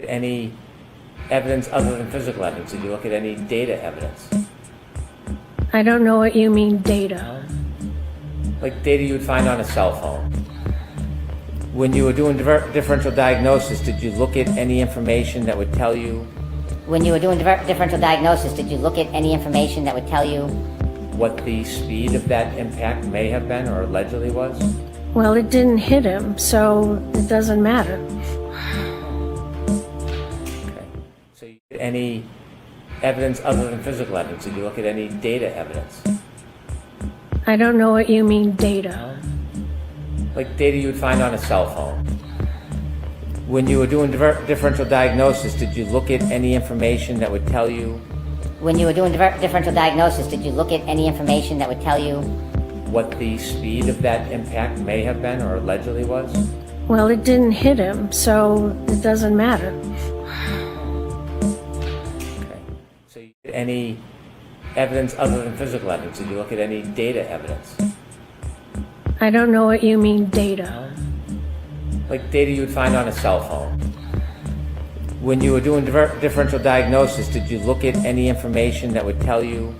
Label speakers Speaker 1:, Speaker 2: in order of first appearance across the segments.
Speaker 1: Any evidence other than physical evidence? Did you look at any data evidence?
Speaker 2: I don't know what you mean, data.
Speaker 1: Like data you would find on a cell phone. When you were doing differential diagnosis, did you look at any information that would tell you?
Speaker 3: When you were doing differential diagnosis, did you look at any information that would tell you
Speaker 1: What the speed of that impact may have been or allegedly was?
Speaker 2: Well, it didn't hit him, so it doesn't matter.
Speaker 1: Okay. So any evidence other than physical evidence? Did you look at any data evidence?
Speaker 2: I don't know what you mean, data.
Speaker 1: Like data you would find on a cell phone. When you were doing differential diagnosis, did you look at any information that would tell you?
Speaker 3: When you were doing differential diagnosis, did you look at any information that would tell you
Speaker 1: What the speed of that impact may have been or allegedly was?
Speaker 2: Well, it didn't hit him, so it doesn't matter.
Speaker 1: Okay. So any evidence other than physical evidence? Did you look at any data evidence?
Speaker 2: I don't know what you mean, data.
Speaker 1: Like data you would find on a cell phone. When you were doing differential diagnosis, did you look at any information that would tell you?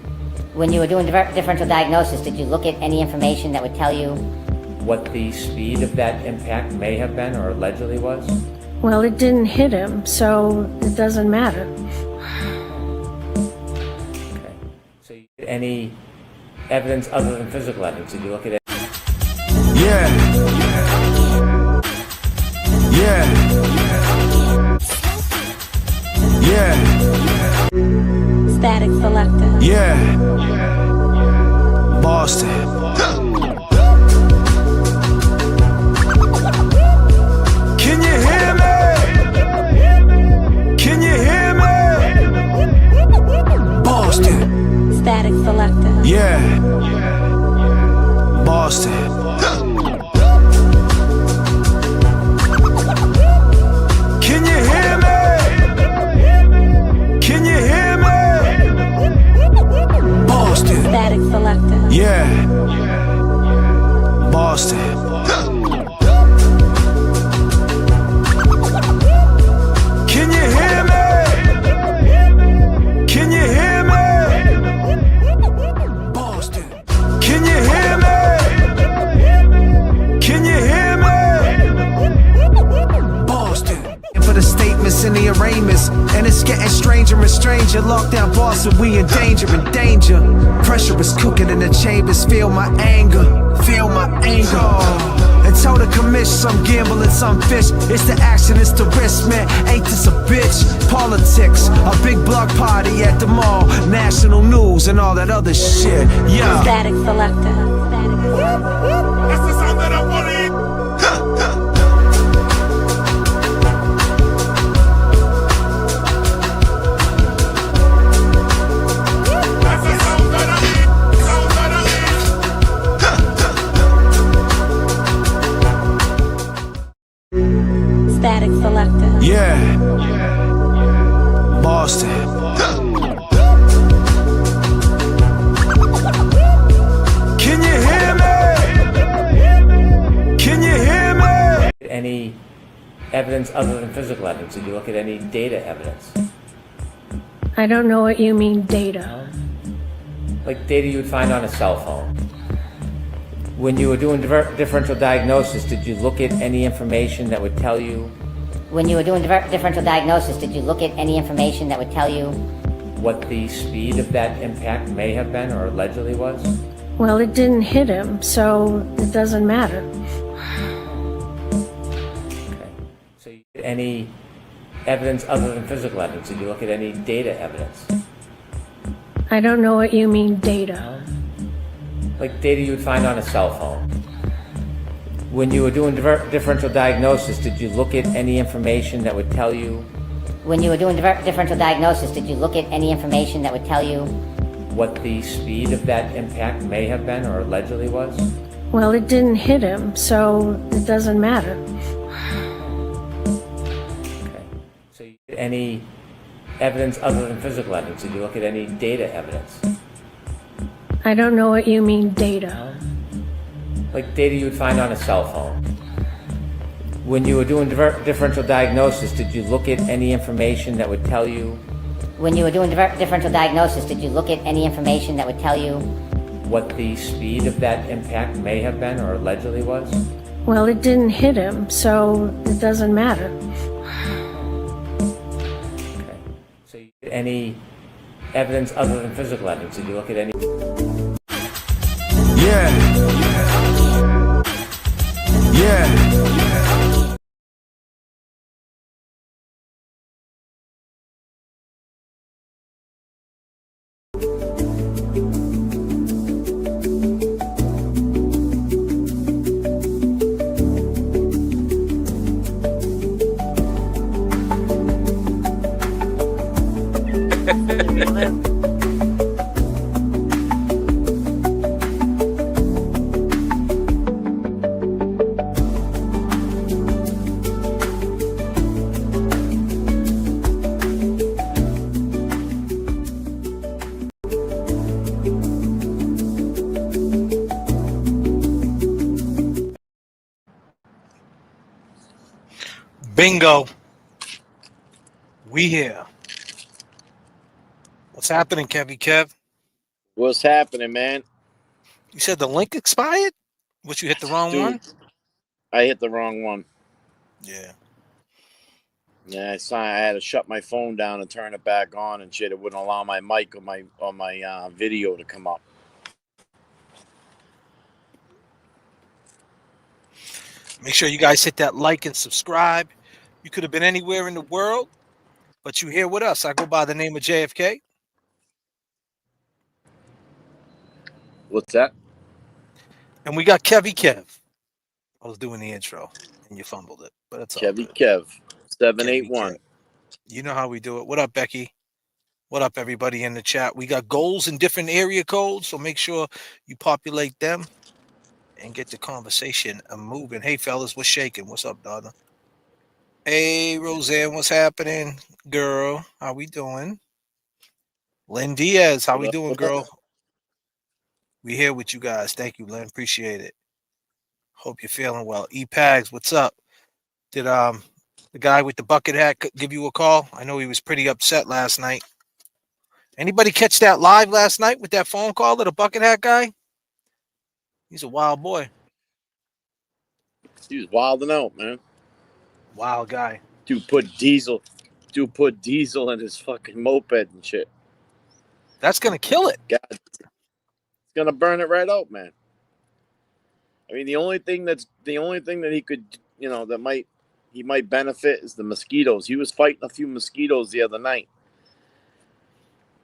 Speaker 3: When you were doing differential diagnosis, did you look at any information that would tell you
Speaker 1: What the speed of that impact may have been or allegedly was?
Speaker 2: Well, it didn't hit him, so it doesn't matter.
Speaker 1: Okay. So any evidence other than physical evidence? Did you look at it?
Speaker 4: Yeah. Yeah. Yeah.
Speaker 5: Static selector.
Speaker 4: Yeah. Boston. Can you hear me? Can you hear me? Boston.
Speaker 5: Static selector.
Speaker 4: Yeah. Boston. Can you hear me? Can you hear me? Boston.
Speaker 5: Static selector.
Speaker 4: Yeah. Boston. Can you hear me? Can you hear me? Boston. Can you hear me? Can you hear me? Boston. For the statements and the arraignments, and it's getting stranger and stranger. Lockdown Boston, we in danger, in danger. Pressure is cooking in the chambers. Feel my anger, feel my anger. And told the commission some gambling, some fish. It's the action, it's the risk, man. Ain't this a bitch? Politics, a big block party at the mall, national news and all that other shit. Yeah.
Speaker 5: Static selector.
Speaker 4: That's the sound that I want to eat.
Speaker 5: Static selector.
Speaker 4: Yeah. Boston. Can you hear me? Can you hear me?
Speaker 1: Any evidence other than physical evidence? Did you look at any data evidence?
Speaker 2: I don't know what you mean, data.
Speaker 1: Like data you would find on a cell phone. When you were doing differential diagnosis, did you look at any information that would tell you?
Speaker 3: When you were doing differential diagnosis, did you look at any information that would tell you
Speaker 1: What the speed of that impact may have been or allegedly was?
Speaker 2: Well, it didn't hit him, so it doesn't matter.
Speaker 1: Okay. So any evidence other than physical evidence? Did you look at any data evidence?
Speaker 2: I don't know what you mean, data.
Speaker 1: Like data you would find on a cell phone. When you were doing differential diagnosis, did you look at any information that would tell you?
Speaker 3: When you were doing differential diagnosis, did you look at any information that would tell you
Speaker 1: What the speed of that impact may have been or allegedly was?
Speaker 2: Well, it didn't hit him, so it doesn't matter.
Speaker 1: Okay. So any evidence other than physical evidence? Did you look at any data evidence?
Speaker 2: I don't know what you mean, data.
Speaker 1: Like data you would find on a cell phone. When you were doing differential diagnosis, did you look at any information that would tell you
Speaker 3: When you were doing differential diagnosis, did you look at any information that would tell you
Speaker 1: what the speed of that impact may have been or allegedly was?
Speaker 2: Well, it didn't hit him, so it doesn't matter.
Speaker 1: Okay. So any evidence other than physical evidence? Did you look at any?
Speaker 4: Yeah. Yeah.
Speaker 6: Bingo. We here. What's happening, Kevy Kev?
Speaker 7: What's happening, man?
Speaker 6: You said the link expired? What, you hit the wrong
Speaker 7: Dude,
Speaker 6: one?
Speaker 7: I hit the wrong one.
Speaker 6: Yeah.
Speaker 7: Yeah, I had to shut my phone down and turn it back on and shit. It wouldn't allow my mic or my video to come up.
Speaker 6: Make sure you guys hit that like and subscribe. You could have been anywhere in the world, but you're here with us. I go by the name of J.F.K.
Speaker 7: What's that?
Speaker 6: And we got Kevy Kev. I was doing the intro and you fumbled it, but it's all
Speaker 7: Kevy
Speaker 6: good.
Speaker 7: Kev,
Speaker 6: Kevy
Speaker 7: 781.
Speaker 6: Kev. You know how we do it. What up, Becky? What up, everybody in the chat? We got goals in different area codes, so make sure you populate them and get the conversation moving. Hey, fellas, what's shaking? What's up, Donna? Hey, Roseanne, what's happening, girl? How we doing? Lynn Diaz, how we doing, girl? We here with you guys. Thank you, Lynn. Appreciate it. Hope you're feeling well. E-Pags, what's up? Did the guy with the bucket hat give you a call? I know he was pretty upset last night. Anybody catch that live last night with that phone call to the bucket hat guy? He's a wild boy.
Speaker 7: He was wilding out, man.
Speaker 6: Wild guy.
Speaker 7: Dude put diesel in his fucking moped and shit.
Speaker 6: That's gonna kill it.
Speaker 7: God, it's gonna burn it right out, man. I mean, the only thing that he could, he might benefit is the mosquitoes. He was fighting a few mosquitoes the other night.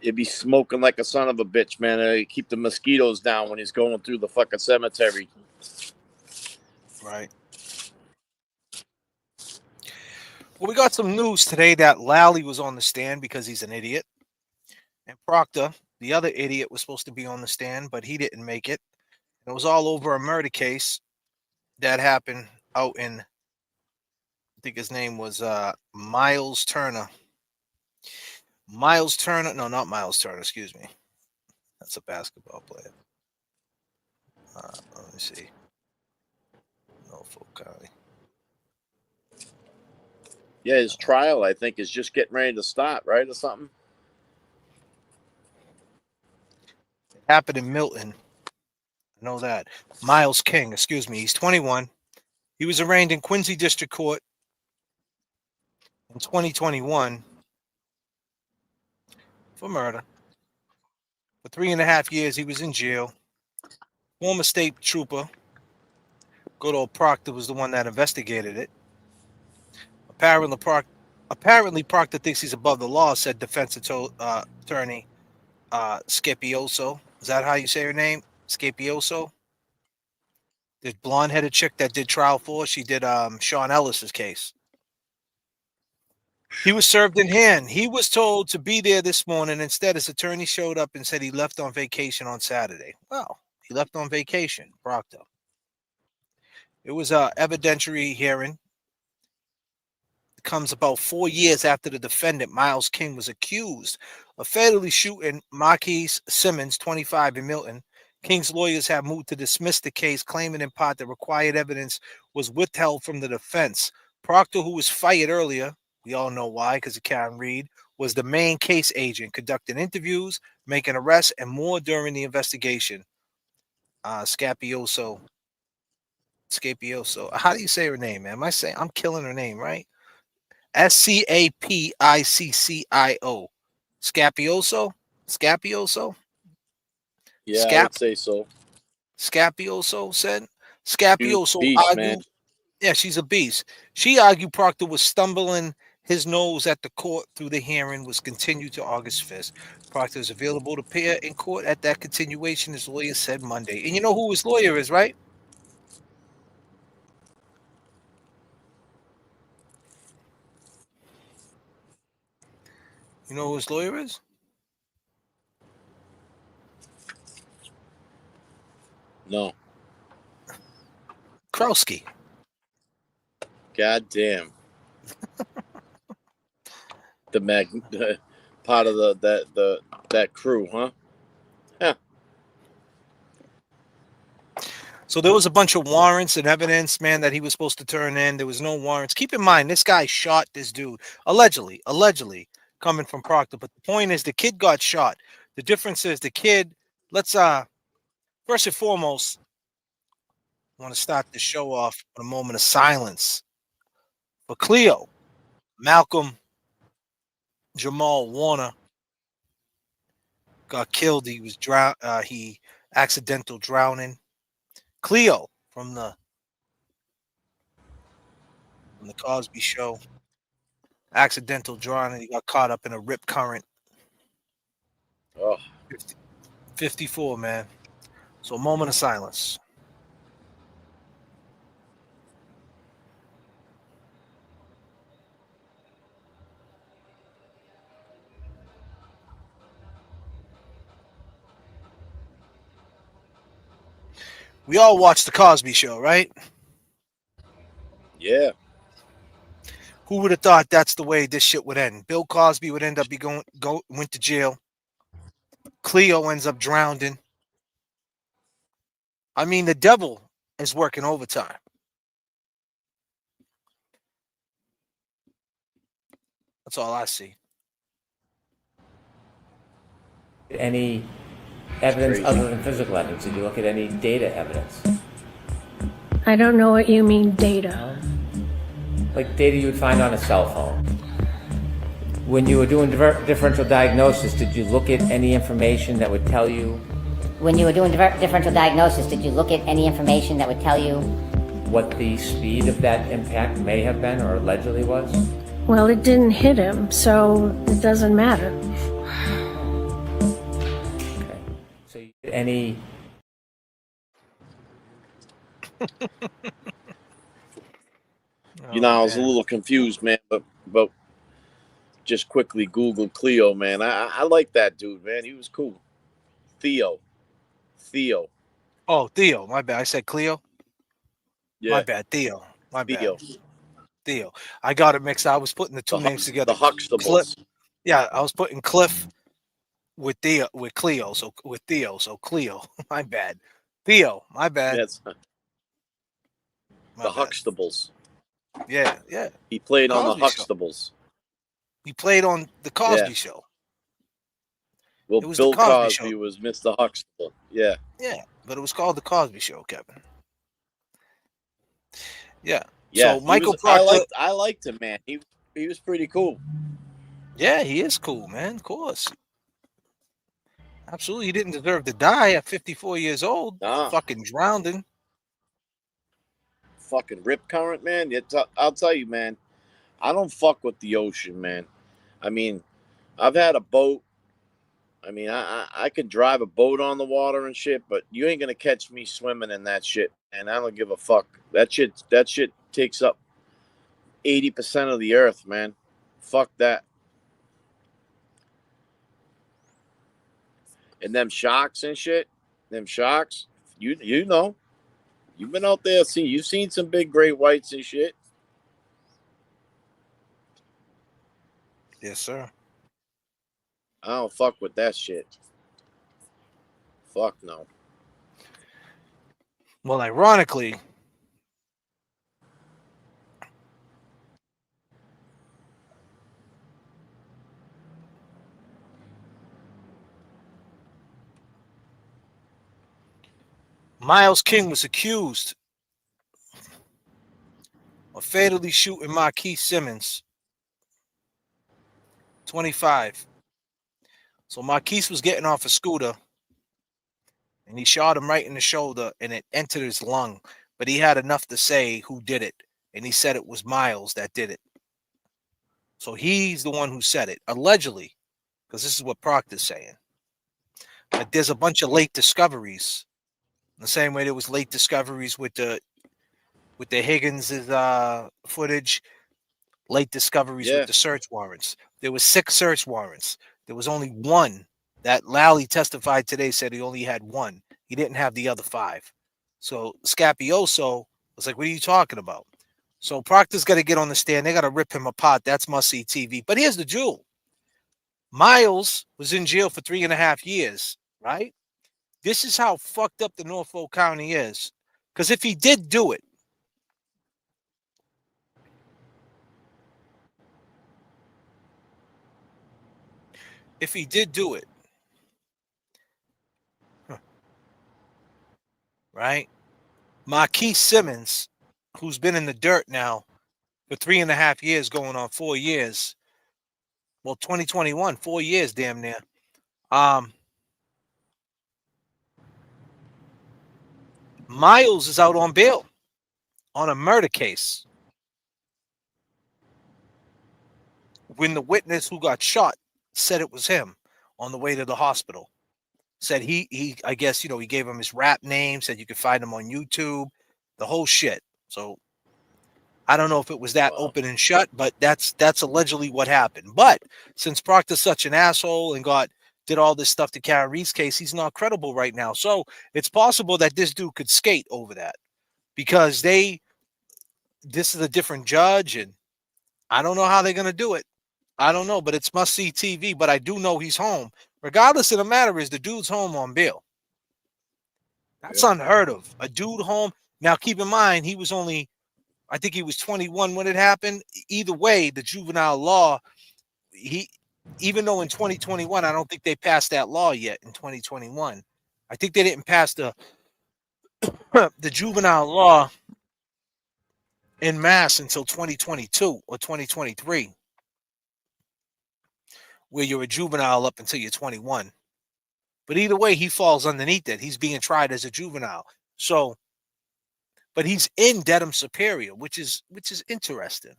Speaker 7: It'd be smoking like a son of a bitch, man. Keep the mosquitoes down when he's going through the fucking cemetery.
Speaker 6: Right. Well, we got some news today that Lally was on the stand because he's an idiot. And Proctor, the other idiot, was supposed to be on the stand, but he didn't make it. It was all over a murder case that happened out in, I think his name was Miles Turner. Miles Turner. No, not Miles Turner. Excuse me. That's a basketball player. Let me see. Norfolk County.
Speaker 7: Yeah, his trial, I think, is just getting ready to start, right, or something?
Speaker 6: It happened in Milton. I know that. Miles King, excuse me. He's 21. He was arraigned in Quincy District Court in 2021 for murder. For 3.5 years, he was in jail. Former state trooper, good old Proctor, was the one that investigated it. Apparently, Proctor thinks he's above the law, said defense attorney Scapioso. Is that how you say her name? Scapioso? The blonde-headed chick that did trial for, she did Sean Ellis's case. He was served in hand. He was told to be there this morning. Instead, his attorney showed up and said he left on vacation on Saturday. Well, he left on vacation, Proctor. It was an evidentiary hearing. It comes about 4 years after the defendant, Miles King, was accused of fatally shooting Marquise Simmons, 25, in Milton. King's lawyers have moved to dismiss the case, claiming in part that required evidence was withheld from the defense. Proctor, who was fired earlier, we all know why, because of Karen Reed, was the main case agent, conducting interviews, making arrests, and more during the investigation. Scapioso. How do you say her name, man? I'm killing her name, right? Scapiccio. Scapioso? Scapioso?
Speaker 7: Yeah, I
Speaker 6: Scap?
Speaker 7: would say so.
Speaker 6: Scapioso said?
Speaker 7: Beast,
Speaker 6: Scapioso
Speaker 7: man.
Speaker 6: argued. Yeah, she's a beast. She argued Proctor was stumbling his nose at the court through the hearing was continued to August 5th. Proctor is available to appear in court at that continuation, his lawyer said Monday. And you know who his lawyer is, right? You know who his lawyer is?
Speaker 7: No.
Speaker 6: Krowski.
Speaker 7: God damn. The part of that crew, huh? Yeah.
Speaker 6: So there was a bunch of warrants and evidence, man, that he was supposed to turn in. There was no warrants. Keep in mind, this guy shot this dude allegedly coming from Proctor. But the point is, the kid got shot. The difference is the kid. Let's first and foremost, I want to start the show off with a moment of silence for Cleo, Malcolm Jamal Warner got killed. He was drowned. He accidental drowning. Cleo from the Cosby Show. Accidental drowning. He got caught up in a rip current.
Speaker 7: Oh,
Speaker 6: 54, man. So a moment of silence. We all watched the Cosby Show, right?
Speaker 7: yeah.
Speaker 6: Who would have thought that's the way this shit would end? Bill Cosby would end up went to jail. Cleo ends up drowning. I mean, the devil is working overtime. That's all I see.
Speaker 1: Any evidence
Speaker 7: Crazy.
Speaker 1: other than physical evidence? Did you look at any data evidence?
Speaker 2: I don't know what you mean data.
Speaker 1: Like data you would find on a cell phone. When you were doing differential diagnosis, did you look at any information that would tell you
Speaker 3: When you were doing differential diagnosis, did you look at any information that would tell you?
Speaker 1: what the speed of that impact may have been or allegedly was?
Speaker 2: Well, it didn't hit him, so it doesn't matter.
Speaker 1: Okay. So any
Speaker 7: You know, I was a
Speaker 6: man.
Speaker 7: little confused, man, but just quickly Google Cleo, man. I like that dude, man. He was cool. Theo.
Speaker 6: Oh, Theo. My bad. I said Cleo.
Speaker 7: Yeah,
Speaker 6: My bad. Theo. My bad.
Speaker 7: Theo.
Speaker 6: Theo. I got it mixed. I was putting the two names together.
Speaker 7: The
Speaker 6: Cliff.
Speaker 7: Huxtables.
Speaker 6: Yeah, I was putting Cliff with Cleo. So with Theo. So Cleo. My bad. Theo. My bad.
Speaker 7: That's
Speaker 6: My
Speaker 7: the
Speaker 6: bad.
Speaker 7: Huxtables.
Speaker 6: Yeah.
Speaker 7: He played on the
Speaker 6: Cosby Show.
Speaker 7: Huxtables.
Speaker 6: He played on the Cosby
Speaker 7: Yeah.
Speaker 6: Show.
Speaker 7: Well,
Speaker 6: It was the
Speaker 7: Bill
Speaker 6: Cosby
Speaker 7: Cosby
Speaker 6: Show.
Speaker 7: was Mr. Huxtable. Yeah.
Speaker 6: Yeah, but it was called the Cosby Show, Kevin. Yeah.
Speaker 7: Yeah.
Speaker 6: So Michael
Speaker 7: I
Speaker 6: Proctor.
Speaker 7: liked him, man. He was pretty cool.
Speaker 6: Yeah, he is cool, man. Of course. Absolutely. He didn't deserve to die at 54 years old.
Speaker 7: Nah.
Speaker 6: Fucking drowning.
Speaker 7: Fucking rip current, man. I'll tell you, man. I don't fuck with the ocean, man. I mean, I've had a boat. I mean, I could drive a boat on the water and shit, but you ain't gonna catch me swimming in that shit. And I don't give a fuck. That shit takes up 80% of the earth, man. Fuck that. And them sharks and shit. Them sharks. You know. You've been out there, you've seen some big great whites and shit.
Speaker 6: Yes, sir.
Speaker 7: I don't fuck with that shit. Fuck no.
Speaker 6: Well, ironically, Miles King was accused of fatally shooting Marquise Simmons, 25. So Marquise was getting off a scooter, and he shot him right in the shoulder, and it entered his lung. But he had enough to say who did it, and he said it was Miles that did it. So he's the one who said it, allegedly, because this is what Proctor's saying. But there's a bunch of late discoveries. The same way there was late discoveries with the Higgins' footage, late discoveries
Speaker 7: Yeah.
Speaker 6: with the search warrants. There was 6 search warrants. There was only one that Lally testified today, said he only had one. He didn't have the other 5. So Scapioso was like, what are you talking about? So Proctor's got to get on the stand. They got to rip him apart. That's must-see TV. But here's the jewel. Miles was in jail for 3.5 years, right? This is how fucked up the Norfolk County is. Because if he did do it, right? Marquise Simmons, who's been in the dirt now for 3.5 years, going on 4 years. Well, 2021, 4 years, damn near. Miles is out on bail on a murder case. When the witness who got shot said it was him on the way to the hospital, said he I guess, he gave him his rap name, said you could find him on YouTube, the whole shit. So I don't know if it was that open and shut, but that's allegedly what happened. But since Proctor's such an asshole and did all this stuff to Karen Reed's case, he's not credible right now. So it's possible that this dude could skate over that because this is a different judge, and I don't know how they're gonna do it. I don't know, but it's must-see TV. But I do know he's home. Regardless of the matter is the dude's home on bail. That's unheard of. A dude home. Now keep in mind I think he was 21 when it happened. Either way, the juvenile law, even though in 2021, I don't think they passed that law yet in 2021. I think they didn't pass the juvenile law in mass until 2022 or 2023, where you're a juvenile up until you're 21. But either way, he falls underneath it. He's being tried as a juvenile. So, but he's in Dedham Superior, which is interesting.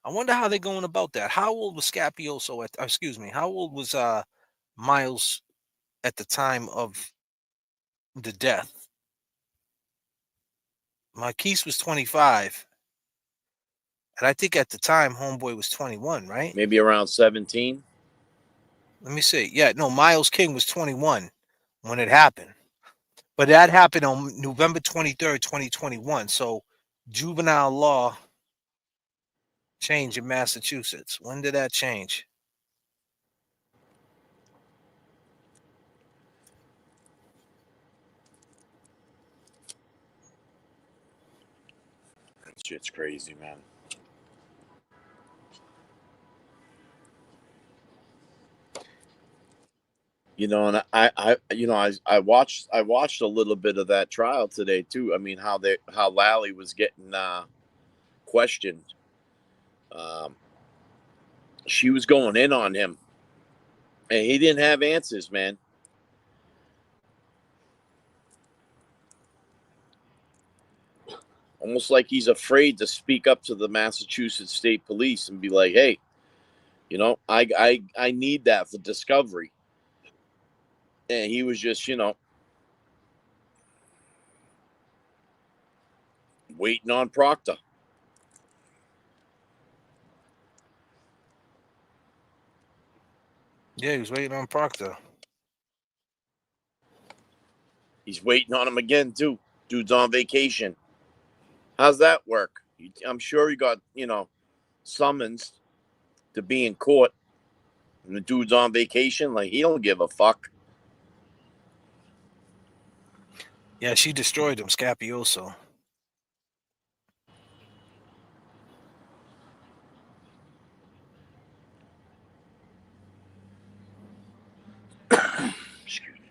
Speaker 6: I wonder how they're going about that. How old was Scapioso how old was Miles at the time of the death? Marquise was 25. And I think at the time Homeboy was 21, right?
Speaker 7: Maybe around 17.
Speaker 6: Let me see. Yeah, no, Miles King was 21 when it happened. But that happened on November 23rd, 2021. So juvenile law changed in Massachusetts. When did that change?
Speaker 7: That shit's crazy, man. And I watched a little bit of that trial today too. I mean, how Lally was getting questioned. She was going in on him, and he didn't have answers, man. Almost like he's afraid to speak up to the Massachusetts State Police and be like, "Hey, I need that for discovery." And he was just, waiting on Proctor.
Speaker 6: Yeah, he was waiting on Proctor.
Speaker 7: He's waiting on him again too. Dude's on vacation. How's that work? I'm sure he got, summons to be in court, and the dude's on vacation. Like, he don't give a fuck.
Speaker 6: Yeah, she destroyed him, Scapioso.
Speaker 7: Excuse me.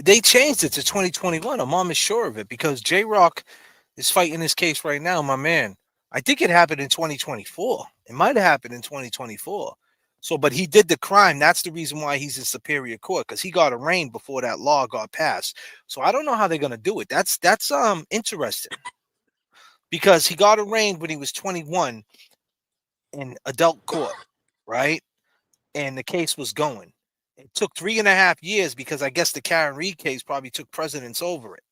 Speaker 6: they changed it to 2021. I'm almost sure of it because J Rock is fighting this case right now, my man. I think it happened in 2024. It might have happened in 2024. So, but he did the crime. That's the reason why he's in Superior Court, because he got arraigned before that law got passed. So I don't know how they're gonna do it. That's interesting because he got arraigned when he was 21 in adult court, right? And the case was going. It took 3.5 years because I guess the Karen Reed case probably took precedence over it.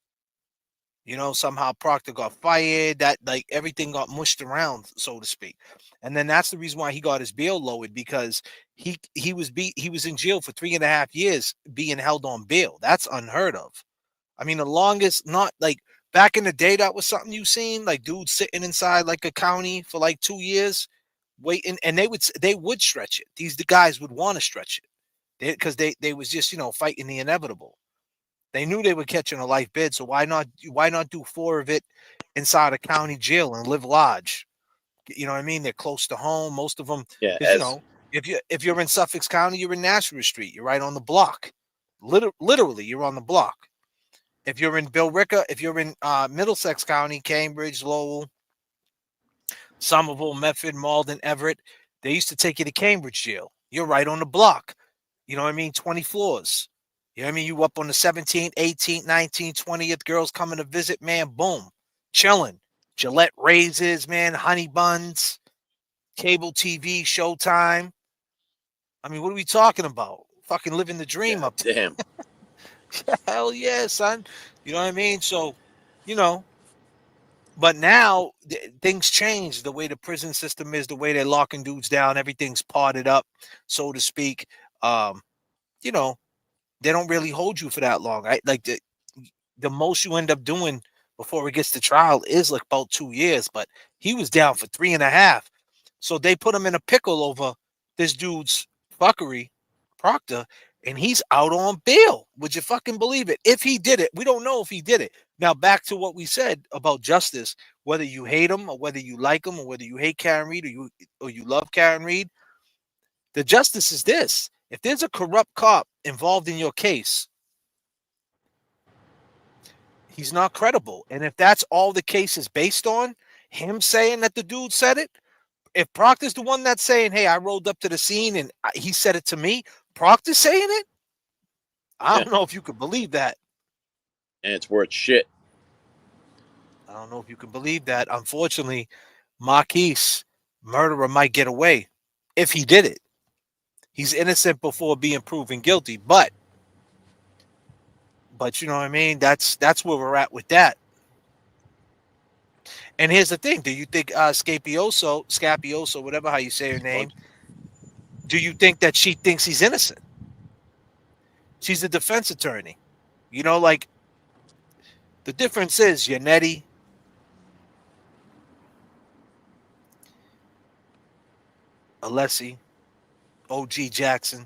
Speaker 6: You know, somehow Proctor got fired, that like everything got mushed around, so to speak. And then that's the reason why he got his bail lowered, because he was in jail for 3.5 years being held on bail. That's unheard of. I mean, the longest, not like back in the day, that was something you seen, like dudes sitting inside like a county for like 2 years waiting, and they would stretch it. The guys would want to stretch it because they was just, you know, fighting the inevitable. They knew they were catching a life bid, so why not do 4 of it inside a county jail and live large? You know what I mean? They're close to home, most of them.
Speaker 7: Yeah,
Speaker 6: Because you know, if you're in Suffolk County, you're in Nashua Street. You're right on the block. Literally, you're on the block. If you're in Billerica, if you're in Middlesex County, Cambridge, Lowell, Somerville, Medford, Malden, Everett, they used to take you to Cambridge jail. You're right on the block. You know what I mean? 20 floors. You know what I mean? You up on the 17th, 18th, 19th, 20th, girls coming to visit, man, boom, chilling. Gillette razors, man, honey buns, cable TV, Showtime. I mean, what are we talking about? Fucking living the dream up there.
Speaker 7: damn.
Speaker 6: Hell yeah, son. You know what I mean? So, you know, but now things change. The way the prison system is, the way they're locking dudes down, everything's potted up, so to speak. You know, they don't really hold you for that long. Like the most you end up doing before it gets to trial is like about 2 years, but he was down for 3.5. So they put him in a pickle over this dude's fuckery, Proctor, and he's out on bail. Would you fucking believe it? If he did it, we don't know if he did it. Now back to what we said about justice, whether you hate him or whether you like him or whether you hate Karen Reed or you love Karen Reed, the justice is this. If there's a corrupt cop involved in your case, he's not credible. And if that's all the case is based on, him saying that the dude said it, if Proctor's the one that's saying, hey, I rolled up to the scene and he said it to me, Proctor's saying it, I don't know if you could believe that.
Speaker 7: And it's worth shit.
Speaker 6: I don't know if you can believe that. Unfortunately, Marquise, murderer, might get away if he did it. He's innocent before being proven guilty, but you know what I mean? That's where we're at with that. And here's the thing: do you think Scapioso, whatever how you say her name, do you think that she thinks he's innocent? She's a defense attorney. You know, like the difference is Yannetti, Alessi, OG Jackson,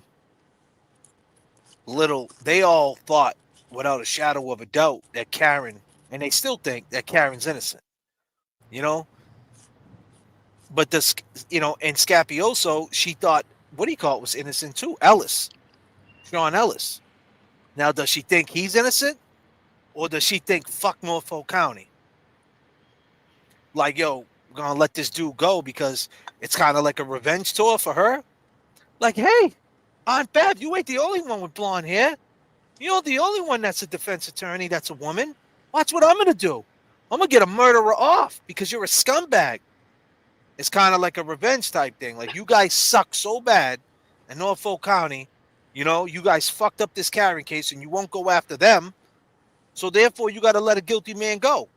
Speaker 6: Little, they all thought without a shadow of a doubt that Karen, and they still think that Karen's innocent. You know? But this, you know, and Scapioso, she thought, what do you call it, was innocent too? Sean Ellis. Now, does she think he's innocent? Or does she think fuck Norfolk County? Like, yo, we're gonna let this dude go because it's kind of like a revenge tour for her. Like, hey, Aunt Bev, you ain't the only one with blonde hair. You're the only one that's a defense attorney that's a woman. Watch what I'm gonna do. I'm gonna get a murderer off because you're a scumbag. It's kind of like a revenge type thing. Like, you guys suck so bad in Norfolk County. You know, you guys fucked up this Karen case and you won't go after them. So therefore, you got to let a guilty man go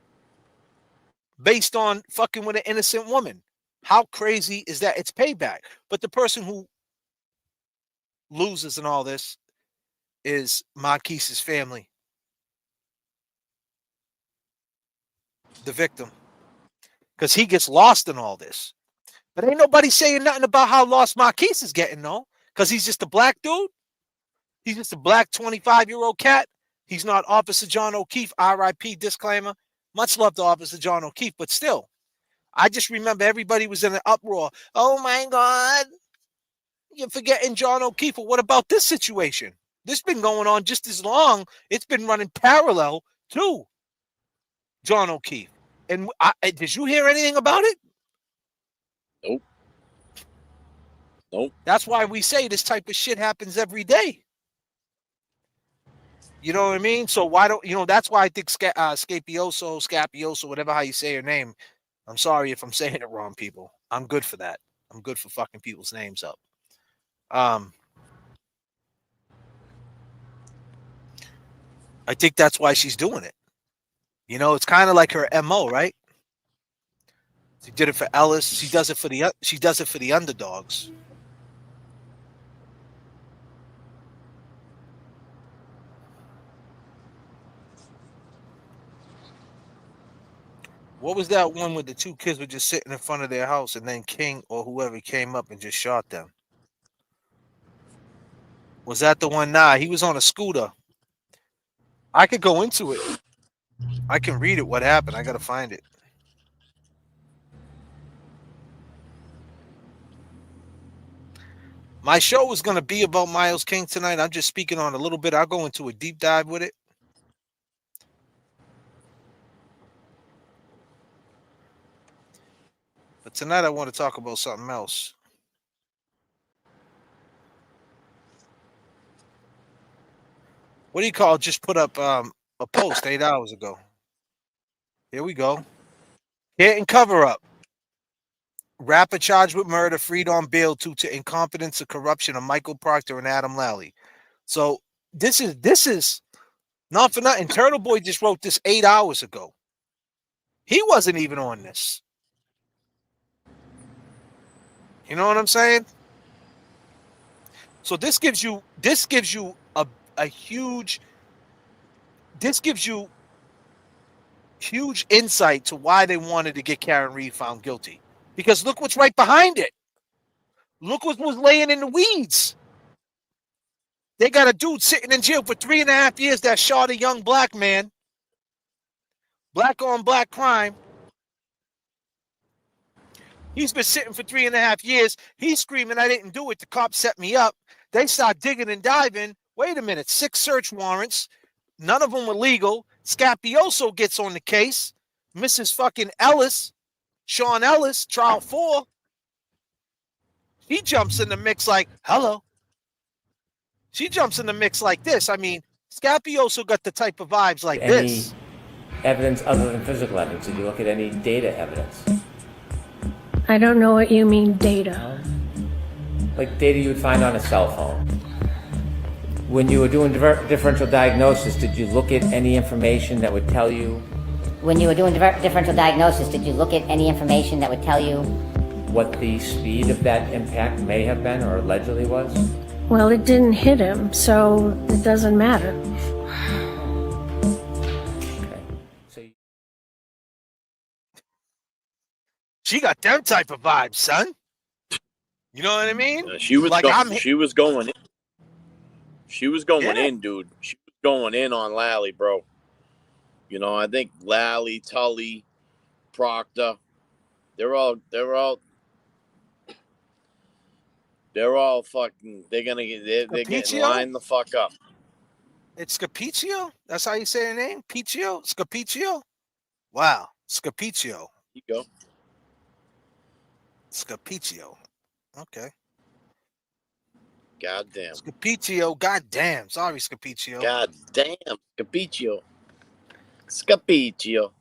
Speaker 6: based on fucking with an innocent woman. How crazy is that? It's payback. But the person who loses in all this is Marquise's family, the victim, because he gets lost in all this. But ain't nobody saying nothing about how lost Marquise is getting, though, because he's just a black dude. He's just a black 25-year-old cat. He's not Officer John O'Keefe, RiP, disclaimer. Much love to Officer John O'Keefe, but still, I just remember everybody was in an uproar. Oh, my God. You're forgetting John O'Keefe. Well, what about this situation? This been going on just as long. It's been running parallel to John O'Keefe. And did you hear anything about it?
Speaker 7: Nope. Nope.
Speaker 6: That's why we say this type of shit happens every day. You know what I mean? So why don't, that's why I think Scapioso, whatever how you say your name. I'm sorry if I'm saying it wrong, people. I'm good for that. I'm good for fucking people's names up. I think that's why she's doing it. It's kind of like her MO, right? She did it for Ellis. She does it for the underdogs. What was that one where the two kids were just sitting in front of their house and then King or whoever came up and just shot them? Was that the one? Nah, he was on a scooter. I could go into it. I can read it. What happened? I got to find it. My show is going to be about Miles King tonight. I'm just speaking on a little bit. I'll go into a deep dive with it. But tonight I want to talk about something else. What do you call just put up a post 8 hours ago? Here we go. Hit and cover up. Rapper charged with murder, freed on bail due to incompetence and corruption of Michael Proctor and Adam Lally. So this is not for nothing. Turtle Boy just wrote this 8 hours ago. He wasn't even on this. You know what I'm saying? So this gives you a huge insight to why they wanted to get Karen Reed found guilty. Because look what's right behind it. Look what was laying in the weeds. They got a dude sitting in jail for 3.5 years that shot a young black man. Black on black crime. He's been sitting for 3.5 years. He's screaming, I didn't do it. The cops set me up. They start digging and diving. Wait a minute. 6 search warrants. None of them were legal. Scapioso gets on the case. Mrs. fucking Ellis, Sean Ellis, trial 4. He jumps in the mix like, hello. She jumps in the mix like this. I mean, Scapioso got the type of vibes like this.
Speaker 1: Any evidence other than physical evidence? Did you look at any data evidence?
Speaker 2: I don't know what you mean, data.
Speaker 1: Like data you would find on a cell phone. When you were doing differential diagnosis, did you look at any information that would tell you?
Speaker 3: When you were doing differential diagnosis, did you look at any information that would tell you
Speaker 1: What the speed of that impact may have been or allegedly was?
Speaker 2: Well, it didn't hit him, so it doesn't matter.
Speaker 1: Okay. So
Speaker 6: She got them type of vibes, son. You know what I mean?
Speaker 7: She was
Speaker 6: like
Speaker 7: she was going in. She was going
Speaker 6: Yeah.
Speaker 7: in, dude. She was going in on Lally, bro. I think Lally, Tully, Proctor, they're all fucking. They're getting
Speaker 6: Capiccio?
Speaker 7: lined the fuck up.
Speaker 6: It's Scapiccio? That's how you say her name? Piccio? Scapiccio? Wow. Scapiccio.
Speaker 7: You go.
Speaker 6: Scapiccio. Okay.
Speaker 7: Goddamn.
Speaker 6: Scapiccio. Goddamn. Sorry, Scapiccio.
Speaker 7: Goddamn. Capiccio. Scapiccio.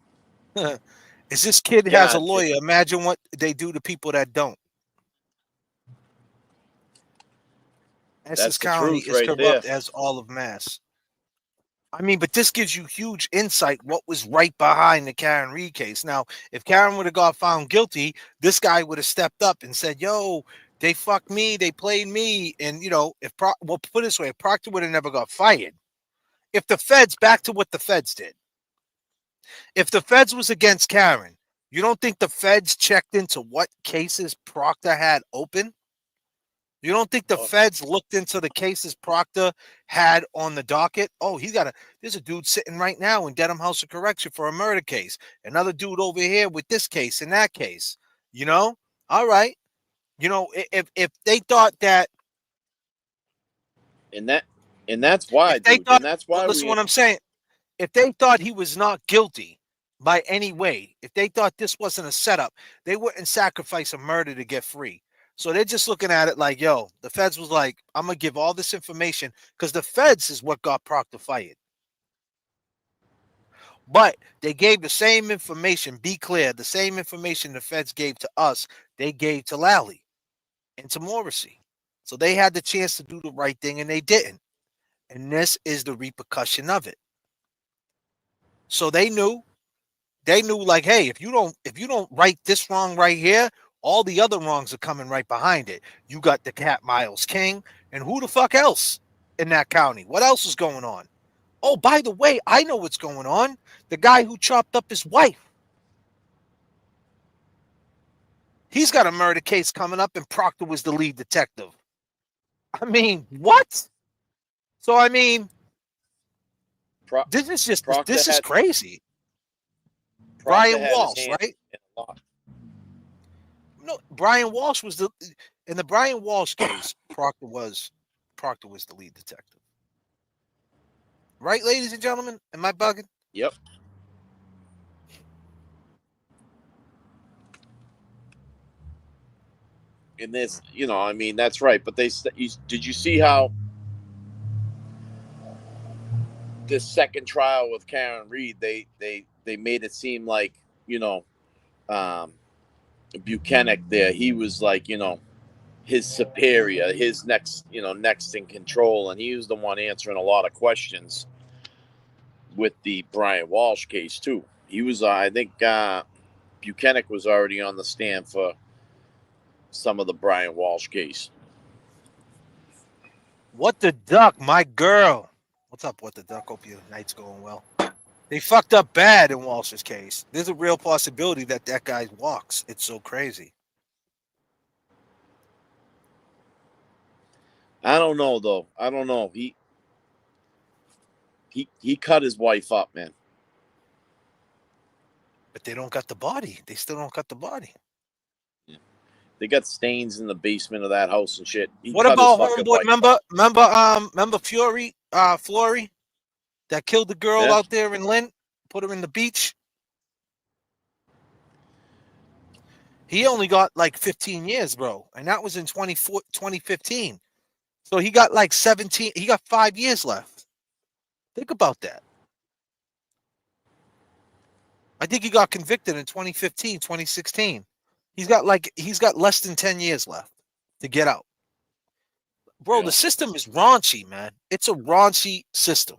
Speaker 6: Is this kid has a
Speaker 7: God,
Speaker 6: lawyer? Imagine what they do to people that don't. Essex
Speaker 7: the
Speaker 6: County
Speaker 7: truth
Speaker 6: is
Speaker 7: right
Speaker 6: corrupt
Speaker 7: there.
Speaker 6: as all of Mass. I mean, but this gives you huge insight what was right behind the Karen Reed case. Now, if Karen would have got found guilty, this guy would have stepped up and said, yo, they fucked me, they played me. And, we'll put it this way, if Proctor would have never got fired, if the feds, back to what the feds did, if the feds was against Karen, you don't think the feds checked into what cases Proctor had open? You don't think the feds looked into the cases Proctor had on the docket? Oh, there's a dude sitting right now in Dedham House of Correction for a murder case. Another dude over here with this case and that case. All right. If they thought that.
Speaker 7: And that And that's why,
Speaker 6: If they
Speaker 7: dude.
Speaker 6: thought,
Speaker 7: And that's
Speaker 6: but
Speaker 7: why
Speaker 6: listen,
Speaker 7: we.
Speaker 6: what I'm saying. If they thought he was not guilty by any way, if they thought this wasn't a setup, they wouldn't sacrifice a murder to get free. So they're just looking at it like, yo, the feds was like, I'm gonna give all this information because the feds is what got Proctor fired. But they gave the same information, be clear, the same information the feds gave to us, they gave to Lally and to Morrissey. So they had the chance to do the right thing and they didn't. And this is the repercussion of it. So they knew like, hey, if you don't right this wrong right here, all the other wrongs are coming right behind it. You got the Cat Miles King, and who the fuck else in that county? What else is going on? Oh, by the way, I know what's going on. The guy who chopped up his wife. He's got a murder case coming up, and Proctor was the lead detective. I mean, what? So I mean,
Speaker 7: Proctor
Speaker 6: this is
Speaker 7: had
Speaker 6: crazy.
Speaker 7: Proctor
Speaker 6: Brian
Speaker 7: had his
Speaker 6: Walsh,
Speaker 7: hand
Speaker 6: right?
Speaker 7: in a lot.
Speaker 6: No, Brian Walsh was in the Brian Walsh case. Proctor was the lead detective, right, ladies and gentlemen? Am I bugging?
Speaker 7: Yep. In this, I mean, that's right. But did you see how this second trial with Karen Reed? They made it seem like um, Buchanan there. He was like his superior, his next in control, and he was the one answering a lot of questions with the Brian Walsh case too. He was, I think, Buchanan was already on the stand for some of the Brian Walsh case.
Speaker 6: What the duck, my girl? What's up? What the duck? Hope your night's going well. They fucked up bad in Walsh's case. There's a real possibility that guy walks. It's so crazy.
Speaker 7: I don't know though. I don't know. He cut his wife up, man.
Speaker 6: But they don't got the body. They still don't got the body.
Speaker 7: Yeah. They got stains in the basement of that house and shit. He
Speaker 6: What
Speaker 7: cut his
Speaker 6: about
Speaker 7: fucking
Speaker 6: homeboy?
Speaker 7: wife
Speaker 6: Remember Flory that killed the girl
Speaker 7: Yeah.
Speaker 6: out there in Lynn, put her in the beach. He only got like 15 years, bro, and that was in 2015. So he got like 17. He got 5 years left. Think about that. I think he got convicted in 2015, 2016. He's got less than 10 years left to get out. Bro,
Speaker 7: Yeah.
Speaker 6: the system is raunchy, man. It's a raunchy system.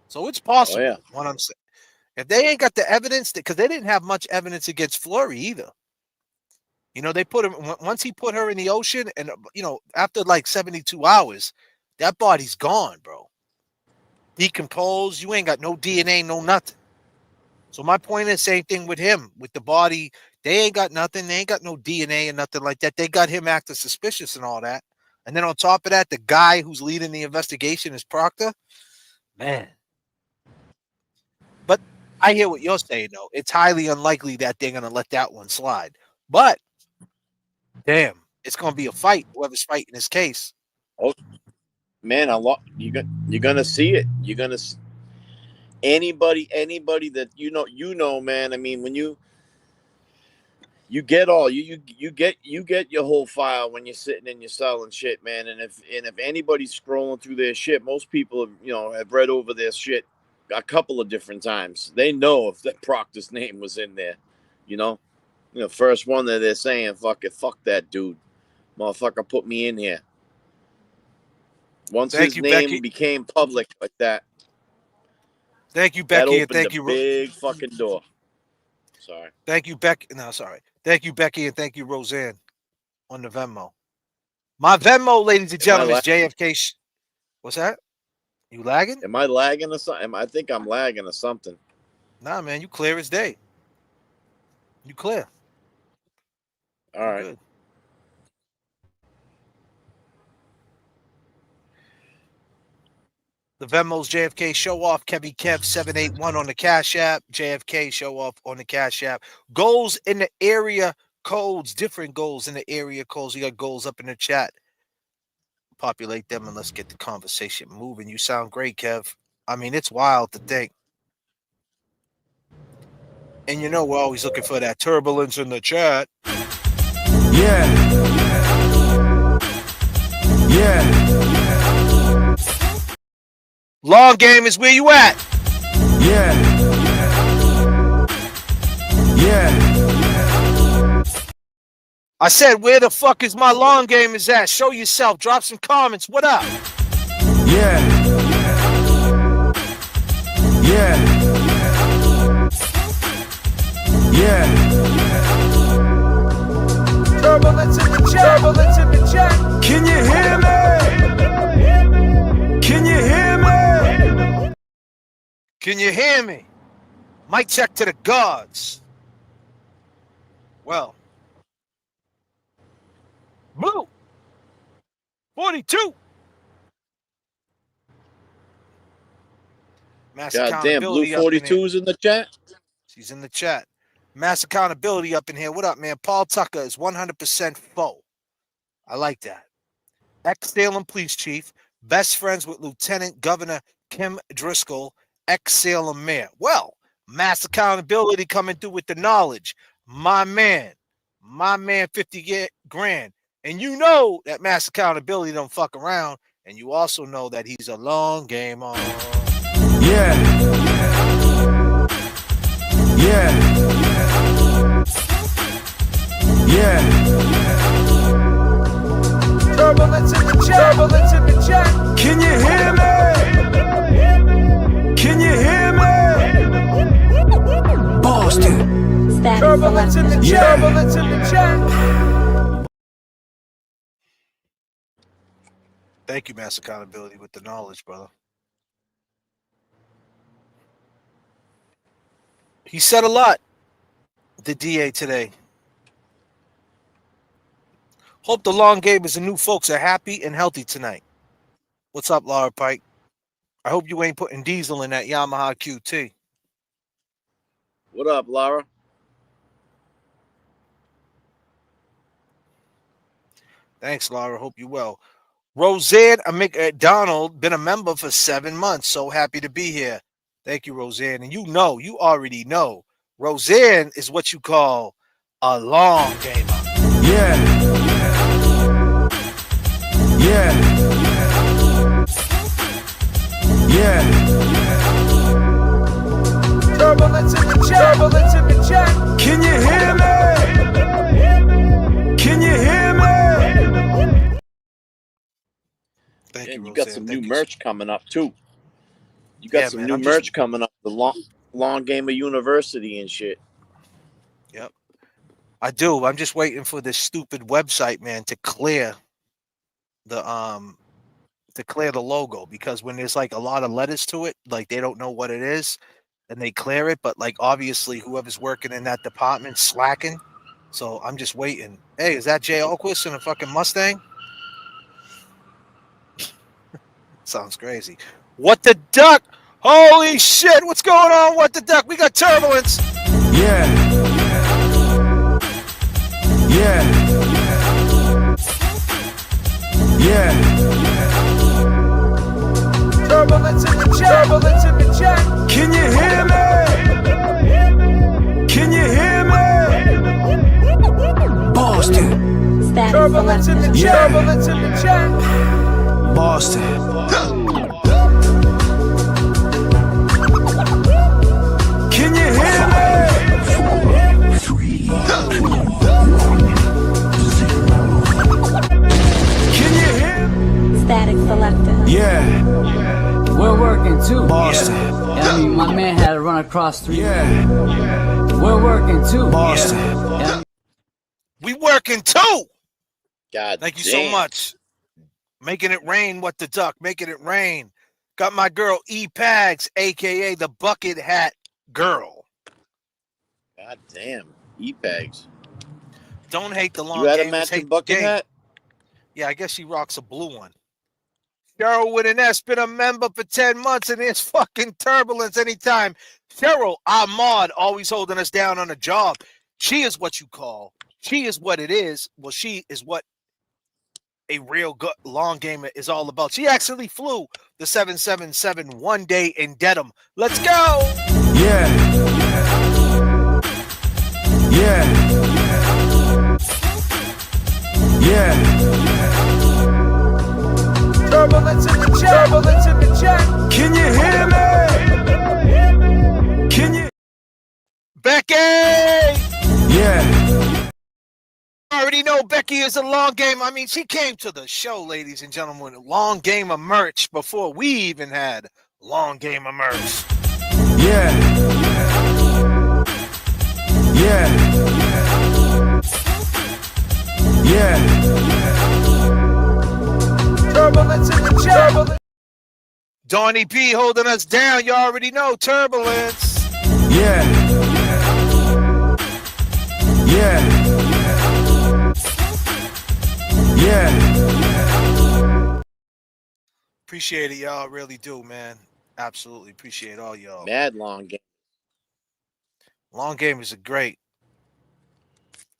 Speaker 6: So it's possible.
Speaker 7: Oh, yeah.
Speaker 6: What I'm saying. If they ain't got the evidence, because they didn't have much evidence against Flory either. They put him once he put her in the ocean, and after like 72 hours, that body's gone, bro. Decomposed. You ain't got no DNA, no nothing. So my point is, same thing with him, with the body. They ain't got nothing. They ain't got no DNA and nothing like that. They got him acting suspicious and all that. And then on top of that, the guy who's leading the investigation is Proctor. Man. But I hear what you're saying, though. It's highly unlikely that they're going to let that one slide. But, damn, it's going to be a fight, whoever's fighting this case.
Speaker 7: Oh, man, a lot. You're gonna see it. You're gonna anybody that man. I mean, when you get all you get your whole file when you're sitting in your cell and shit, man. And if anybody's scrolling through their shit, most people have read over their shit a couple of different times. They know if that Proctor's name was in there. First one that they're saying, fuck that dude, motherfucker, put me in here. Once his name became public like that.
Speaker 6: Thank you, Becky, and thank
Speaker 7: a
Speaker 6: you,
Speaker 7: big fucking door. Sorry.
Speaker 6: Thank you, Becky. No, sorry. Thank you, Becky, and thank you, Roseanne, on the Venmo. My Venmo, ladies and gentlemen, is J.F.K. What's that? You lagging?
Speaker 7: Am I lagging or something? I think I'm lagging or something.
Speaker 6: Nah, man, you clear as day. You clear.
Speaker 7: All right.
Speaker 6: Good. The Venmo's JFK show off. Kevy Kev 781 on the Cash App. JFK show off on the Cash App. Goals in the area codes, different goals in the area codes. We got goals up in the chat. Populate them and let's get the conversation moving. You sound great, Kev. I mean, it's wild to think. And you know we're always looking for that turbulence in the chat.
Speaker 4: Yeah. Yeah.
Speaker 6: Long game is where you at.
Speaker 4: Yeah. Yeah.
Speaker 6: I said, where the fuck is my long game is at? Show yourself. Drop some comments. What up?
Speaker 4: Yeah. Yeah. Yeah.
Speaker 6: Turbulence in the chat. Turbulence in the chat.
Speaker 4: Can you hear me? Can you hear me?
Speaker 6: Can you hear me? Mic check to the gods. Well. Blue. 42. Mass
Speaker 7: God damn, Blue
Speaker 6: accountability up in
Speaker 7: 42
Speaker 6: here.
Speaker 7: is in the chat.
Speaker 6: She's in the chat. Mass accountability up in here. What up, man? Paul Tucker is 100% full. I like that. Ex-Salem police chief, best friends with Lieutenant Governor Kim Driscoll, ex-Salem mayor. Well, mass accountability coming through with the knowledge. My man, 50 grand. And you know that mass accountability don't fuck around. And you also know that he's a long game on.
Speaker 4: Yeah. Yeah. Yeah.
Speaker 6: Turbulence in the chat. Turbulence in the chat.
Speaker 4: Can you hear me? Can you hear me? Boston.
Speaker 5: Static
Speaker 6: Turbulence in the
Speaker 5: selected.
Speaker 6: chat. Turbulence in the chat. Thank you, Mass Accountability, with the knowledge, brother. He said a lot, the DA today. Hope the long gamers and new folks are happy and healthy tonight. What's up, Laura Pike? I hope you ain't putting diesel in that Yamaha QT.
Speaker 7: What up, Laura?
Speaker 6: Thanks, Laura. Hope you well. Roseanne McDonald, been a member for 7 months. So happy to be here. Thank you, Roseanne. And you already know, Roseanne is what you call a long gamer.
Speaker 4: Yeah. Yeah. Yeah.
Speaker 6: Turbulence in the chat. Turbulence in the chat.
Speaker 4: Can you hear me? Can you hear me?
Speaker 6: Thank
Speaker 7: And
Speaker 6: you,
Speaker 7: you got
Speaker 6: Roseanne.
Speaker 7: some
Speaker 6: Thank
Speaker 7: new
Speaker 6: you.
Speaker 7: merch coming up too. You got
Speaker 6: Yeah,
Speaker 7: some
Speaker 6: man,
Speaker 7: new
Speaker 6: I'm
Speaker 7: merch
Speaker 6: just-
Speaker 7: coming up. The long game of university and shit.
Speaker 6: Yep. I do. I'm just waiting for this stupid website, man, to clear the logo, because when there's like a lot of letters to it, like they don't know what it is and they clear it, but like obviously whoever's working in that department slacking. So I'm just waiting. Hey, is that Jay Oquist in a fucking Mustang? Sounds crazy. What the duck? Holy shit, what's going on? What the duck? We got turbulence.
Speaker 4: Yeah. Yeah. Yeah.
Speaker 6: Turbulence in the chat. Turbulence in the chat.
Speaker 4: Can you hear me? Can you hear me? Boston.
Speaker 5: Static
Speaker 6: Turbulence in the
Speaker 5: selected.
Speaker 6: chat. Turbulence in the chat.
Speaker 4: Boston. Can you hear me? Can you hear me?
Speaker 5: Static selected.
Speaker 4: Yeah.
Speaker 8: We're working too.
Speaker 4: Boston.
Speaker 8: I mean, my man had to run across 3
Speaker 4: Yeah.
Speaker 8: We're working too.
Speaker 4: Boston.
Speaker 8: Yeah.
Speaker 6: We working too.
Speaker 7: God
Speaker 6: Thank you
Speaker 7: damn.
Speaker 6: so much. Making it rain, what the duck? Making it rain. Got my girl E-Pags, aka the bucket hat girl.
Speaker 7: God damn. E-Pags.
Speaker 6: Don't hate the long
Speaker 7: You had a
Speaker 6: gamers,
Speaker 7: matching
Speaker 6: hate the
Speaker 7: bucket
Speaker 6: game.
Speaker 7: hat?
Speaker 6: Yeah, I guess she rocks a blue one. Cheryl with an S, been a member for 10 months, and there's fucking turbulence anytime. Cheryl Ahmad always holding us down on a job. She is what you call. She is what it is. Well, she is what a real good long gamer is all about. She actually flew the 777 one day in Dedham. Let's go.
Speaker 4: Yeah. Yeah. Yeah.
Speaker 6: Turbulence in the chat. Turbulence in the chat.
Speaker 4: Can you hear me? Can you?
Speaker 6: Becky!
Speaker 4: Yeah.
Speaker 6: I already know Becky is a long game. I mean, she came to the show, ladies and gentlemen, long game of merch before we even had long game of merch.
Speaker 4: Yeah. Yeah. Yeah.
Speaker 6: Turbulence in the chat. Donnie B holding us down. You already know turbulence.
Speaker 4: Yeah. Yeah. Yeah.
Speaker 6: Appreciate it, y'all. Really do, man. Absolutely appreciate all y'all.
Speaker 7: Mad long game.
Speaker 6: Long gamers are great.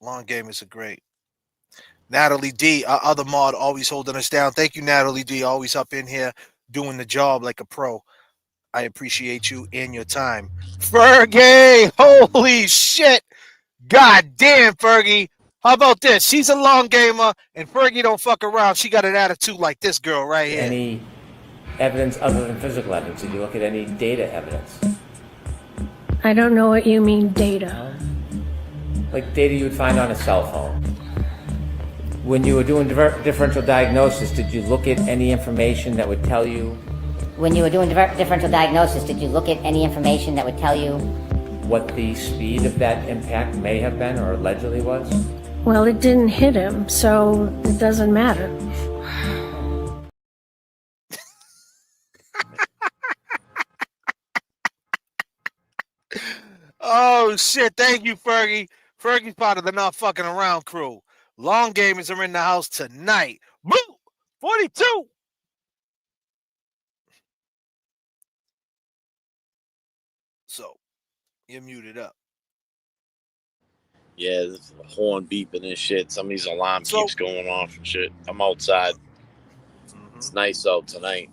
Speaker 6: Long gamers are great. Natalie D, our other mod, always holding us down. Thank you, Natalie D. Always up in here doing the job like a pro. I appreciate you and your time. Fergie! Holy shit! God damn, Fergie. How about this? She's a long gamer, and Fergie don't fuck around. She got an attitude like this girl right here.
Speaker 1: Any evidence other than physical evidence? Did you look at any data evidence?
Speaker 2: I don't know what you mean, data.
Speaker 1: Like data you would find on a cell phone. When you were doing differential diagnosis, did you look at any information that would tell you
Speaker 3: When you were doing differential diagnosis, did you look at any information that would tell you
Speaker 1: what the speed of that impact may have been or allegedly was?
Speaker 2: Well, it didn't hit him, so it doesn't matter.
Speaker 6: Oh, shit. Thank you, Fergie. Fergie's part of the Not Fucking Around crew. Long gamers are in the house tonight. Boo! 42! So, you're muted up.
Speaker 7: Yeah, this horn beeping and shit. Somebody's alarm keeps going off and shit. I'm outside. It's nice out tonight.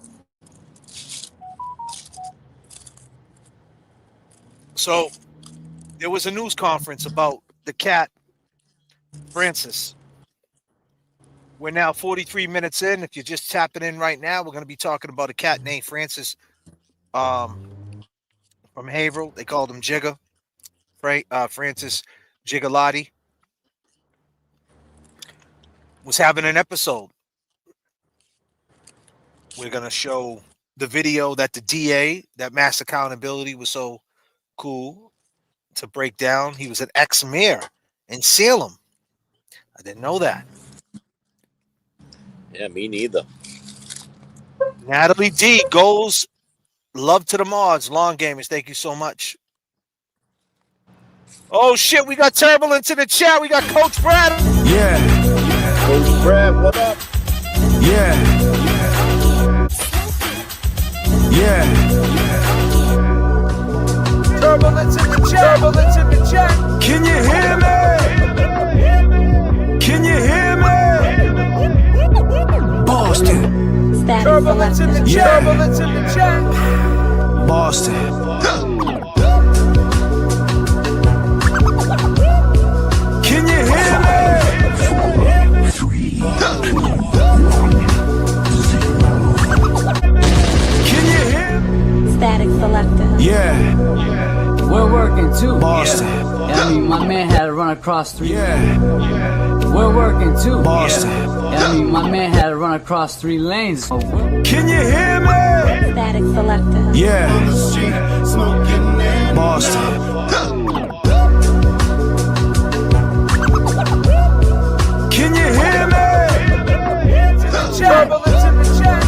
Speaker 6: So, there was a news conference about the cat, Francis. We're now 43 minutes in. If you're just tapping in right now, we're going to be talking about a cat named Francis from Haverhill. They called him Jigga. Francis Gigliotti was having an episode. We're going to show the video that the DA, that mass accountability, was so cool to break down. He was an ex-mayor in Salem. I didn't know that.
Speaker 7: Yeah, me neither.
Speaker 6: Natalie D goes, love to the mods, long gamers. Thank you so much. Oh shit, we got turbulence in the chat. We got Coach Brad.
Speaker 4: Yeah.
Speaker 7: Coach Brad, what up?
Speaker 4: Yeah. Yeah.
Speaker 6: Turbulence in the chat. Turbulence in the chat.
Speaker 4: Can you hear me? Can you hear me? Boston.
Speaker 5: Static
Speaker 6: Turbulence in the
Speaker 5: selected.
Speaker 6: chat. Turbulence in the chat.
Speaker 4: Boston. Can you hear me? Can you hear me?
Speaker 5: Static selected.
Speaker 4: Yeah.
Speaker 8: We're working too.
Speaker 4: Boston.
Speaker 8: I mean, my man had to run across three.
Speaker 4: Yeah.
Speaker 8: We're working too.
Speaker 4: Boston.
Speaker 8: I mean, my man had to run across 3 lanes.
Speaker 4: Can you hear me?
Speaker 5: Static selected.
Speaker 4: Yeah. Boston. Can you hear me?
Speaker 6: Turbulence in the chat.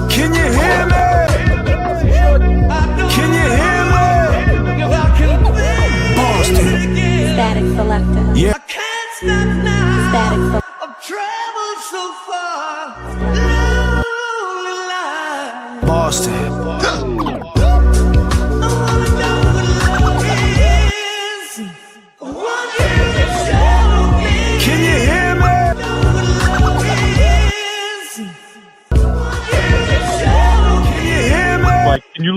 Speaker 4: Can you hear me? Can you hear me? Boston.
Speaker 5: Static selected.
Speaker 4: Yeah.
Speaker 5: Static selected.
Speaker 4: Boston.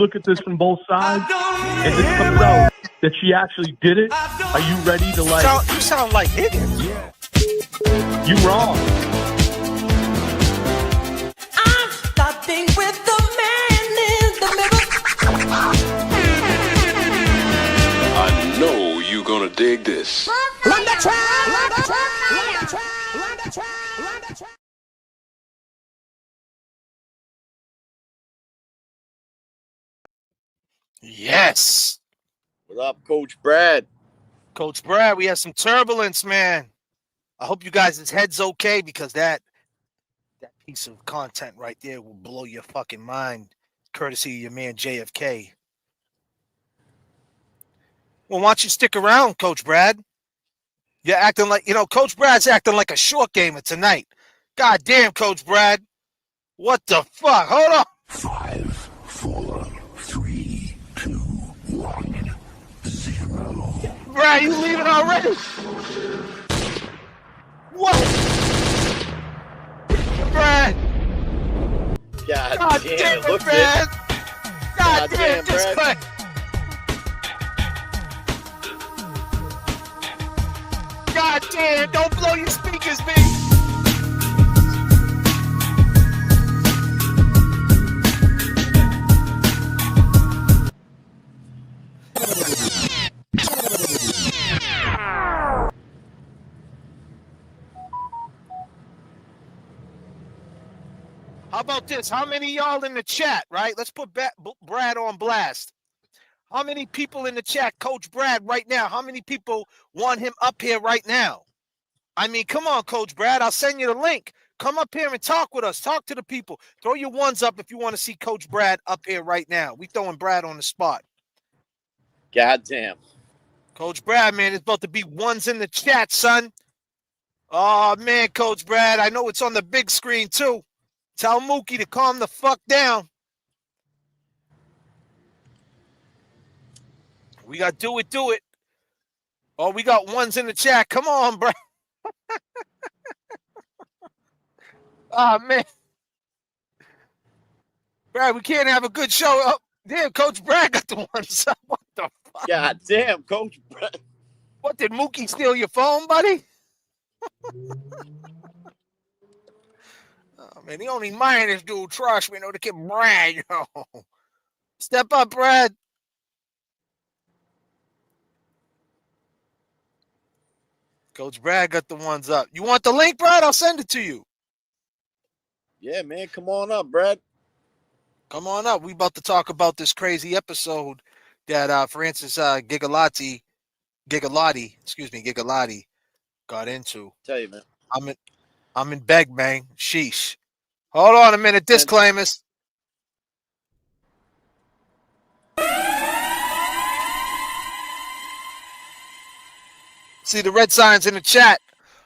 Speaker 9: look at this from both sides, and this comes out that she actually did it, are you ready to like?
Speaker 6: You sound like Higgins.
Speaker 9: You wrong.
Speaker 10: I'm starting with the man in the middle.
Speaker 11: I know you're gonna dig this.
Speaker 10: Run the track, run the track, run the track, run the track, run the track.
Speaker 6: Yes.
Speaker 7: What up, Coach Brad?
Speaker 6: Coach Brad, we have some turbulence, man. I hope you guys' head's okay, because that piece of content right there will blow your fucking mind, courtesy of your man J.F.K. Well, why don't you stick around, Coach Brad? You're acting like, Coach Brad's acting like a short gamer tonight. God damn, Coach Brad. What the fuck? Hold on.
Speaker 11: 5, 4, 3, 2, 1, 0.
Speaker 6: Brad, you leaving already? What? Brad.
Speaker 7: God
Speaker 6: damn it,
Speaker 7: look
Speaker 6: Brad.
Speaker 7: it.
Speaker 6: God damn,
Speaker 7: Brad.
Speaker 6: Brad. God damn, don't blow your speakers, man. How about this? How many of y'all in the chat, right? Let's put Brad on blast. How many people in the chat, Coach Brad, right now? How many people want him up here right now? I mean, come on, Coach Brad. I'll send you the link. Come up here and talk with us. Talk to the people. Throw your ones up if you want to see Coach Brad up here right now. We throwing Brad on the spot.
Speaker 7: God damn.
Speaker 6: Coach Brad, man, it's about to be ones in the chat, son. Oh, man, Coach Brad. I know it's on the big screen, too. Tell Mookie to calm the fuck down. We got do it. Oh, we got ones in the chat. Come on, bro. Oh, man. Brad, we can't have a good show. Oh, damn, Coach Brad got the ones up. What the fuck?
Speaker 7: God damn, Coach Brad.
Speaker 6: What, did Mookie steal your phone, buddy? Oh, man, the only minus dude, trust me, to get Brad, yo. Step up, Brad. Coach Brad got the ones up. You want the link, Brad? I'll send it to you.
Speaker 7: Yeah, man, come on up, Brad.
Speaker 6: Come on up. We about to talk about this crazy episode that Francis Gigliotti got into.
Speaker 7: Tell you, man.
Speaker 6: I'm in beg, man. Sheesh. Hold on a minute. Disclaimers. See the red signs in the chat.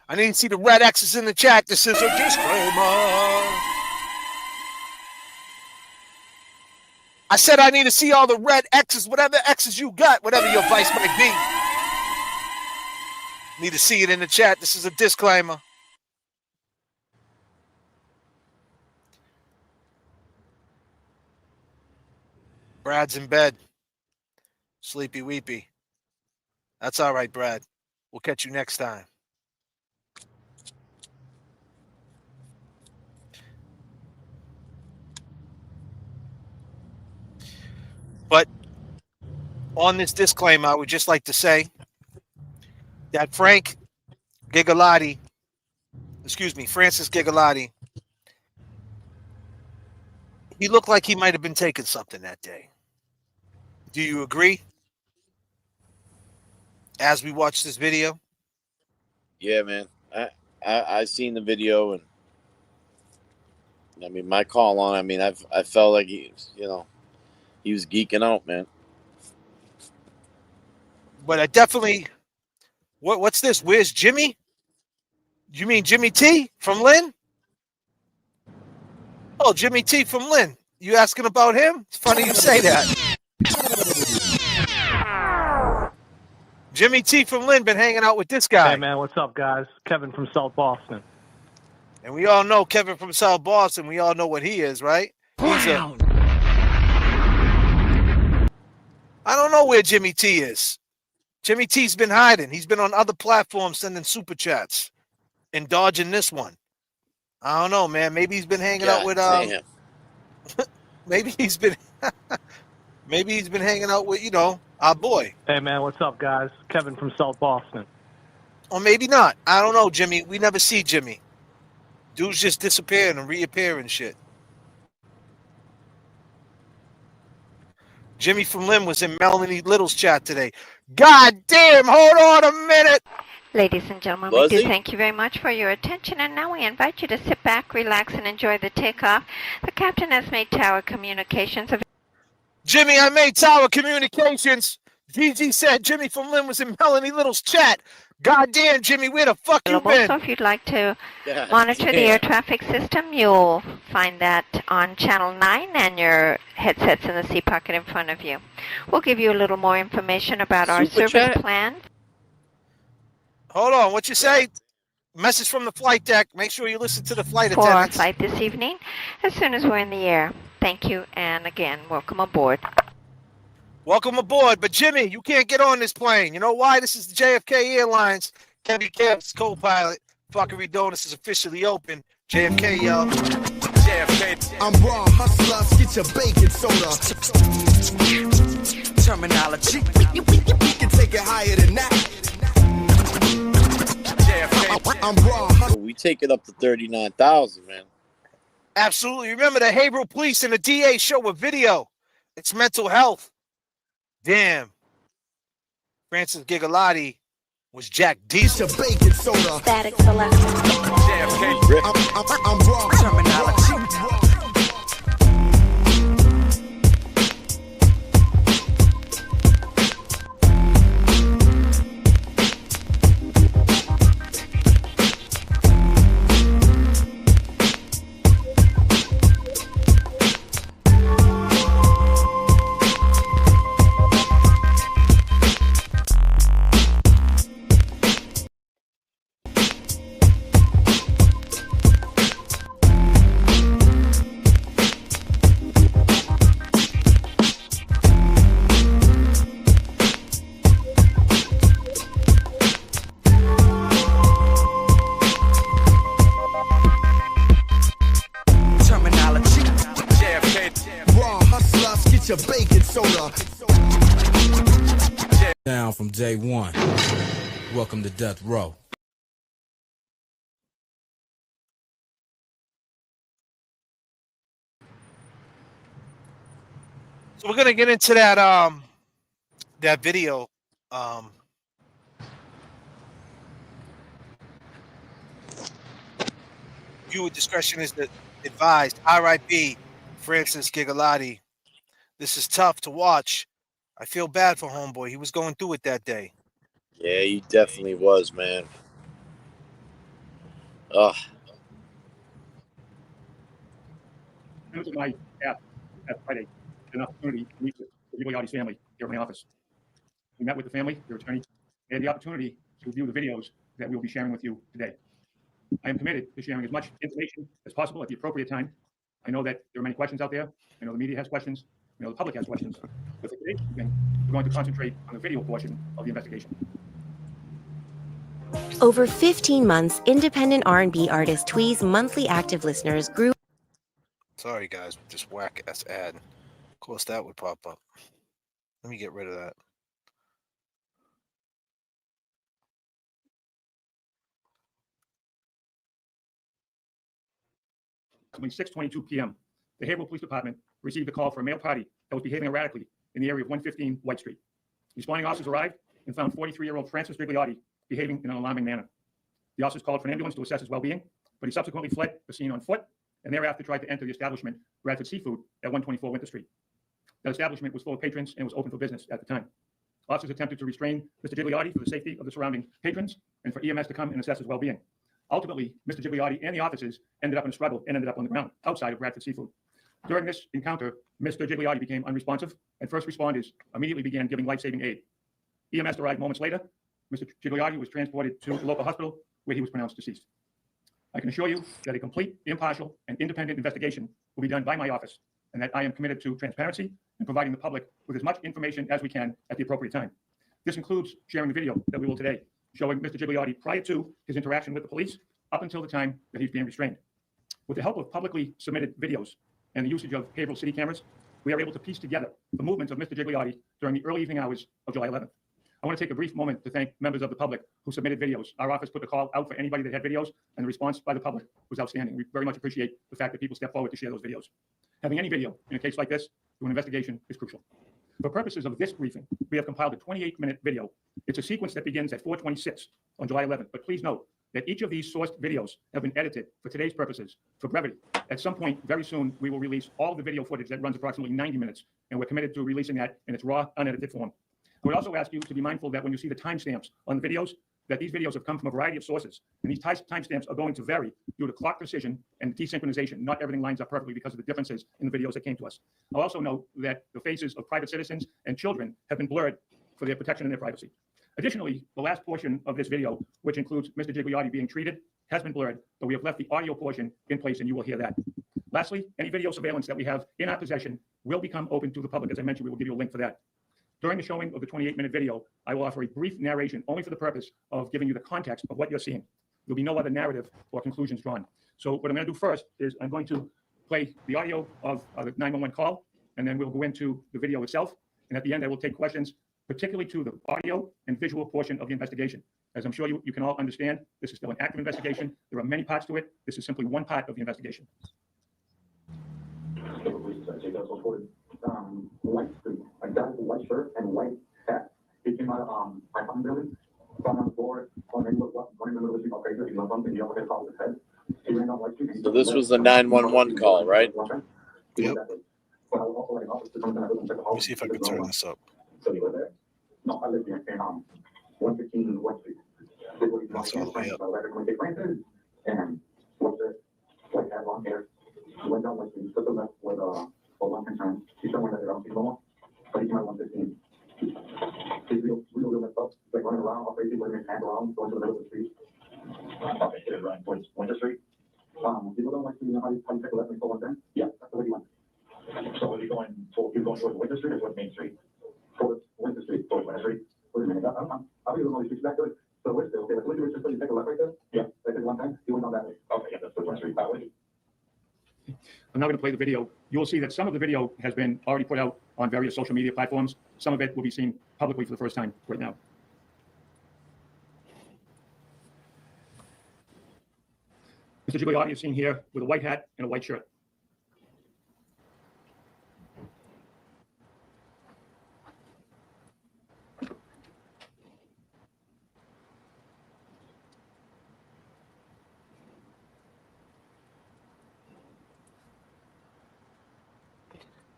Speaker 6: I need to see the red X's in the chat. This is a disclaimer. I said I need to see all the red X's, whatever X's you got, whatever your vice might be. Need to see it in the chat. This is a disclaimer. Brad's in bed. Sleepy weepy. That's all right, Brad. We'll catch you next time. But on this disclaimer, I would just like to say that Francis Gigliotti, he looked like he might have been taking something that day. Do you agree? As we watch this video?
Speaker 7: Yeah, man. I seen the video, and I mean, my call on. I mean, I felt like he was geeking out, man.
Speaker 6: But I definitely. What's this? Where's Jimmy? You mean Jimmy T from Lynn? Oh, Jimmy T from Lynn. You asking about him? It's funny you say that. Jimmy T from Lynn been hanging out with this guy.
Speaker 9: Hey, man, what's up, guys? Kevin from South Boston.
Speaker 6: And we all know Kevin from South Boston. We all know what he is, right? I don't know where Jimmy T is. Jimmy T's been hiding. He's been on other platforms sending super chats and dodging this one. I don't know, man. Maybe he's been hanging out with
Speaker 7: damn.
Speaker 6: maybe he's been hanging out with, our boy.
Speaker 9: Hey, man, what's up, guys? Kevin from South Boston.
Speaker 6: Or maybe not. I don't know, Jimmy. We never see Jimmy. Dudes just disappearing and reappearing and shit. Jimmy from Lynn was in Melanie Little's chat today. God damn, hold on a minute.
Speaker 12: Ladies and gentlemen, we do thank you very much for your attention, and now we invite you to sit back, relax, and enjoy the takeoff. The captain has made Tower Communications available.
Speaker 6: Jimmy, I made Tower Communications. Gigi said Jimmy from Lynn was in Melanie Little's chat. God damn, Jimmy, where the fuck you been?
Speaker 12: So if you'd like to monitor the air traffic system, you'll find that on Channel 9 and your headsets in the seat pocket in front of you. We'll give you a little more information about our service plan.
Speaker 6: Hold on, what you say? Message from the flight deck. Make sure you listen to the flight
Speaker 12: for
Speaker 6: attendants.
Speaker 12: our flight this evening as soon as we're in the air. Thank you, and again, welcome aboard.
Speaker 6: Welcome aboard, but Jimmy, you can't get on this plane. You know why? This is the J.F.K. Airlines. Kevin Kev's co-pilot. Fuckery Donuts is officially open. J.F.K. y'all. J.F.K.
Speaker 4: I'm raw hustlers, get your bacon soda. Terminology. We can take it higher than that. I'm raw.
Speaker 7: We take it up to 39,000, man.
Speaker 6: Absolutely. Remember the Haverhill Police and the DA show a video. It's mental health. Damn. Francis Gigliotti was Jack Diesel.
Speaker 5: Static Selector.
Speaker 6: JFK.
Speaker 4: I'm raw. Terminology. Your bacon soda.
Speaker 13: Down from day one. Welcome to Death Row.
Speaker 6: So we're gonna get into that that video. Viewer discretion is advised. RiP Francis Gigliotti. This is tough to watch. I feel bad for homeboy. He was going through it that day.
Speaker 7: Yeah, he definitely was, man. Ugh.
Speaker 14: I had Friday an opportunity to meet with the Gigliotti's family here in my office. We met with the family, their attorney, and the opportunity to view the videos that we will be sharing with you today. I am committed to sharing as much information as possible at the appropriate time. I know that there are many questions out there. I know the media has questions. I know the public has questions. But for today's evening, we're going to concentrate on the video portion of the investigation.
Speaker 15: Over 15 months, independent R&B artist Twee's monthly active listeners grew.
Speaker 6: Sorry, guys, just whack ass ad. Of course, that would pop up. Let me get rid of that.
Speaker 14: At 6:22 p.m., the Haverhill Police Department received a call for a male party that was behaving erratically in the area of 115 White Street. Responding officers arrived and found 43-year-old Francis Gigliotti behaving in an alarming manner. The officers called for an ambulance to assess his well-being, but he subsequently fled the scene on foot and thereafter tried to enter the establishment Bradford Seafood at 124 Winter Street. That establishment was full of patrons and was open for business at the time. Officers attempted to restrain Mr. Gigliotti for the safety of the surrounding patrons and for EMS to come and assess his well-being. Ultimately, Mr. Gigliotti and the officers ended up in a struggle and ended up on the ground outside of Bradford Seafood. During this encounter, Mr. Gigliotti became unresponsive, and first responders immediately began giving life-saving aid. EMS arrived moments later. Mr. Gigliotti was transported to the local hospital, where he was pronounced deceased. I can assure you that a complete, impartial, and independent investigation will be done by my office, and that I am committed to transparency and providing the public with as much information as we can at the appropriate time. This includes sharing the video that we will today, showing Mr. Gigliotti prior to his interaction with the police up until the time that he's being restrained. With the help of publicly submitted videos and the usage of Haverhill city cameras, we are able to piece together the movements of Mr. Gigliotti during the early evening hours of July 11th. I want to take a brief moment to thank members of the public who submitted videos. Our office put the call out for anybody that had videos, and the response by the public was outstanding. We very much appreciate the fact that people step forward to share those videos. Having any video in a case like this to an investigation is crucial. For purposes of this briefing, we have compiled a 28-minute video. It's a sequence that begins at 4:26 on July 11th, but please note that each of these sourced videos have been edited for today's purposes for brevity. At some point very soon, we will release all the video footage that runs approximately 90 minutes, and we're committed to releasing that in its raw, unedited form. I would also ask you to be mindful that when you see the timestamps on the videos, that these videos have come from a variety of sources, and these timestamps are going to vary due to clock precision and desynchronization. Not everything lines up perfectly because of the differences in the videos that came to us. I'll also note that the faces of private citizens and children have been blurred for their protection and their privacy. Additionally, the last portion of this video, which includes Mr. Gigliotti being treated, has been blurred, but we have left the audio portion in place, and you will hear that. Lastly, any video surveillance that we have in our possession will become open to the public. As I mentioned, we will give you a link for that. During the showing of the 28-minute video, I will offer a brief narration only for the purpose of giving you the context of what you're seeing. There'll be no other narrative or conclusions drawn. So what I'm going to do first is I'm going to play the audio of the 911 call, and then we'll go into the video itself. And at the end, I will take questions, particularly to the audio and visual portion of the investigation. As I'm sure you can all understand, this is still an active investigation. There are many parts to it. This is simply one part of the investigation.
Speaker 16: White street, a guy with a white shirt and white hat. He came out of my apartment building, found on the floor, wondering what in the middle of the street, okay, he loved something, he overhead called his head. He ran down White Street.
Speaker 7: So this was the 911 call, right?
Speaker 6: Yep. Let me see if I can turn this up.
Speaker 16: So you were there? No, I live here in 115 White Street.
Speaker 6: That's all the way up.
Speaker 16: And what's it? White hat, long hair. He went down White Street, took the left with a one concern. He's somewhere that around T-Mobile, but he came out 115. He's real messed up. He's like running around, all crazy, waving his hand around, going to the middle of the street. Okay, he did run towards Winter Street. People don't like to, you know how you take a left and go on then? Yeah, that's the way he went. So was he going towards Winter Street or towards Main Street? Towards Winter Street, towards Winter Street. Wait a minute, I don't know these streets back there. So where's the, okay, let's look at just so you take a left right there? Yeah. They did one time, he went down that way. Okay, yeah, that's the Winter Street, that way.
Speaker 14: I'm now going to play the video. You will see that some of the video has been already put out on various social media platforms. Some of it will be seen publicly for the first time right now. Mr. Gigliotti is seen here with a white hat and a white shirt.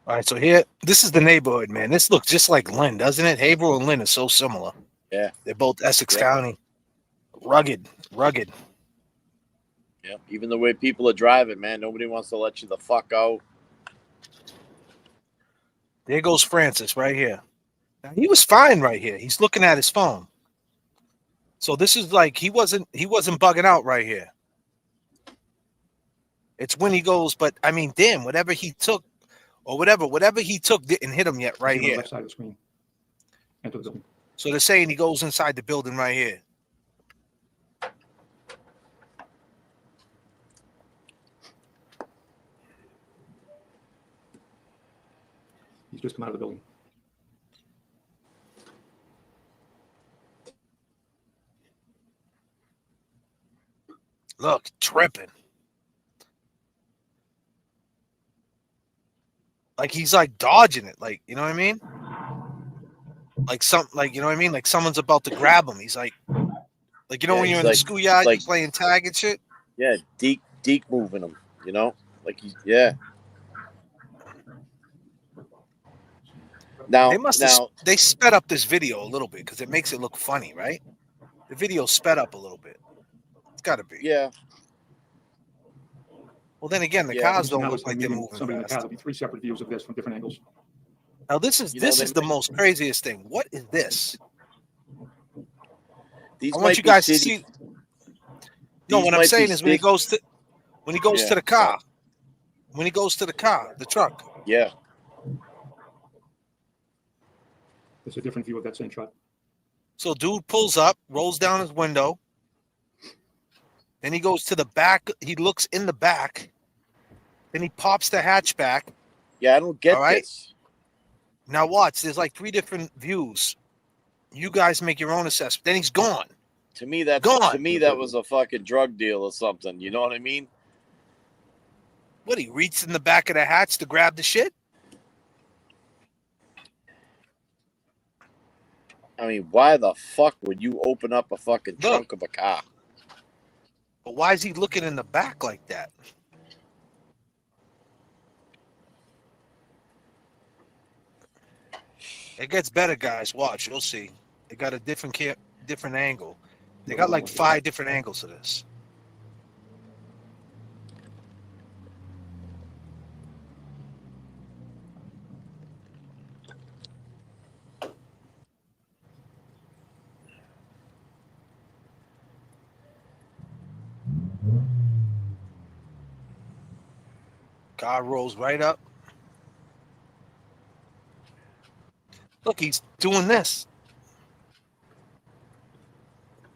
Speaker 6: All right, so here, this is the neighborhood, man. This looks just like Lynn, doesn't it? Haverhill and Lynn are so similar.
Speaker 7: Yeah.
Speaker 6: They're both Essex County. Rugged.
Speaker 7: Yeah. Even the way people are driving, man, nobody wants to let you the fuck out.
Speaker 6: There goes Francis right here. Now, he was fine right here. He's looking at his phone. So this is like he wasn't bugging out right here. It's when he goes, but I mean, damn, whatever he took. Or whatever he took didn't hit him yet right here.
Speaker 14: Left side of the screen. Enter the building.
Speaker 6: So they're saying he goes inside the building right here.
Speaker 14: He's just come out of the building.
Speaker 6: Look, tripping. Like he's like dodging it, like, you know what I mean? Like you know what I mean? Like someone's about to grab him. He's like you know, when you're in the schoolyard, you're playing tag and shit.
Speaker 7: Yeah, Deke moving him, you know? Like yeah. Now
Speaker 6: they sped up this video a little bit because it makes it look funny, right? The video sped up a little bit. It's gotta be.
Speaker 7: Yeah.
Speaker 6: Well, then again, the cars don't look like they're moving fast.
Speaker 14: There'll be three separate views of this from different angles.
Speaker 6: Now, this is the most craziest thing. What is this? I want you guys to see. No, what I'm saying is when he goes to the car. When he goes to the car, the truck.
Speaker 7: Yeah.
Speaker 14: It's a different view of that same shot.
Speaker 6: So dude pulls up, rolls down his window. Then he goes to the back. He looks in the back. Then he pops the hatchback.
Speaker 7: Yeah, I don't get
Speaker 6: All right?
Speaker 7: this.
Speaker 6: Now watch. There's like 3 different views. You guys make your own assessment. Then he's gone.
Speaker 7: To me, that was a fucking drug deal or something. You know what I mean?
Speaker 6: What, he reached in the back of the hatch to grab the shit?
Speaker 7: I mean, why the fuck would you open up a fucking trunk of a car?
Speaker 6: But why is he looking in the back like that? It gets better, guys. Watch, you'll see. They got a different angle. They got like 5 different angles of this. Car rolls right up. Look, he's doing this.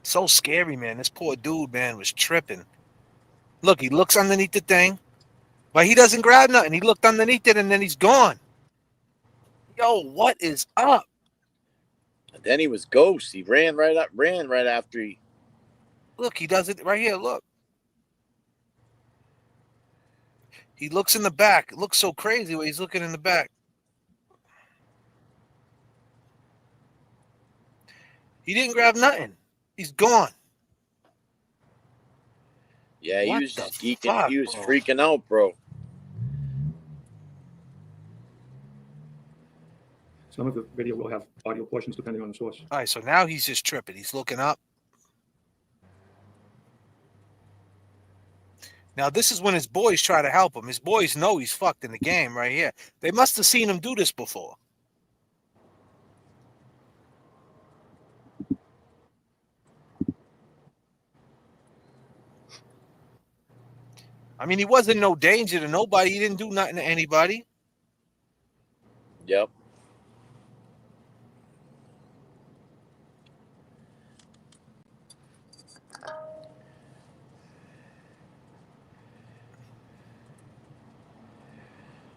Speaker 6: So scary, man. This poor dude, man, was tripping. Look, he looks underneath the thing, but he doesn't grab nothing. He looked underneath it, and then he's gone. Yo, what is up?
Speaker 7: And then he was ghost. He ran right after he.
Speaker 6: Look, he does it right here. Look. He looks in the back. It looks so crazy when he's looking in the back. He didn't grab nothing. He's gone.
Speaker 7: Yeah, he
Speaker 6: What
Speaker 7: was
Speaker 6: the
Speaker 7: just geeking.
Speaker 6: fuck,
Speaker 7: He was
Speaker 6: bro?
Speaker 7: freaking out, bro.
Speaker 14: Some of the video will have audio portions depending on the source.
Speaker 6: All right, so now he's just tripping. He's looking up. Now, this is when his boys try to help him. His boys know he's fucked in the game right here. They must have seen him do this before. I mean, he wasn't no danger to nobody. He didn't do nothing to anybody.
Speaker 7: Yep.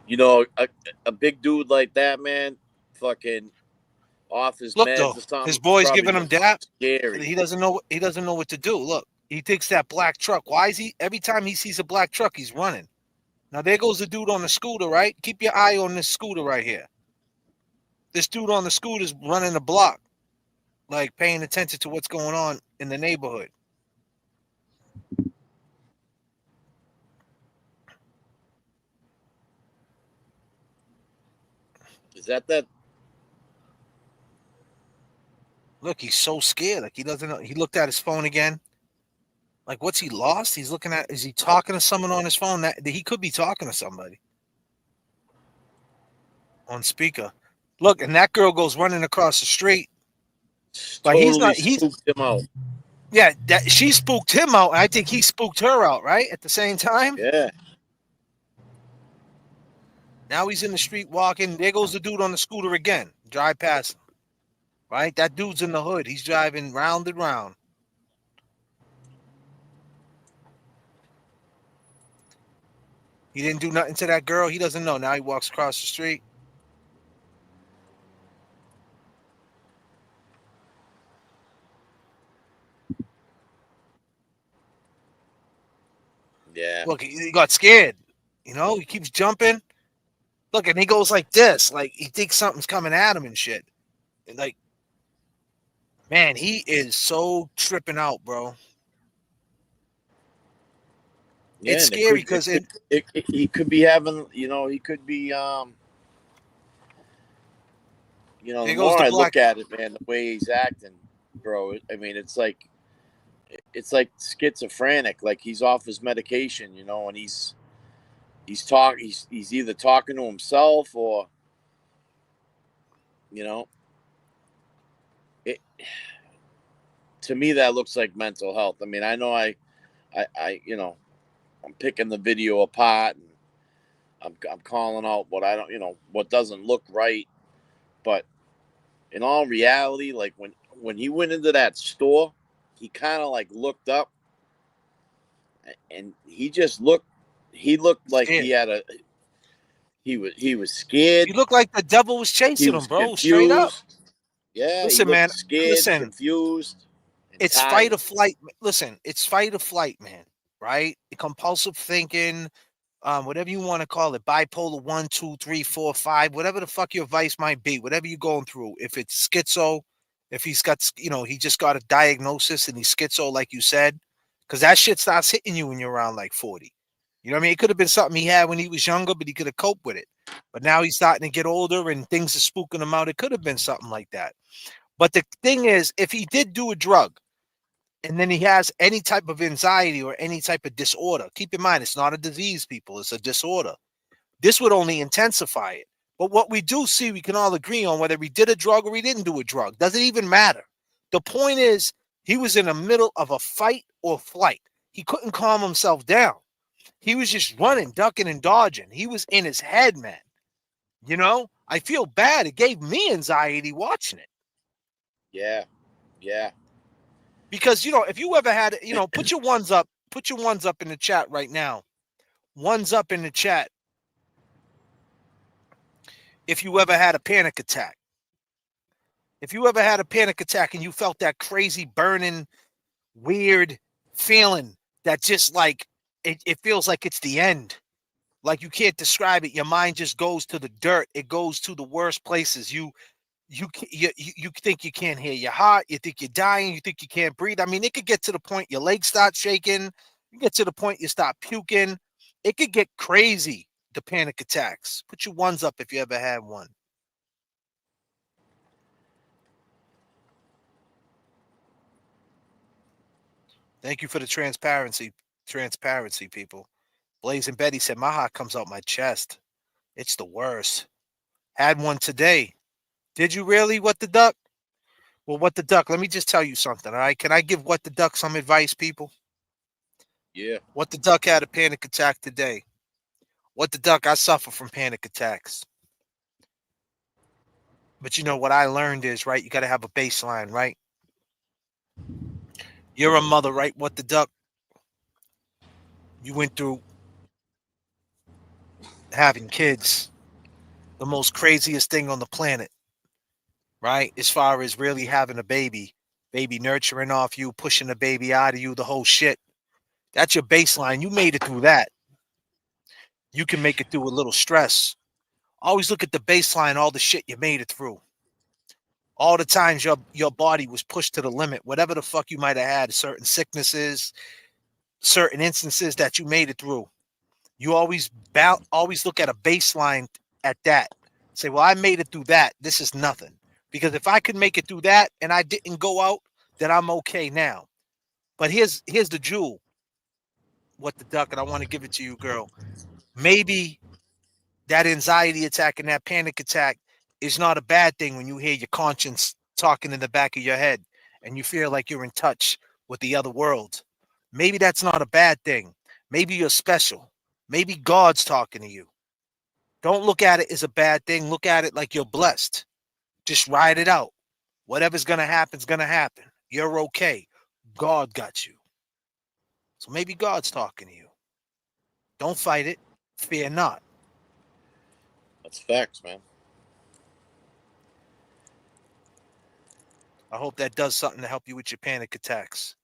Speaker 7: You know, a big dude like that, man, fucking off his
Speaker 6: Look,
Speaker 7: meds
Speaker 6: though,
Speaker 7: or something.
Speaker 6: his boy's
Speaker 7: probably
Speaker 6: giving him
Speaker 7: just
Speaker 6: dap.
Speaker 7: Scary.
Speaker 6: He doesn't know. He doesn't know what to do. Look, he takes that black truck. Why is he? Every time he sees a black truck, he's running. Now there goes the dude on the scooter, right? Keep your eye on this scooter right here. This dude on the scooter is running the block, like paying attention to what's going on in the neighborhood.
Speaker 7: Is that?
Speaker 6: Look, he's so scared. Like he doesn't know. He looked at his phone again. Like, what's he lost? He's looking at. Is he talking to someone on his phone? That he could be talking to somebody on speaker. Look, and that girl goes running across the street. But
Speaker 7: Totally
Speaker 6: he's not. He's
Speaker 7: spooked him out.
Speaker 6: Yeah, that she spooked him out. I think he spooked her out, right? At the same time.
Speaker 7: Yeah.
Speaker 6: Now he's in the street walking. There goes the dude on the scooter again. Drive past him. Right? That dude's in the hood. He's driving round and round. He didn't do nothing to that girl. He doesn't know. Now he walks across the street.
Speaker 7: Yeah.
Speaker 6: Look, he got scared. You know, he keeps jumping. Look, and he goes like this. Like, he thinks something's coming at him and shit. And like, man, he is so tripping out, bro.
Speaker 7: Yeah,
Speaker 6: It's scary because
Speaker 7: he could be having, he could be, the more I look at it, man, the way he's acting, bro. I mean, it's like schizophrenic. Like he's off his medication, and he's either talking to himself or, it. To me, that looks like mental health. I mean, I know I'm picking the video apart and I'm calling out what I don't, what doesn't look right, but in all reality, like when he went into that store, he kind of like looked up, and he just looked. He looked like
Speaker 6: Scared.
Speaker 7: he was scared.
Speaker 6: He looked like the devil was
Speaker 7: He
Speaker 6: chasing him,
Speaker 7: was
Speaker 6: bro. Straight up.
Speaker 7: confused. Yeah, he
Speaker 6: Listen,
Speaker 7: looked
Speaker 6: man.
Speaker 7: scared,
Speaker 6: Listen.
Speaker 7: confused, and
Speaker 6: It's fight
Speaker 7: tired.
Speaker 6: or flight. Listen, it's fight or flight, man. Right? Compulsive thinking, whatever you want to call it, bipolar 1, 2, 3, 4, 5, whatever the fuck your vice might be, whatever you're going through. If it's schizo, if he's got, he just got a diagnosis and he's schizo, like you said, because that shit starts hitting you when you're around like 40. You know what I mean? It could have been something he had when he was younger, but he could have coped with it. But now he's starting to get older and things are spooking him out. It could have been something like that. But the thing is, if he did do a drug, and then he has any type of anxiety or any type of disorder. Keep in mind, it's not a disease, people. It's a disorder. This would only intensify it. But what we do see, we can all agree on whether he did a drug or he didn't do a drug. Doesn't even matter. The point is, he was in the middle of a fight or flight. He couldn't calm himself down. He was just running, ducking, and dodging. He was in his head, man. I feel bad. It gave me anxiety watching it.
Speaker 7: Yeah.
Speaker 6: Because, if you ever had, put your ones up in the chat right now. Ones up in the chat. If you ever had a panic attack. If you ever had a panic attack and you felt that crazy, burning, weird feeling that just like, it feels like it's the end. Like you can't describe it. Your mind just goes to the dirt. It goes to the worst places. You think you can't hear your heart. You think you're dying. You think you can't breathe. I mean, it could get to the point your legs start shaking. You get to the point you start puking. It could get crazy, the panic attacks. Put your ones up if you ever had one. Thank you for the transparency, people. Blaze and Betty said, my heart comes out my chest. It's the worst. Had one today. Did you really? What the duck? Well, What the Duck, let me just tell you something, all right? Can I give What the Duck some advice, people?
Speaker 7: Yeah.
Speaker 6: What the Duck had a panic attack today. What the Duck, I suffer from panic attacks. But what I learned is, right, you got to have a baseline, right? You're a mother, right? What the Duck? You went through having kids, the most craziest thing on the planet, right? As far as really having a baby nurturing off you, pushing the baby out of you, the whole shit. That's your baseline. You made it through that. You can make it through a little stress. Always look at the baseline, all the shit you made it through. All the times your body was pushed to the limit, whatever the fuck you might have had, certain sicknesses, certain instances that you made it through. You always look at a baseline at that. Say, well, I made it through that. This is nothing. Because if I could make it through that and I didn't go out, then I'm okay now. But here's the jewel. What the Duck, and I want to give it to you, girl. Maybe that anxiety attack and that panic attack is not a bad thing when you hear your conscience talking in the back of your head and you feel like you're in touch with the other world. Maybe that's not a bad thing. Maybe you're special. Maybe God's talking to you. Don't look at it as a bad thing. Look at it like you're blessed. Just ride it out. Whatever's going to happen is going to happen. You're okay. God got you. So maybe God's talking to you. Don't fight it. Fear not.
Speaker 7: That's facts, man.
Speaker 6: I hope that does something to help you with your panic attacks.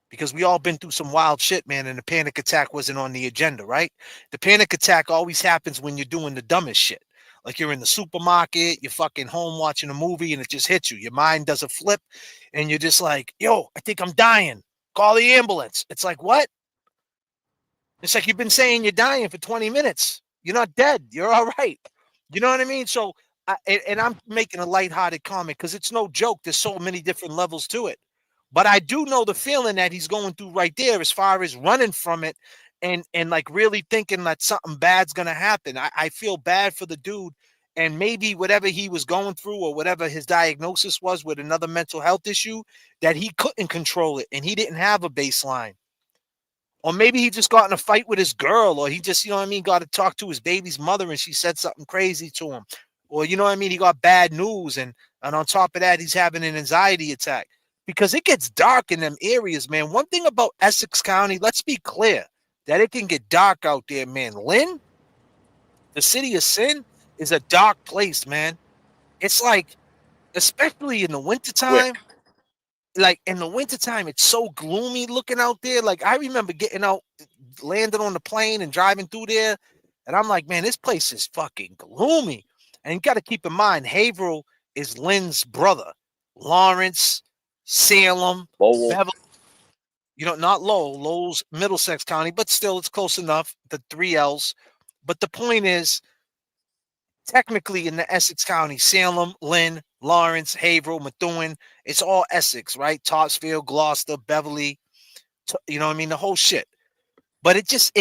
Speaker 6: Because we all been through some wild shit, man, and the panic attack wasn't on the agenda, right? The panic attack always happens when you're doing the dumbest shit. Like you're in the supermarket, you're fucking home watching a movie, and it just hits you. Your mind does a flip, and you're just like, yo, I think I'm dying. Call the ambulance. It's like, what? It's like you've been saying you're dying for 20 minutes. You're not dead. You're all right. You know what I mean? So, and I'm making a lighthearted comment because it's no joke. There's so many different levels to it. But I do know the feeling that he's going through right there as far as running from it and like really thinking that something bad's going to happen. I feel bad for the dude. And maybe whatever he was going through or whatever his diagnosis was with another mental health issue, that he couldn't control it and he didn't have a baseline. Or maybe he just got in a fight with his girl, or he just, got to talk to his baby's mother and she said something crazy to him. or you know what I mean, he got bad news, and on top of that, he's having an anxiety attack because it gets dark in them areas, man. One thing about Essex County, let's be clear, that it can get dark out there, man. Lynn, the city of sin, is a dark place, man. It's like, especially in the wintertime, like in the wintertime, it's so gloomy looking out there. Like I remember getting out, landing on the plane and driving through there, and I'm like, man, this place is fucking gloomy. And you got to keep in mind, Haverhill is Lynn's brother. Lawrence, Salem, Beverly, you know, not Lowell. Lowell's Middlesex County, but still it's close enough, the 3 L's. But the point is, technically in the Essex County, Salem, Lynn, Lawrence, Haverhill, Methuen, it's all Essex, right? Topsfield, Gloucester, Beverly, you know what I mean? The whole shit. But it's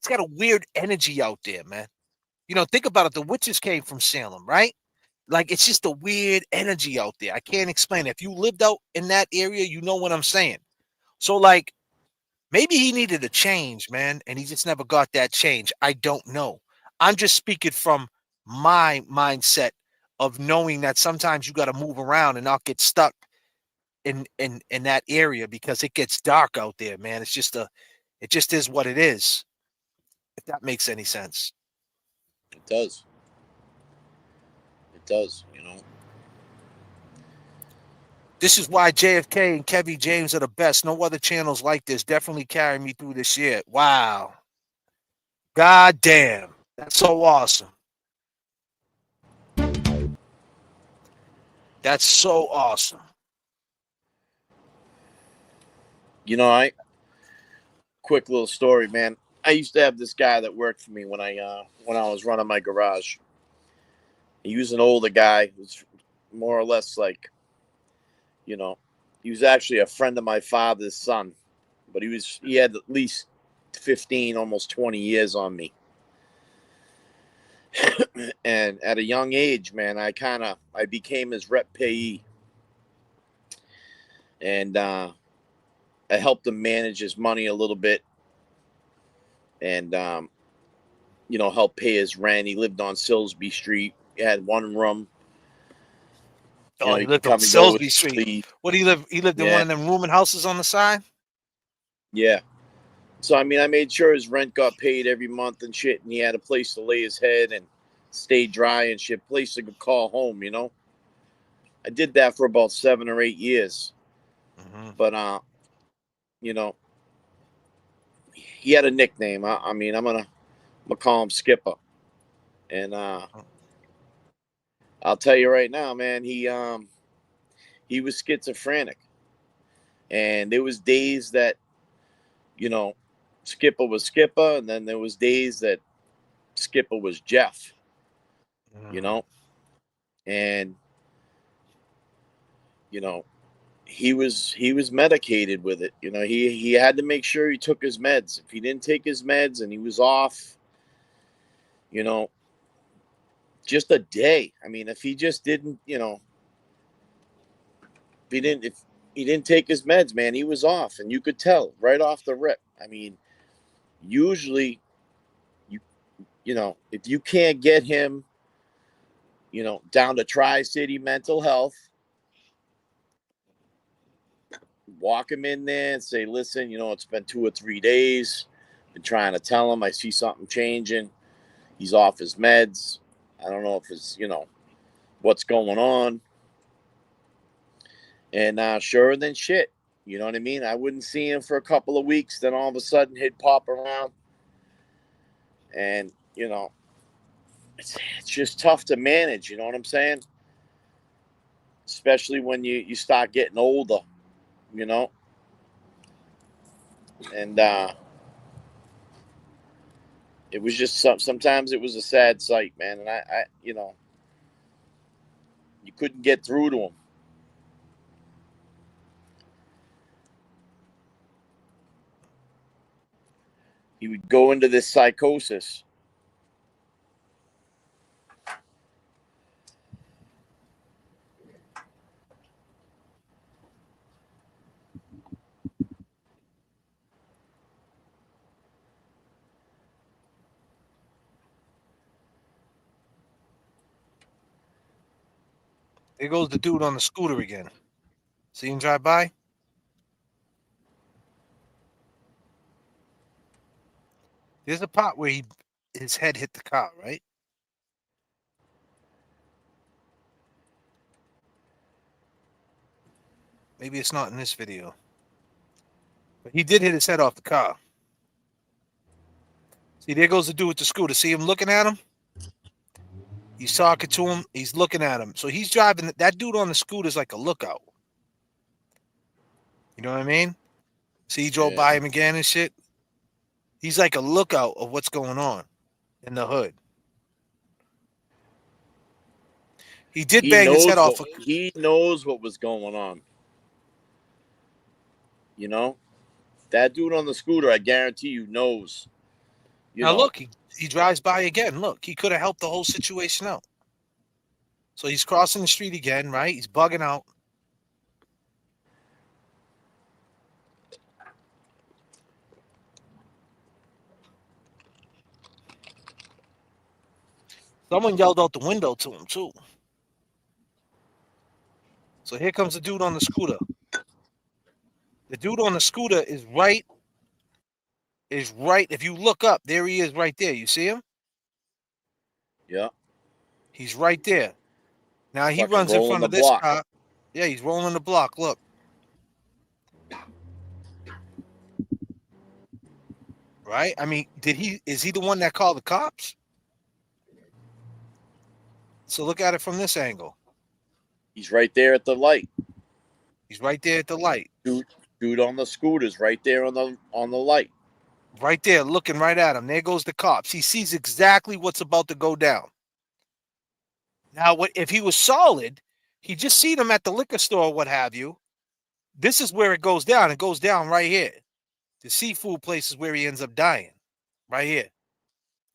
Speaker 6: got a weird energy out there, man. You know, think about it. The witches came from Salem, right? Like, it's just a weird energy out there. I can't explain it. If you lived out in that area, you know what I'm saying. So, like, maybe he needed a change, man, and he just never got that change. I don't know. I'm just speaking from my mindset of knowing that sometimes you got to move around and not get stuck in that area because it gets dark out there, man. It just is what it is. If that makes any sense.
Speaker 7: It does. It does, you know.
Speaker 6: This is why J.F.K. and Kevy James are the best. No other channels like this. Definitely carry me through this year. Wow. God damn. That's so awesome. That's so awesome.
Speaker 7: You know, quick little story, man. I used to have this guy that worked for me when I was running my garage. He was an older guy. He was more or less like, you know, he was actually a friend of my father's son, but he had at least 15, almost 20 years on me. And at a young age, man, I became his rep payee. And I helped him manage his money a little bit and, you know, help pay his rent. He lived on Silsby Street. He had one room.
Speaker 6: Oh, he lived on Silsby Street. What do you live? He lived in one of them rooming houses on the side?
Speaker 7: Yeah. So, I mean, I made sure his rent got paid every month and shit, and he had a place to lay his head and stay dry and shit, place to call home, you know? I did that for about 7 or 8 years.
Speaker 6: Mm-hmm.
Speaker 7: But, you know, he had a nickname. I mean, I'm gonna call him Skipper. And I'll tell you right now, man, he was schizophrenic. And there was days that, you know, Skipper was Skipper, and then there was days that Skipper was Jeff. You know? And you know, he was medicated with it. You know, he had to make sure he took his meds. If he didn't take his meds and he was off, you know, just a day. I mean, if he just didn't, you know, if he didn't take his meds, man, he was off, and you could tell right off the rip. I mean, usually, you know, if you can't get him, you know, down to Tri-City Mental Health, walk him in there and say, listen, you know, it's been 2 or 3 days. Been trying to tell him I see something changing. He's off his meds. I don't know if it's, you know, what's going on. And sure than shit. You know what I mean? I wouldn't see him for a couple of weeks. Then all of a sudden he'd pop around. And, you know, it's just tough to manage. You know what I'm saying? Especially when you start getting older, you know? And it was just sometimes it was a sad sight, man. And I you know, you couldn't get through to him. He would go into this psychosis.
Speaker 6: There goes the dude on the scooter again. See him drive by? There's a part where his head hit the car, right? Maybe it's not in this video. But he did hit his head off the car. See, there goes the dude with the scooter. See him looking at him? He's talking to him. He's looking at him. So he's driving. That dude on the scooter is like a lookout. You know what I mean? See, he drove by him again and shit. He's like a lookout of what's going on in the hood. He did bang his head off.
Speaker 7: He knows what was going on. You know? That dude on the scooter, I guarantee you, knows.
Speaker 6: Now look, he drives by again. Look, he could have helped the whole situation out. So he's crossing the street again, right? He's bugging out. Someone yelled out the window to him, too. So here comes the dude on the scooter. The dude on the scooter is right. If you look up, there he is right there. You see him?
Speaker 7: Yeah.
Speaker 6: He's right there. Now he
Speaker 7: Fucking
Speaker 6: runs in front of this
Speaker 7: block.
Speaker 6: car. Yeah, he's rolling the block. Look. Right? I mean, is he the one that called the cops? So look at it from this angle.
Speaker 7: He's right there at the light.
Speaker 6: He's right there at the light.
Speaker 7: Dude on the scooter's right there on the light.
Speaker 6: Right there, looking right at him. There goes the cops. He sees exactly what's about to go down. Now, if he was solid, he just seen him at the liquor store or what have you. This is where it goes down. It goes down right here. The seafood place is where he ends up dying. Right here.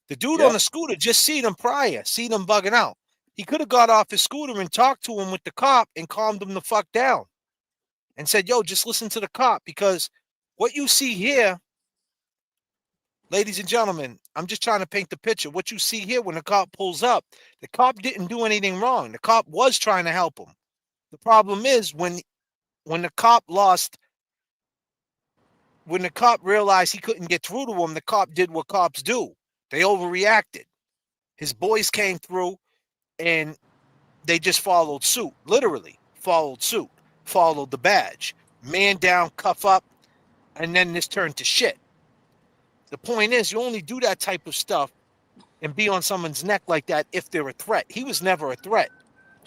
Speaker 6: The dude on the scooter just seen him prior, seen him bugging out. He could have got off his scooter and talked to him with the cop and calmed him the fuck down. And said, yo, just listen to the cop, because what you see here, ladies and gentlemen, I'm just trying to paint the picture. What you see here when the cop pulls up, the cop didn't do anything wrong. The cop was trying to help him. The problem is when the cop realized he couldn't get through to him, the cop did what cops do. They overreacted. His boys came through and they just followed suit, literally followed suit. Followed the badge, man down, cuff up, and then this turned to shit. The point is, you only do that type of stuff and be on someone's neck like that if they're a threat. He was never a threat.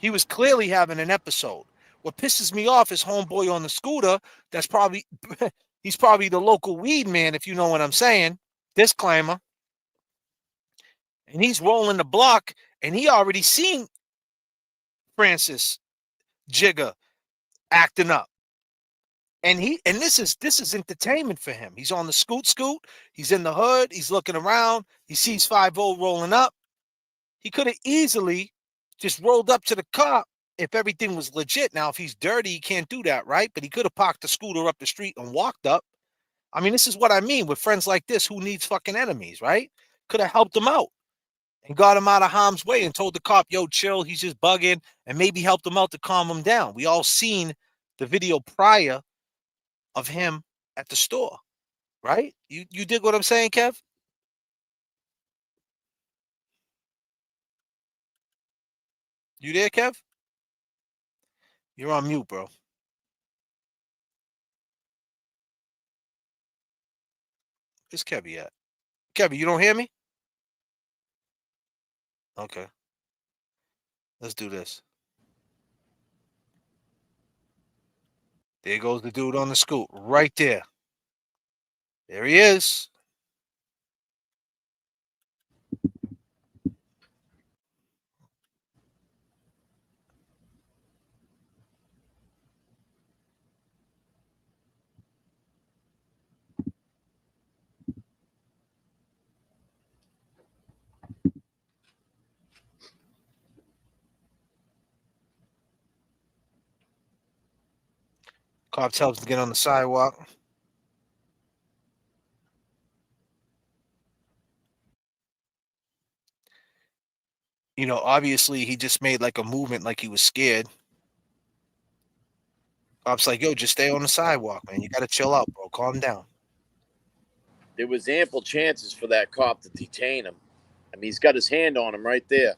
Speaker 6: He was clearly having an episode. What pisses me off is homeboy on the scooter. He's probably the local weed man, if you know what I'm saying. Disclaimer. And he's rolling the block, and he already seen Francis Jigga acting up, and this is entertainment for him. He's on the scoot. He's in the hood. He's looking around. He sees 5-0 rolling up. He could have easily just rolled up to the cop if everything was legit. Now, if he's dirty, he can't do that, right? But he could have parked the scooter up the street and walked up. I mean, this is what I mean with friends like this. Who needs fucking enemies, right? Could have helped him out and got him out of harm's way and told the cop, yo, chill, he's just bugging, and maybe helped him out to calm him down. We all seen the video prior of him at the store, right? You dig what I'm saying, Kev? You there, Kev? You're on mute, bro. Where's Kevy at? Kevy, you don't hear me? Okay. Let's do this. There goes the dude on the scoot, right there. There he is. Cop tells him to get on the sidewalk. You know, obviously he just made like a movement like he was scared. Cop's like, yo, just stay on the sidewalk, man. You got to chill out, bro. Calm down.
Speaker 7: There was ample chances for that cop to detain him. I mean, he's got his hand on him right there.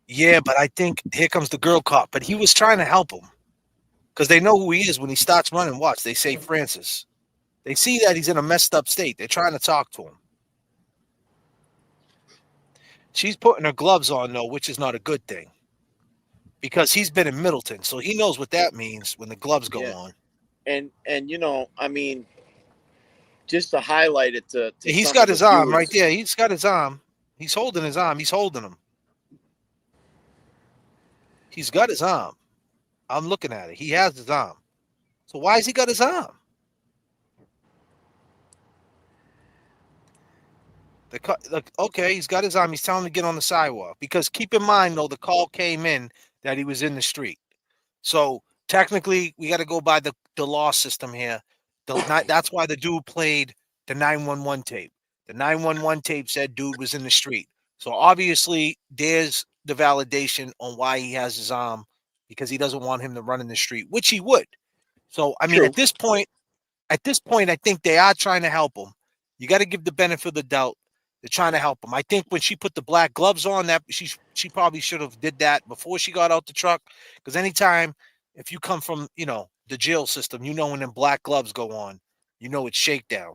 Speaker 6: Yeah, but I think here comes the girl cop. But he was trying to help him because they know who he is when he starts running. Watch, they say Francis. They see that he's in a messed up state. They're trying to talk to him. She's putting her gloves on, though, which is not a good thing because he's been in Middleton, so he knows what that means when the gloves go on.
Speaker 7: And you know, I mean, just to highlight it to
Speaker 6: He's
Speaker 7: some
Speaker 6: got
Speaker 7: of the
Speaker 6: his arm
Speaker 7: viewers,
Speaker 6: right there. He's got his arm. He's holding his arm. He's holding him. He's got his arm. I'm looking at it. He has his arm. So why has he got his arm? Look, okay, he's got his arm. He's telling him to get on the sidewalk. Because keep in mind, though, the call came in that he was in the street. So technically, we got to go by the law system here. That's why the dude played the 911 tape. The 911 tape said dude was in the street. So obviously, there's the validation on why he has his arm, because he doesn't want him to run in the street, which he would. So, I mean,
Speaker 7: True.
Speaker 6: at this point, I think they are trying to help him. You got to give the benefit of the doubt. They're trying to help him. I think when she put the black gloves on, that she probably should have did that before she got out the truck. Because anytime, if you come from, you know, the jail system, you know when them black gloves go on, you know it's shakedown.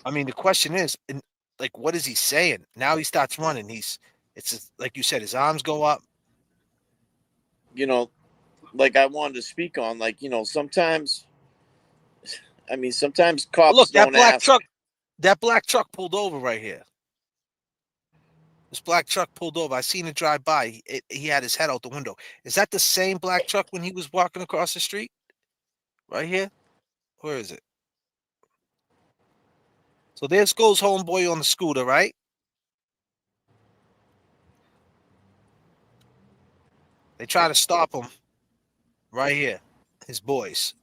Speaker 6: I mean, the question is, like, what is he saying? Now he starts running. Like you said, his arms go up.
Speaker 7: you know, like I wanted to speak on, like, you know, sometimes, I mean, sometimes cops
Speaker 6: Look,
Speaker 7: don't ask.
Speaker 6: That black truck pulled over right here. This black truck pulled over. I seen it drive by. He had his head out the window. Is that the same black truck when he was walking across the street? Right here? Where is it? So there's goes homeboy on the scooter, right? They try to stop him right here. His boys.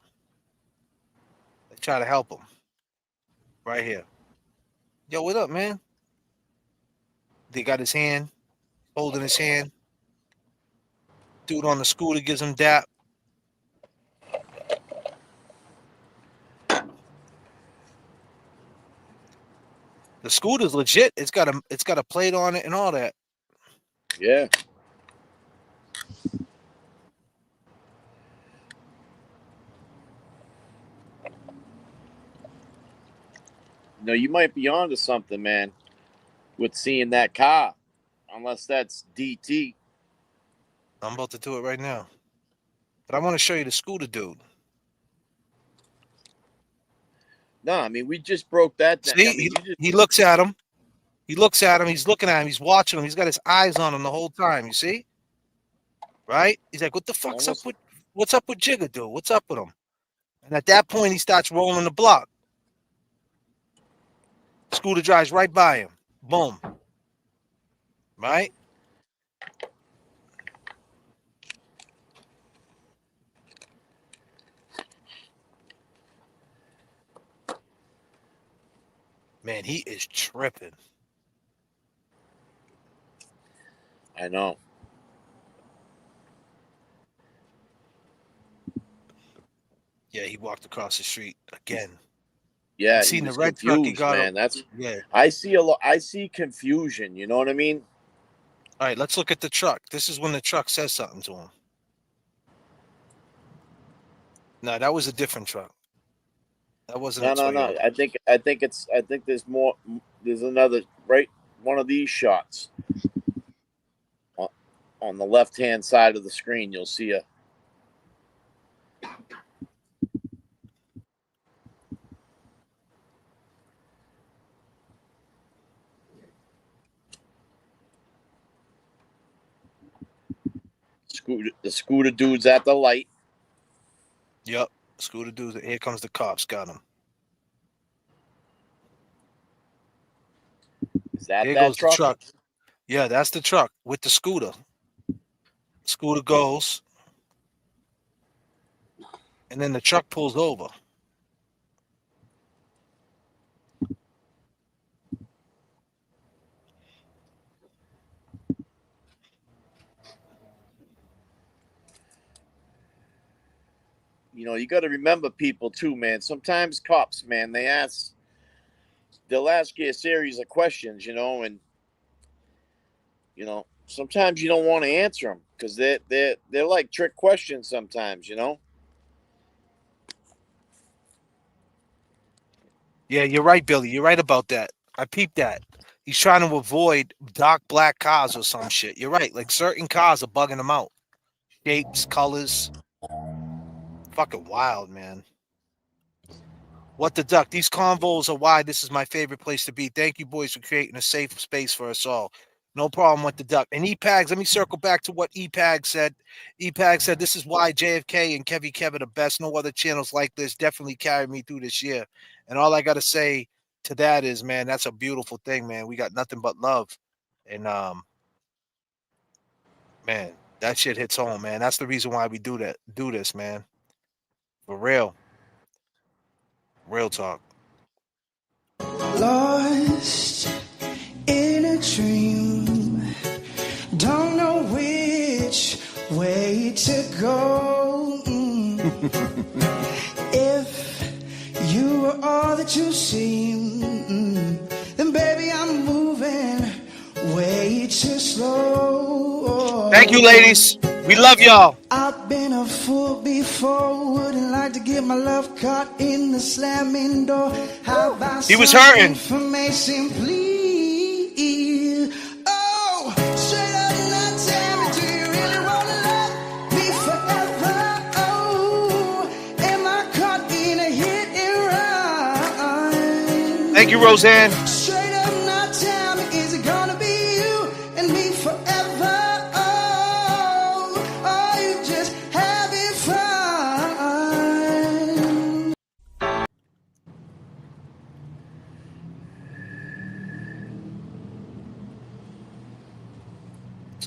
Speaker 6: They try to help him right here. Yo, what up, man? They got his hand, holding his hand. Dude on the scooter gives him dap. The scooter's legit. It's got a plate on it and all that.
Speaker 7: Yeah. No, you might be onto something, man, with seeing that car, unless that's DT.
Speaker 6: I'm about to do it right now. But I want to show you the scooter dude.
Speaker 7: No, I mean, we just broke that down.
Speaker 6: See,
Speaker 7: I mean,
Speaker 6: he looks at him. He looks at him. He's looking at him. He's watching him. He's got his eyes on him the whole time. You see? Right? He's like, what the fuck's up with Jigga, dude? What's up with him? And at that point, he starts rolling the block. Scooter drives right by him. Boom. Right? Man, he is tripping.
Speaker 7: I know.
Speaker 6: Yeah, he walked across the street again.
Speaker 7: Yeah,
Speaker 6: seen
Speaker 7: he
Speaker 6: the
Speaker 7: was
Speaker 6: red truck he
Speaker 7: confused,
Speaker 6: got.
Speaker 7: man. That's
Speaker 6: yeah.
Speaker 7: I see a lot. I see confusion. You know what I mean?
Speaker 6: All right, let's look at the truck. This is when the truck says something to him. No, that was a different truck. That wasn't
Speaker 7: No,
Speaker 6: a Toyota.
Speaker 7: no. I think there's more. There's another right. One of these shots on the left-hand side of the screen. You'll see a. The scooter dude's at the light.
Speaker 6: Yep, scooter dude. Here comes the cops. Got him.
Speaker 7: Is that
Speaker 6: Here
Speaker 7: that
Speaker 6: goes
Speaker 7: truck?
Speaker 6: the truck. Yeah, that's the truck with the scooter. Scooter goes, and then the truck pulls over.
Speaker 7: you know, you got to remember people too, man. Sometimes cops, man, they'll ask you a series of questions, you know, and you know, sometimes you don't want to answer them because they're like trick questions sometimes, you know.
Speaker 6: Yeah, you're right, Billy. You're right about that. I peeped that. He's trying to avoid dark black cars or some shit. You're right. Like certain cars are bugging him out. Shapes, colors. Fucking wild, man. What the duck? These convos are why this is my favorite place to be. Thank you, boys, for creating a safe space for us all. No problem with the duck. And EPAGs, let me circle back to what EPAG said. EPAG said, this is why J.F.K. and Kev are the best. No other channels like this definitely carried me through this year. And all I got to say to that is, man, that's a beautiful thing, man. We got nothing but love. And, man, that shit hits home, man. That's the reason why we do this, man. For real. Real talk.
Speaker 10: Lost in a dream, don't know which way to go. If you were all that you seem, then baby I'm moving way too slow.
Speaker 6: Thank you, ladies. We love y'all.
Speaker 10: I've been a fool before, wouldn't like to get my love caught in the slamming door. How about
Speaker 6: He was
Speaker 10: some
Speaker 6: hurting.
Speaker 10: information, please? Oh, straight up now tell me, do you really wanna love me forever? Oh, am I caught in a hit and run?
Speaker 6: Thank you, Roseanne.
Speaker 10: Straight up now tell me, is it gonna be you and me forever?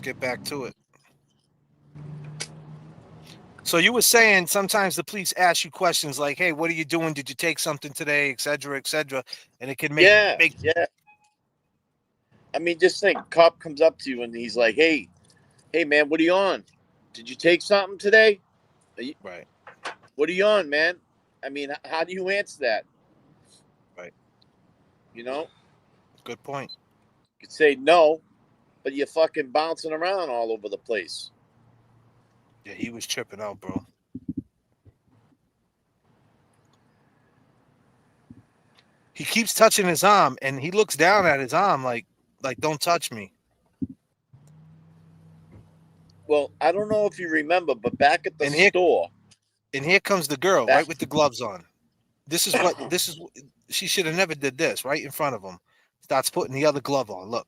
Speaker 6: Get back to it. So you were saying sometimes the police ask you questions like, hey, what are you doing? Did you take something today? Et cetera, and it can make
Speaker 7: Yeah. I mean, just think, cop comes up to you and he's like, hey man, what are you on? Did you take something today?
Speaker 6: Right.
Speaker 7: What are you on, man? I mean, how do you answer that?
Speaker 6: Right.
Speaker 7: You know?
Speaker 6: Good point.
Speaker 7: You could say no, but you're fucking bouncing around all over the place.
Speaker 6: Yeah, he was tripping out, bro. He keeps touching his arm, and he looks down at his arm like don't touch me.
Speaker 7: Well, I don't know if you remember, but back at the store.
Speaker 6: And here comes the girl, right with the gloves on. This is she should have never did this, right in front of him. Starts putting the other glove on. Look.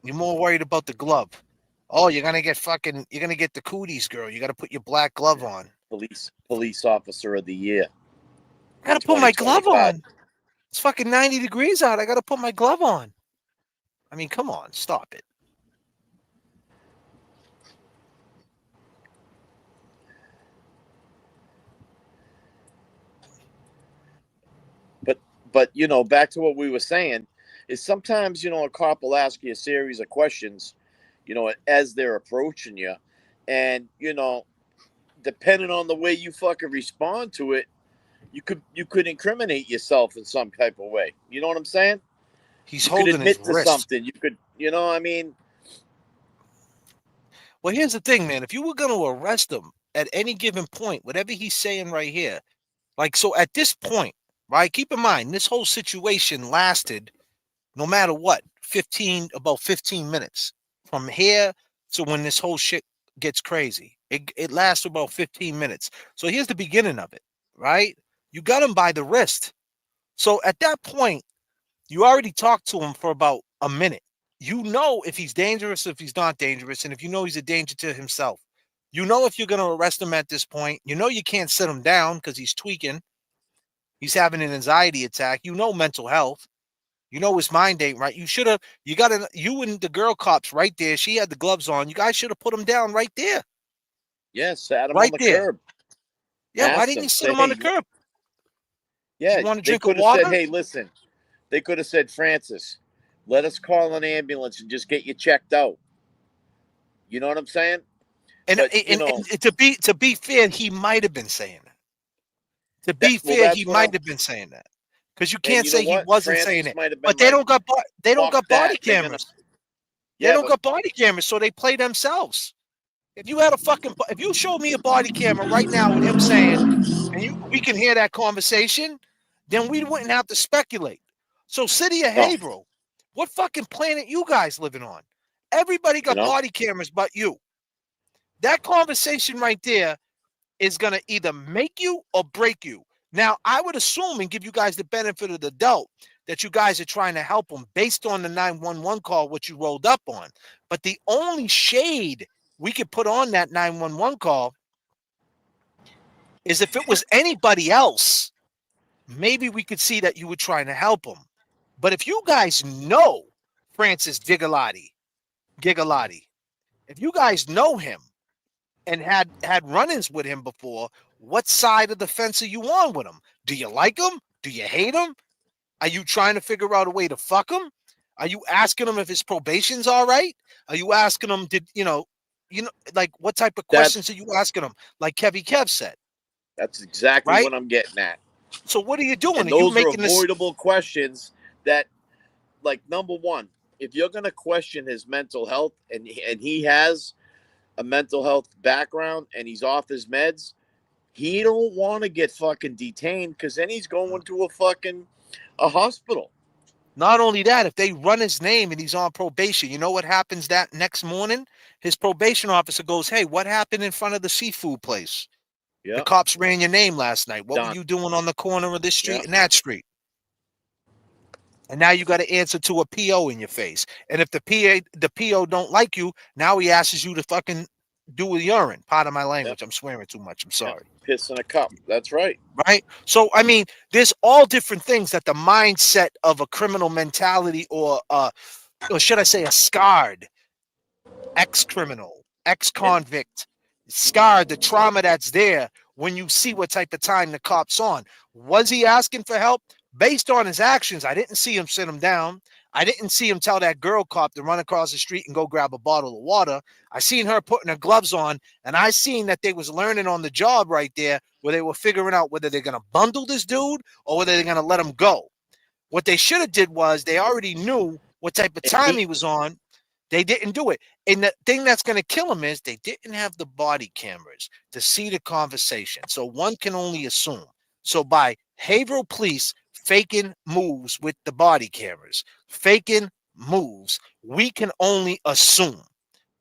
Speaker 6: You're more worried about the glove. Oh, you're gonna get the cooties, girl. You gotta put your black glove on.
Speaker 7: Police officer of the year.
Speaker 6: I gotta put my glove on. It's fucking 90 degrees out. I gotta put my glove on. I mean, come on, stop it.
Speaker 7: But you know, back to what we were saying, is sometimes, you know, a cop will ask you a series of questions, you know, as they're approaching you. And, you know, depending on the way you fucking respond to it, you could incriminate yourself in some type of way. You know what I'm saying?
Speaker 6: He's
Speaker 7: you
Speaker 6: holding
Speaker 7: could admit
Speaker 6: his
Speaker 7: to
Speaker 6: wrist.
Speaker 7: something. You could, you know, I mean.
Speaker 6: Well, here's the thing, man. If you were going to arrest him at any given point, whatever he's saying right here, like, so at this point, right, keep in mind, this whole situation lasted, no matter what, about 15 minutes. From here to when this whole shit gets crazy. It lasts about 15 minutes. So here's the beginning of it, right? You got him by the wrist. So at that point, you already talked to him for about a minute. You know if he's dangerous, if he's not dangerous, and if you know he's a danger to himself. You know if you're going to arrest him at this point. You know you can't sit him down because he's tweaking. He's having an anxiety attack. You know mental health. You know his mind ain't right. You and the girl cops right there. She had the gloves on. You guys should have put him down right there.
Speaker 7: Yeah, sat him
Speaker 6: right
Speaker 7: on the
Speaker 6: there.
Speaker 7: curb.
Speaker 6: Yeah, why didn't you sit him on the curb?
Speaker 7: Yeah,
Speaker 6: you want to
Speaker 7: they
Speaker 6: drink
Speaker 7: could
Speaker 6: a
Speaker 7: have
Speaker 6: water?
Speaker 7: said, hey, listen, they could have said, Francis, let us call an ambulance and just get you checked out. You know what I'm saying?
Speaker 6: And,
Speaker 7: But,
Speaker 6: and to be fair, he might have been saying that. To be
Speaker 7: well,
Speaker 6: fair,
Speaker 7: that's
Speaker 6: he
Speaker 7: what
Speaker 6: might have been saying that. Because you
Speaker 7: and
Speaker 6: can't
Speaker 7: you know
Speaker 6: say he
Speaker 7: what?
Speaker 6: wasn't saying
Speaker 7: Francis
Speaker 6: it.
Speaker 7: might have been
Speaker 6: But they
Speaker 7: like,
Speaker 6: don't got
Speaker 7: fuck
Speaker 6: body
Speaker 7: that. They're gonna,
Speaker 6: cameras. They
Speaker 7: yeah,
Speaker 6: don't
Speaker 7: but
Speaker 6: got body cameras, so they play themselves. If you had if you showed me a body camera right now with him saying, and we can hear that conversation, then we wouldn't have to speculate. So, City of Haverhill, what fucking planet you guys living on? Everybody got body cameras but you. That conversation right there is going to either make you or break you. Now, I would assume and give you guys the benefit of the doubt that you guys are trying to help them based on the 911 call, what you rolled up on. But the only shade we could put on that 911 call is if it was anybody else, maybe we could see that you were trying to help them. But if you guys know Francis Gigliotti, if you guys know him and had run-ins with him before, what side of the fence are you on with him? Do you like him? Do you hate him? Are you trying to figure out a way to fuck him? Are you asking him if his probation's all right? Are you asking him, like what type of questions are you asking him? Like Kev said.
Speaker 7: That's exactly
Speaker 6: right?
Speaker 7: what I'm getting at.
Speaker 6: So what are you doing?
Speaker 7: And
Speaker 6: Are you
Speaker 7: those are
Speaker 6: making this?
Speaker 7: avoidable questions that, like, number one, if you're going to question his mental health and he has a mental health background and he's off his meds, he don't want to get fucking detained because then he's going to a hospital.
Speaker 6: Not only that, if they run his name and he's on probation, you know what happens that next morning? His probation officer goes, hey, what happened in front of the seafood place?
Speaker 7: Yeah.
Speaker 6: The cops ran your name last night. What
Speaker 7: Done.
Speaker 6: were you doing on the corner of this street and that street? And now you got to answer to a PO in your face. And if the PO don't like you, now he asks you to fucking do a urine. Pardon my language. I'm swearing too much. I'm sorry.
Speaker 7: Piss in a cup. That's right.
Speaker 6: Right. So, I mean, there's all different things that the mindset of a criminal mentality or should I say a scarred ex-criminal, ex-convict, scarred, the trauma that's there when you see what type of time the cop's on. Was he asking for help? Based on his actions, I didn't see him sit him down. I didn't see him tell that girl cop to run across the street and go grab a bottle of water. I seen her putting her gloves on, and I seen that they was learning on the job right there where they were figuring out whether they're going to bundle this dude or whether they're going to let him go. What they should have did was they already knew what type of time he was on. They didn't do it. And the thing that's going to kill him is they didn't have the body cameras to see the conversation. So one can only assume. So by Haverhill Police faking moves with the body cameras, faking moves, we can only assume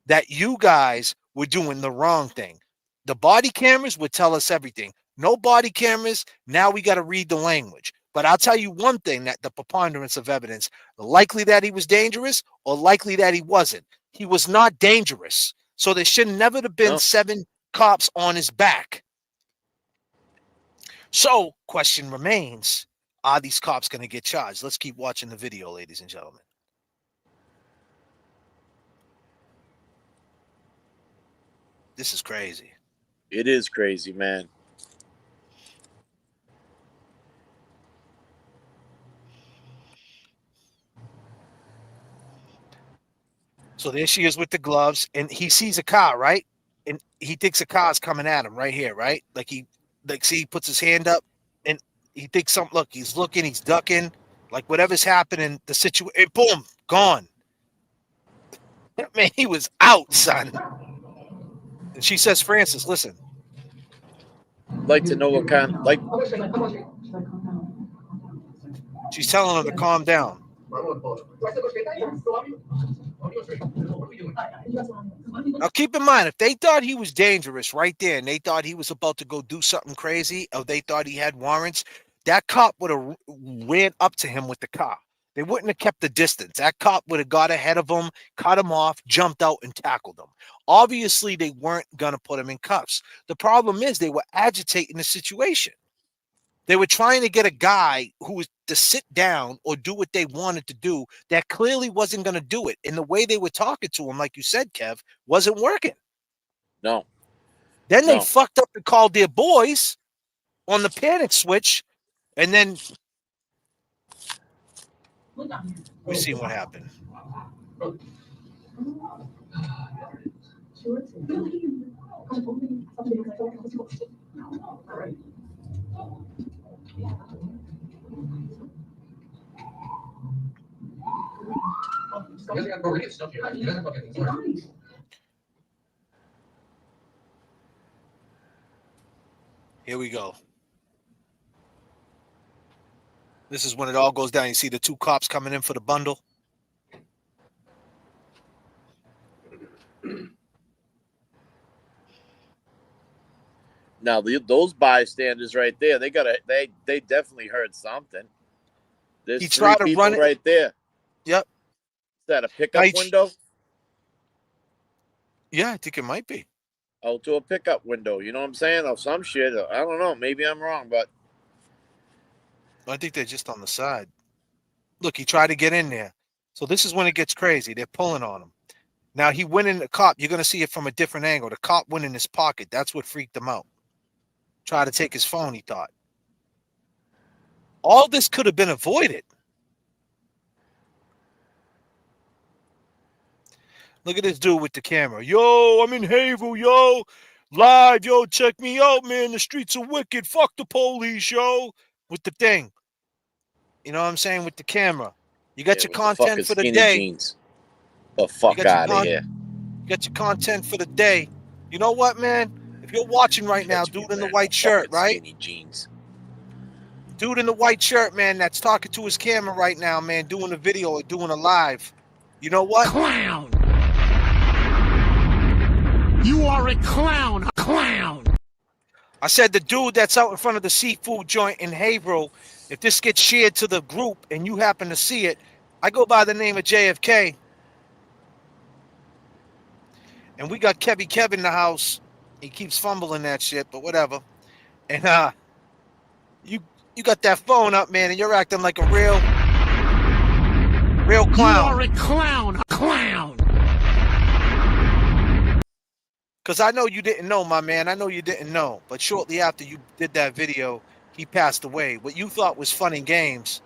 Speaker 6: that you guys were doing the wrong thing. The body cameras would tell us everything. No body cameras, now we got to read the language. But I'll tell you one thing, that the preponderance of evidence, likely that he was dangerous or likely that he wasn't. He was not dangerous. So there should never have been 7 cops on his back. So question remains, are these cops going to get charged? Let's keep watching the video, ladies and gentlemen. This is crazy.
Speaker 7: It is crazy, man.
Speaker 6: So there she is with the gloves, and he sees a car, right? And he thinks a car's coming at him right here, right? Like he puts his hand up, and he thinks something. Look, he's looking, he's ducking, like whatever's happening. The situation, boom, gone. Man, he was out, son. And she says, Francis, listen.
Speaker 7: I'd like to know what kind, like.
Speaker 6: She's telling him to calm down. Now, keep in mind, if they thought he was dangerous right there and they thought he was about to go do something crazy or they thought he had warrants, that cop would have ran up to him with the car. They wouldn't have kept the distance. That cop would have got ahead of him, cut him off, jumped out, and tackled him. Obviously, they weren't going to put him in cuffs. The problem is they were agitating the situation. They were trying to get a guy who was to sit down or do what they wanted to do that clearly wasn't going to do it. And the way they were talking to him, like you said, Kev, wasn't working.
Speaker 7: No.
Speaker 6: Then they fucked up and called their boys on the panic switch. And then we see what happened. Here we go. This is when it all goes down. You see the two cops coming in for the bundle.
Speaker 7: Now those bystanders right there, they definitely heard something. There's
Speaker 6: He
Speaker 7: three
Speaker 6: tried to
Speaker 7: people
Speaker 6: run it.
Speaker 7: right there.
Speaker 6: Yep.
Speaker 7: Is that a pickup window?
Speaker 6: Yeah, I think it might be.
Speaker 7: Out to a pickup window. You know what I'm saying? Or some shit. I don't know. Maybe I'm wrong, but
Speaker 6: I think they're just on the side. Look, he tried to get in there. So this is when it gets crazy. They're pulling on him. Now he went in the cop. You're going to see it from a different angle. The cop went in his pocket. That's what freaked him out. Tried to take his phone, he thought. All this could have been avoided. Look at this dude with the camera. Yo, I'm in Havel, yo. Live, yo, check me out, man. The streets are wicked. Fuck the police, yo. With the thing. You know what I'm saying? With the camera. You got your content for the day.
Speaker 7: Jeans. The fuck out of here.
Speaker 6: You got your content for the day. You know what, man? If you're watching right now, dude in the white shirt, right?
Speaker 7: Skinny jeans.
Speaker 6: Dude in the white shirt, man, that's talking to his camera right now, man, doing a video or doing a live. You know what?
Speaker 10: Clown! You are a clown! Clown!
Speaker 6: I said the dude that's out in front of the seafood joint in Haverhill, if this gets shared to the group and you happen to see it, I go by the name of J.F.K. And we got Kev in the house. He keeps fumbling that shit, but whatever. And you got that phone up, man, and you're acting like a real clown.
Speaker 10: You are a clown! Clown!
Speaker 6: Because I know you didn't know, my man. I know you didn't know. But shortly after you did that video, he passed away. What you thought was fun and games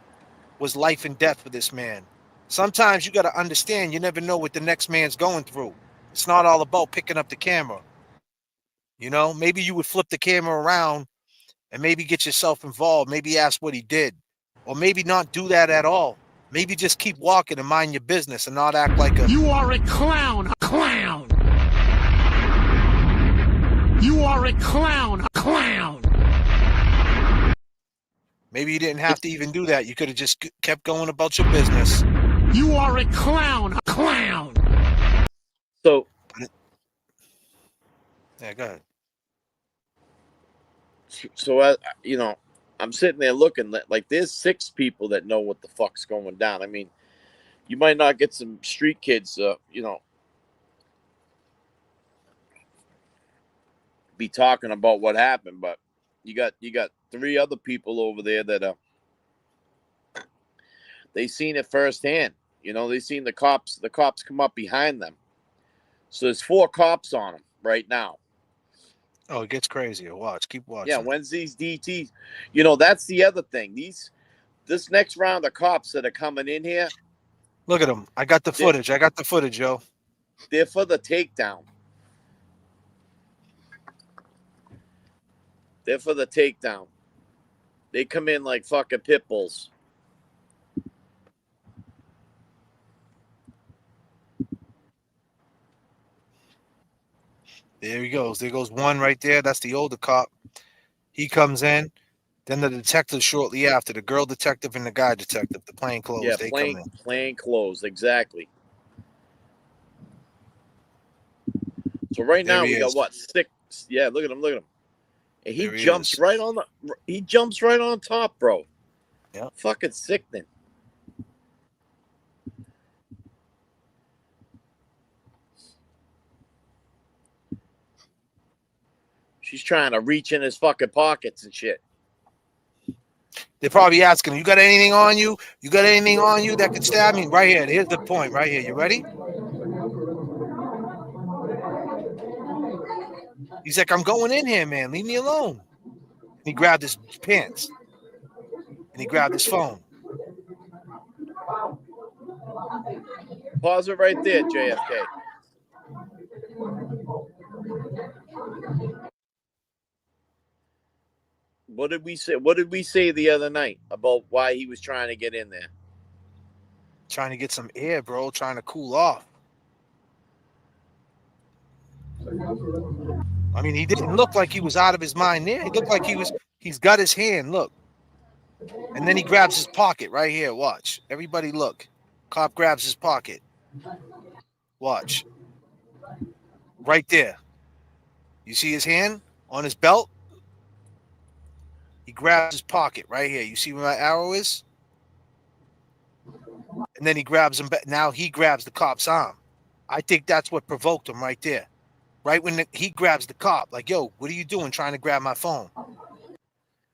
Speaker 6: was life and death for this man. Sometimes you got to understand you never know what the next man's going through. It's not all about picking up the camera. You know, maybe you would flip the camera around and maybe get yourself involved. Maybe ask what he did. Or maybe not do that at all. Maybe just keep walking and mind your business and not act like a...
Speaker 10: You are a clown! Clown! You are a clown! Clown!
Speaker 6: Maybe you didn't have to even do that. You could have just kept going about your business.
Speaker 10: You are a clown! Clown!
Speaker 7: So...
Speaker 6: Yeah, go ahead.
Speaker 7: So, you know, I'm sitting there looking like there's 6 people that know what the fuck's going down. I mean, you might not get some street kids, you know, be talking about what happened, but you got 3 other people over there that they seen it firsthand. You know, they seen the cops come up behind them. So there's 4 cops on them right now.
Speaker 6: Oh, it gets crazier. Watch. Keep watching.
Speaker 7: Yeah, when's these DTs? You know, that's the other thing. This next round of cops that are coming in here.
Speaker 6: Look at them. I got the footage. Yo.
Speaker 7: They're for the takedown. They're for the takedown. They come in like fucking pit bulls.
Speaker 6: There he goes. There goes one right there. That's the older cop. He comes in. Then the detective shortly after. The girl detective and the guy detective. The plain clothes.
Speaker 7: Yeah,
Speaker 6: they come in.
Speaker 7: plain clothes. Exactly. So right now we got what? 6. Yeah, look at him. Look at him. And he jumps right on top, bro.
Speaker 6: Yeah.
Speaker 7: Fucking sickening. She's trying to reach in his fucking pockets and shit.
Speaker 6: They're probably asking him, you got anything on you? You got anything on you that could stab me? Right here. Here's the point. Right here. You ready? He's like, I'm going in here, man. Leave me alone. And he grabbed his pants. And he grabbed his phone.
Speaker 7: Pause it right there, JFK. What did we say? What did we say the other night about why he was trying to get in there?
Speaker 6: Trying to get some air, bro. Trying to cool off. I mean, he didn't look like he was out of his mind there. He looked like he's got his hand, look. And then he grabs his pocket right here. Watch. Everybody look. Cop grabs his pocket. Watch. Right there. You see his hand on his belt? He grabs his pocket right here. You see where my arrow is? And then he grabs him back. Now he grabs the cop's arm. I think that's what provoked him right there. Right when he grabs the cop, like, yo, what are you doing trying to grab my phone?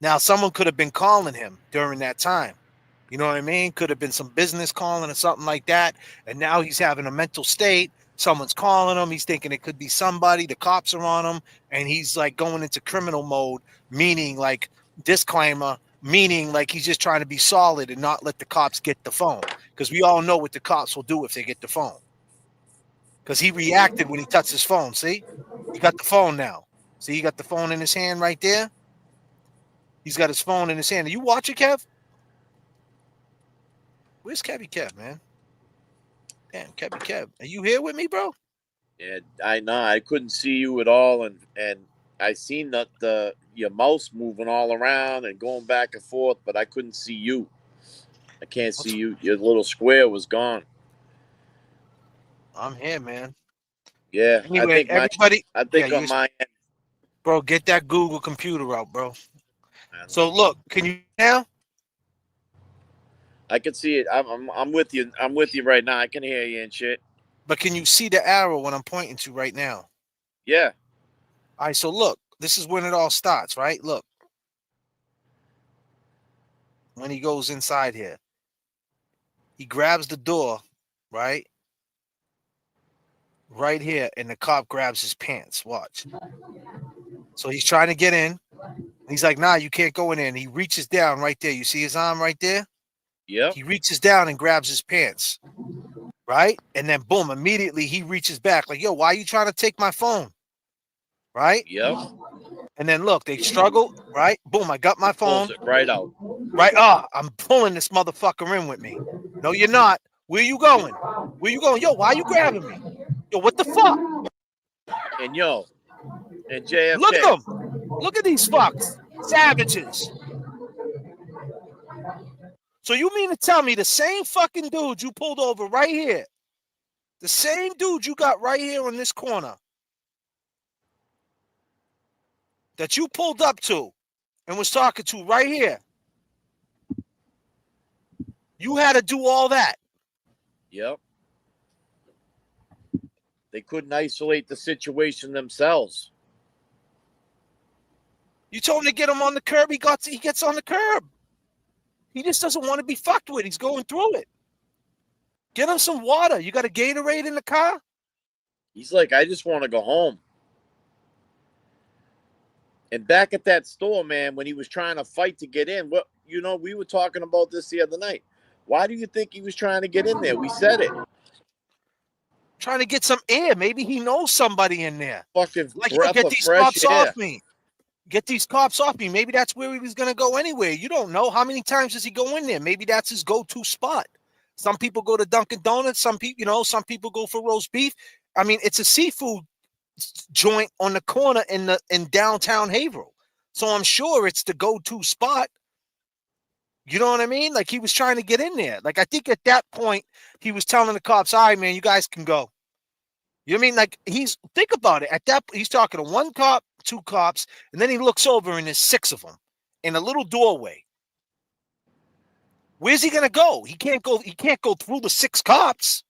Speaker 6: Now, someone could have been calling him during that time. You know what I mean? Could have been some business calling or something like that. And now he's having a mental state. Someone's calling him. He's thinking it could be somebody. The cops are on him. And he's like going into criminal mode, meaning like disclaimer, meaning like he's just trying to be solid and not let the cops get the phone. Because we all know what the cops will do if they get the phone. Because he reacted when he touched his phone. See? He got the phone now. See, he got the phone in his hand right there. He's got his phone in his hand. Are you watching, Kev? Where's Kevy Kev, man? Damn, Kevy Kev. Are you here with me, bro?
Speaker 7: Yeah, I know. I couldn't see you at all, and I seen your mouse moving all around and going back and forth, but I couldn't see you. I can't see you. Your little square was gone.
Speaker 6: I'm here, man.
Speaker 7: Yeah,
Speaker 6: Anyway, everybody.
Speaker 7: I think on my end.
Speaker 6: Bro, get that Google computer out, bro. So look, can you now?
Speaker 7: I can see it. I'm with you. I'm with you right now. I can hear you and shit.
Speaker 6: But can you see the arrow when I'm pointing to right now?
Speaker 7: Yeah.
Speaker 6: All right, so look, this is when it all starts, right? Look. When he goes inside here. He grabs the door, right? Right here, and the cop grabs his pants. Watch. So he's trying to get in. He's like, nah, you can't go in there. And he reaches down right there. You see his arm right there?
Speaker 7: Yeah.
Speaker 6: He reaches down and grabs his pants. Right? And then boom, immediately he reaches back like, yo, why are you trying to take my phone? Right?
Speaker 7: Yep.
Speaker 6: And then look, they struggle, right? Boom, I got my phone.
Speaker 7: Pulls it right out.
Speaker 6: Right? I'm pulling this motherfucker in with me. No, you're not. Where you going? Where you going? Yo, why are you grabbing me? Yo, what the fuck?
Speaker 7: And and J.F.K.
Speaker 6: Look at them. Look at these fucks. Savages. So you mean to tell me the same fucking dude you pulled over right here, the same dude you got right here in this corner that you pulled up to and was talking to right here, you had to do all that?
Speaker 7: Yep. They couldn't isolate the situation themselves.
Speaker 6: You told him to get him on the curb. He gets on the curb. He just doesn't want to be fucked with. He's going through it. Get him some water. You got a Gatorade in the car?
Speaker 7: He's like, I just want to go home. And back at that store, man, when he was trying to fight to get in, we were talking about this the other night. Why do you think he was trying to get in there? We said it.
Speaker 6: Trying to get some air. Maybe he knows somebody in there.
Speaker 7: Fucking
Speaker 6: like,
Speaker 7: breath
Speaker 6: get
Speaker 7: of
Speaker 6: these
Speaker 7: fresh
Speaker 6: cops
Speaker 7: air.
Speaker 6: off me. Get these cops off me. Maybe that's where he was going to go anyway. You don't know. How many times does he go in there? Maybe that's his go-to spot. Some people go to Dunkin' Donuts. Some people go for roast beef. I mean, it's a seafood joint on the corner in downtown Haverhill. So I'm sure it's the go-to spot. You know what I mean? Like, he was trying to get in there. Like, I think at that point, he was telling the cops, all right, man, you guys can go. You know what I mean? Like, think about it. At that, he's talking to one cop, two cops, and then he looks over and there's six of them in a little doorway. Where's he gonna go? He can't go through the six cops.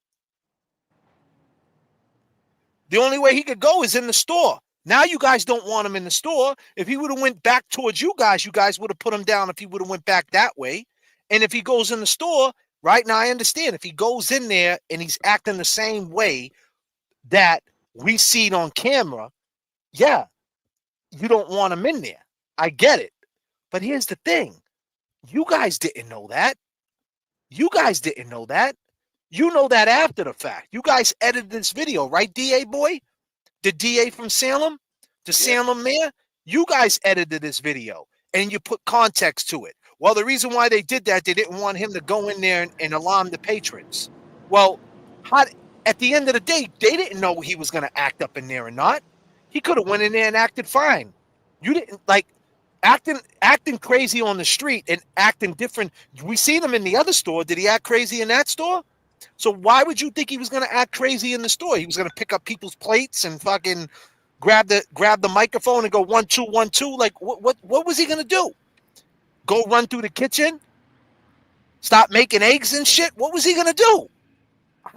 Speaker 6: The only way he could go is in the store. Now you guys don't want him in the store. If he would have went back towards you guys would have put him down if he would have went back that way. And if he goes in the store, right now I understand. If he goes in there and he's acting the same way that we see it on camera, yeah, you don't want him in there. I get it. But here's the thing. You guys didn't know that. You guys didn't know that. You know that after the fact. You guys edited this video, right, DA boy? The DA from Salem? The Salem mayor? You guys edited this video. and you put context to it. Well, the reason why they did that, they didn't want him to go in there and alarm the patrons. Well, at the end of the day, they didn't know he was going to act up in there or not. He could have went in there and acted fine. You didn't like acting crazy on the street and acting different. We seen him in the other store. Did he act crazy in that store? So why would you think he was going to act crazy in the store? He was going to pick up people's plates and fucking grab the microphone and go 1 2 1 2. Like what was he going to do? Go run through the kitchen? Stop making eggs and shit? What was he going to do?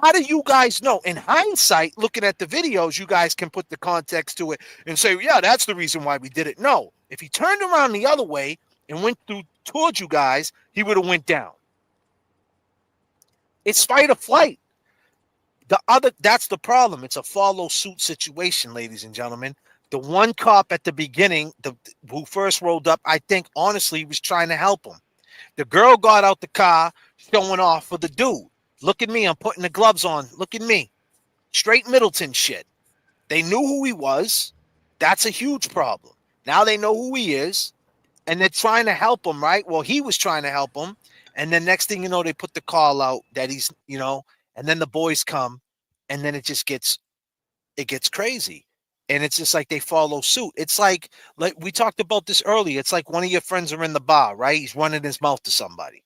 Speaker 6: How do you guys know? In hindsight, looking at the videos, you guys can put the context to it and say, yeah, that's the reason why we did it. No, if he turned around the other way and went towards you guys, he would have went down. It's fight or flight. That's the problem. It's a follow suit situation, ladies and gentlemen. The one cop at the beginning, who first rolled up, I think honestly was trying to help him. The girl got out the car showing off for the dude. Look at me. I'm putting the gloves on. Look at me. Straight Middleton shit. They knew who he was. That's a huge problem. Now they know who he is, and they're trying to help him, right? Well, he was trying to help him, and then next thing you know, they put the call out that he's, and then the boys come, and then it gets crazy. And it's just like they follow suit. It's like we talked about this earlier. It's like one of your friends are in the bar, right? He's running his mouth to somebody,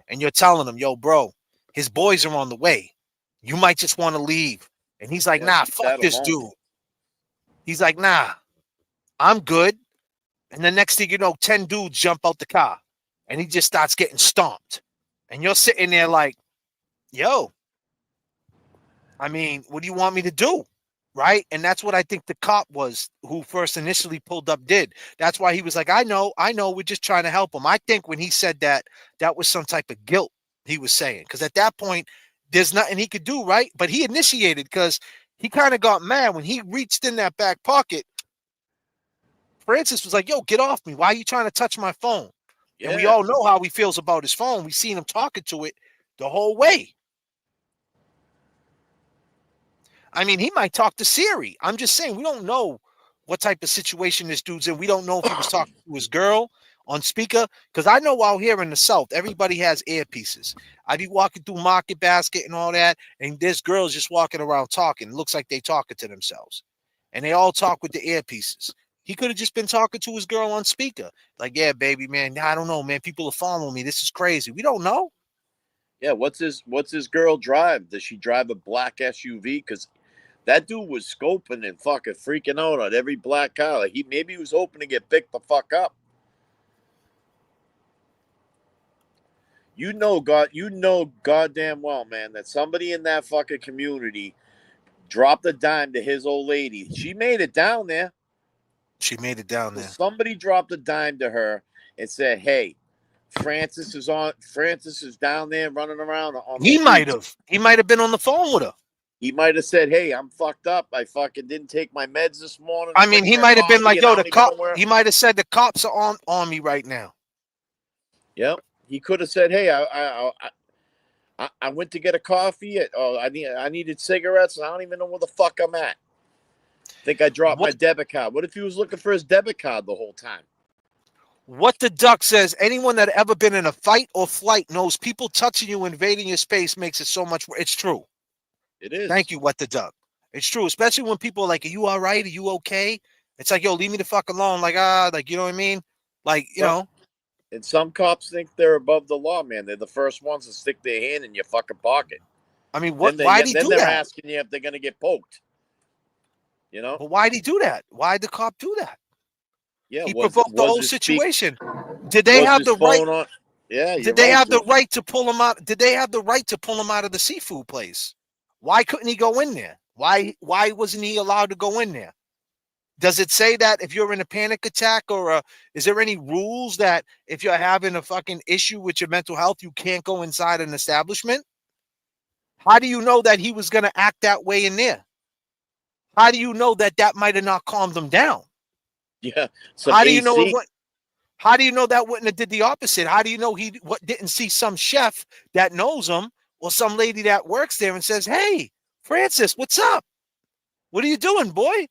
Speaker 6: and you're telling him, yo, bro, his boys are on the way. You might just want to leave. And he's like, nah, fuck this dude. He's like, nah, I'm good. And the next thing you know, 10 dudes jump out the car. And he just starts getting stomped. And you're sitting there like, yo, I mean, what do you want me to do? Right? And that's what I think the cop was who first initially pulled up did. That's why he was like, I know, we're just trying to help him. I think when he said that, that was some type of guilt he was saying. Because at that point, there's nothing he could do, right? But he initiated because he kind of got mad when he reached in that back pocket. Francis was like, yo, get off me. Why are you trying to touch my phone? Yeah. And we all know how he feels about his phone. We've seen him talking to it the whole way. I mean, he might talk to Siri. I'm just saying, we don't know what type of situation this dude's in. We don't know if he was talking to his girl on speaker. Because I know out here in the South, everybody has earpieces. I be walking through Market Basket and all that, and there's girls just walking around talking. It looks like they talking to themselves. And they all talk with the earpieces. He could have just been talking to his girl on speaker. Like, yeah, baby, man, I don't know, man. People are following me. This is crazy. We don't know.
Speaker 7: Yeah, what's his girl drive? Does she drive a black SUV? Because that dude was scoping and fucking freaking out on every black car. Like maybe he was hoping to get picked the fuck up. You know goddamn well, man, that somebody in that fucking community dropped a dime to his old lady. She made it down there.
Speaker 6: She made it down there.
Speaker 7: Somebody dropped a dime to her and said, hey, Francis is down there running around on the
Speaker 6: He might have been on the phone with her.
Speaker 7: He might have said, hey, I'm fucked up. I fucking didn't take my meds this morning.
Speaker 6: I mean, he might have been like, yo, the cop. He might have said the cops are on me right now.
Speaker 7: Yep. He could have said, hey, I went to get a coffee. I needed cigarettes, and I don't even know where the fuck I'm at. I think I dropped my debit card. What if he was looking for his debit card the whole time?
Speaker 6: What the duck says, anyone that ever been in a fight or flight knows people touching you, invading your space makes it so much worse. It's true.
Speaker 7: It is.
Speaker 6: Thank you, what the duck. It's true, especially when people are like, are you all right? Are you okay? It's like, yo, leave me the fuck alone. Like, you know what I mean? Like, you know.
Speaker 7: And some cops think they're above the law, man. They're the first ones to stick their hand in your fucking pocket.
Speaker 6: I mean, why did he do that?
Speaker 7: Then they're asking you if they're going to get poked. You know?
Speaker 6: But why'd he do that? Why'd the cop do that?
Speaker 7: Yeah,
Speaker 6: he provoked the whole situation. Did they have the right?
Speaker 7: Yeah.
Speaker 6: Did they have the right to pull him out? Did they have the right to pull him out of the seafood place? Why couldn't he go in there? Why wasn't he allowed to go in there? Does it say that if you're in a panic attack or is there any rules that if you're having a fucking issue with your mental health, you can't go inside an establishment? How do you know that he was going to act that way in there? How do you know that might have not calmed him down?
Speaker 7: Yeah.
Speaker 6: How do you know how do you know that wouldn't have did the opposite? How do you know he didn't see some chef that knows him or some lady that works there and says, hey, Francis, what's up? What are you doing, boy?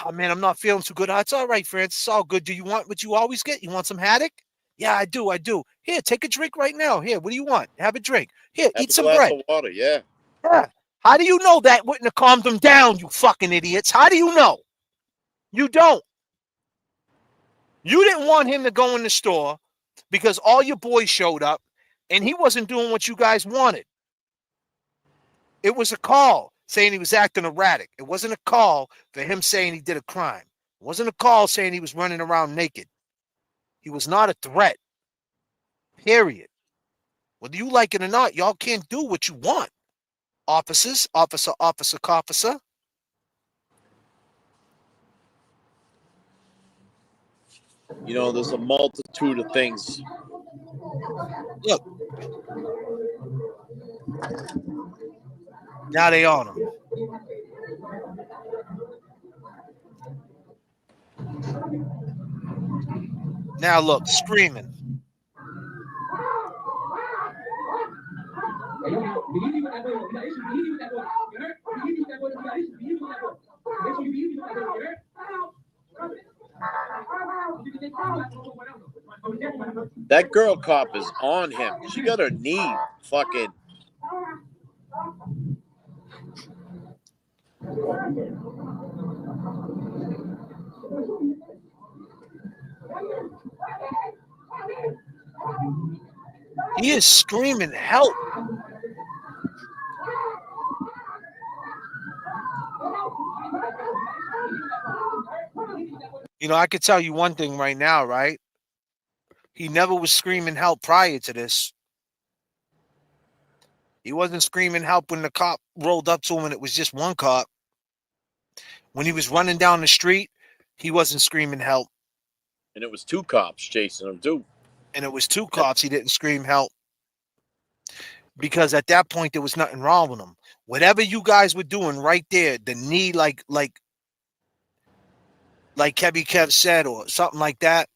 Speaker 6: Oh man, I'm not feeling too good. Oh, it's all right, Francis. It's all good. Do you want what you always get? You want some haddock? Yeah, I do. I do. Here, take a drink right now. Here, what do you want? Have a drink. Here,
Speaker 7: Have
Speaker 6: eat
Speaker 7: a
Speaker 6: some
Speaker 7: glass
Speaker 6: bread.
Speaker 7: of water. Yeah.
Speaker 6: Yeah. How do you know that wouldn't have calmed them down, you fucking idiots? How do you know? You don't. You didn't want him to go in the store because all your boys showed up and he wasn't doing what you guys wanted. It was a call saying he was acting erratic. It wasn't a call for him saying he did a crime. It wasn't a call saying he was running around naked. He was not a threat. Period. Whether you like it or not, y'all can't do what you want. Officers, officer.
Speaker 7: You know, there's a multitude of things.
Speaker 6: Look. Now they on him. Now look, screaming.
Speaker 7: That girl cop is on him. She got her knee fucking.
Speaker 6: He is screaming help. You know, I could tell you one thing right now, right? He never was screaming help prior to this. He wasn't screaming help when the cop rolled up to him and it was just one cop. When he was running down the street, he wasn't screaming help.
Speaker 7: And it was two cops chasing him, too.
Speaker 6: And it was two cops. He didn't scream help. Because at that point, there was nothing wrong with him. Whatever you guys were doing right there, the knee, like Kevy Kev said, or something like that.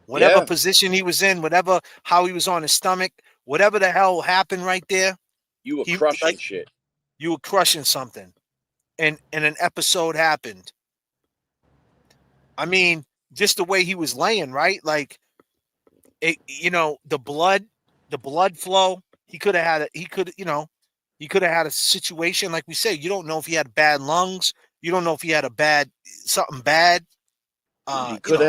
Speaker 6: Whatever position he was in, whatever, how he was on his stomach, whatever the hell happened right there.
Speaker 7: You were crushing shit.
Speaker 6: You were crushing something. And an episode happened. I mean, just the way he was laying, right? Like, it, you know, the blood flow. He could have had a situation like we say. You don't know if he had bad lungs. You don't know if he had something bad.
Speaker 7: He could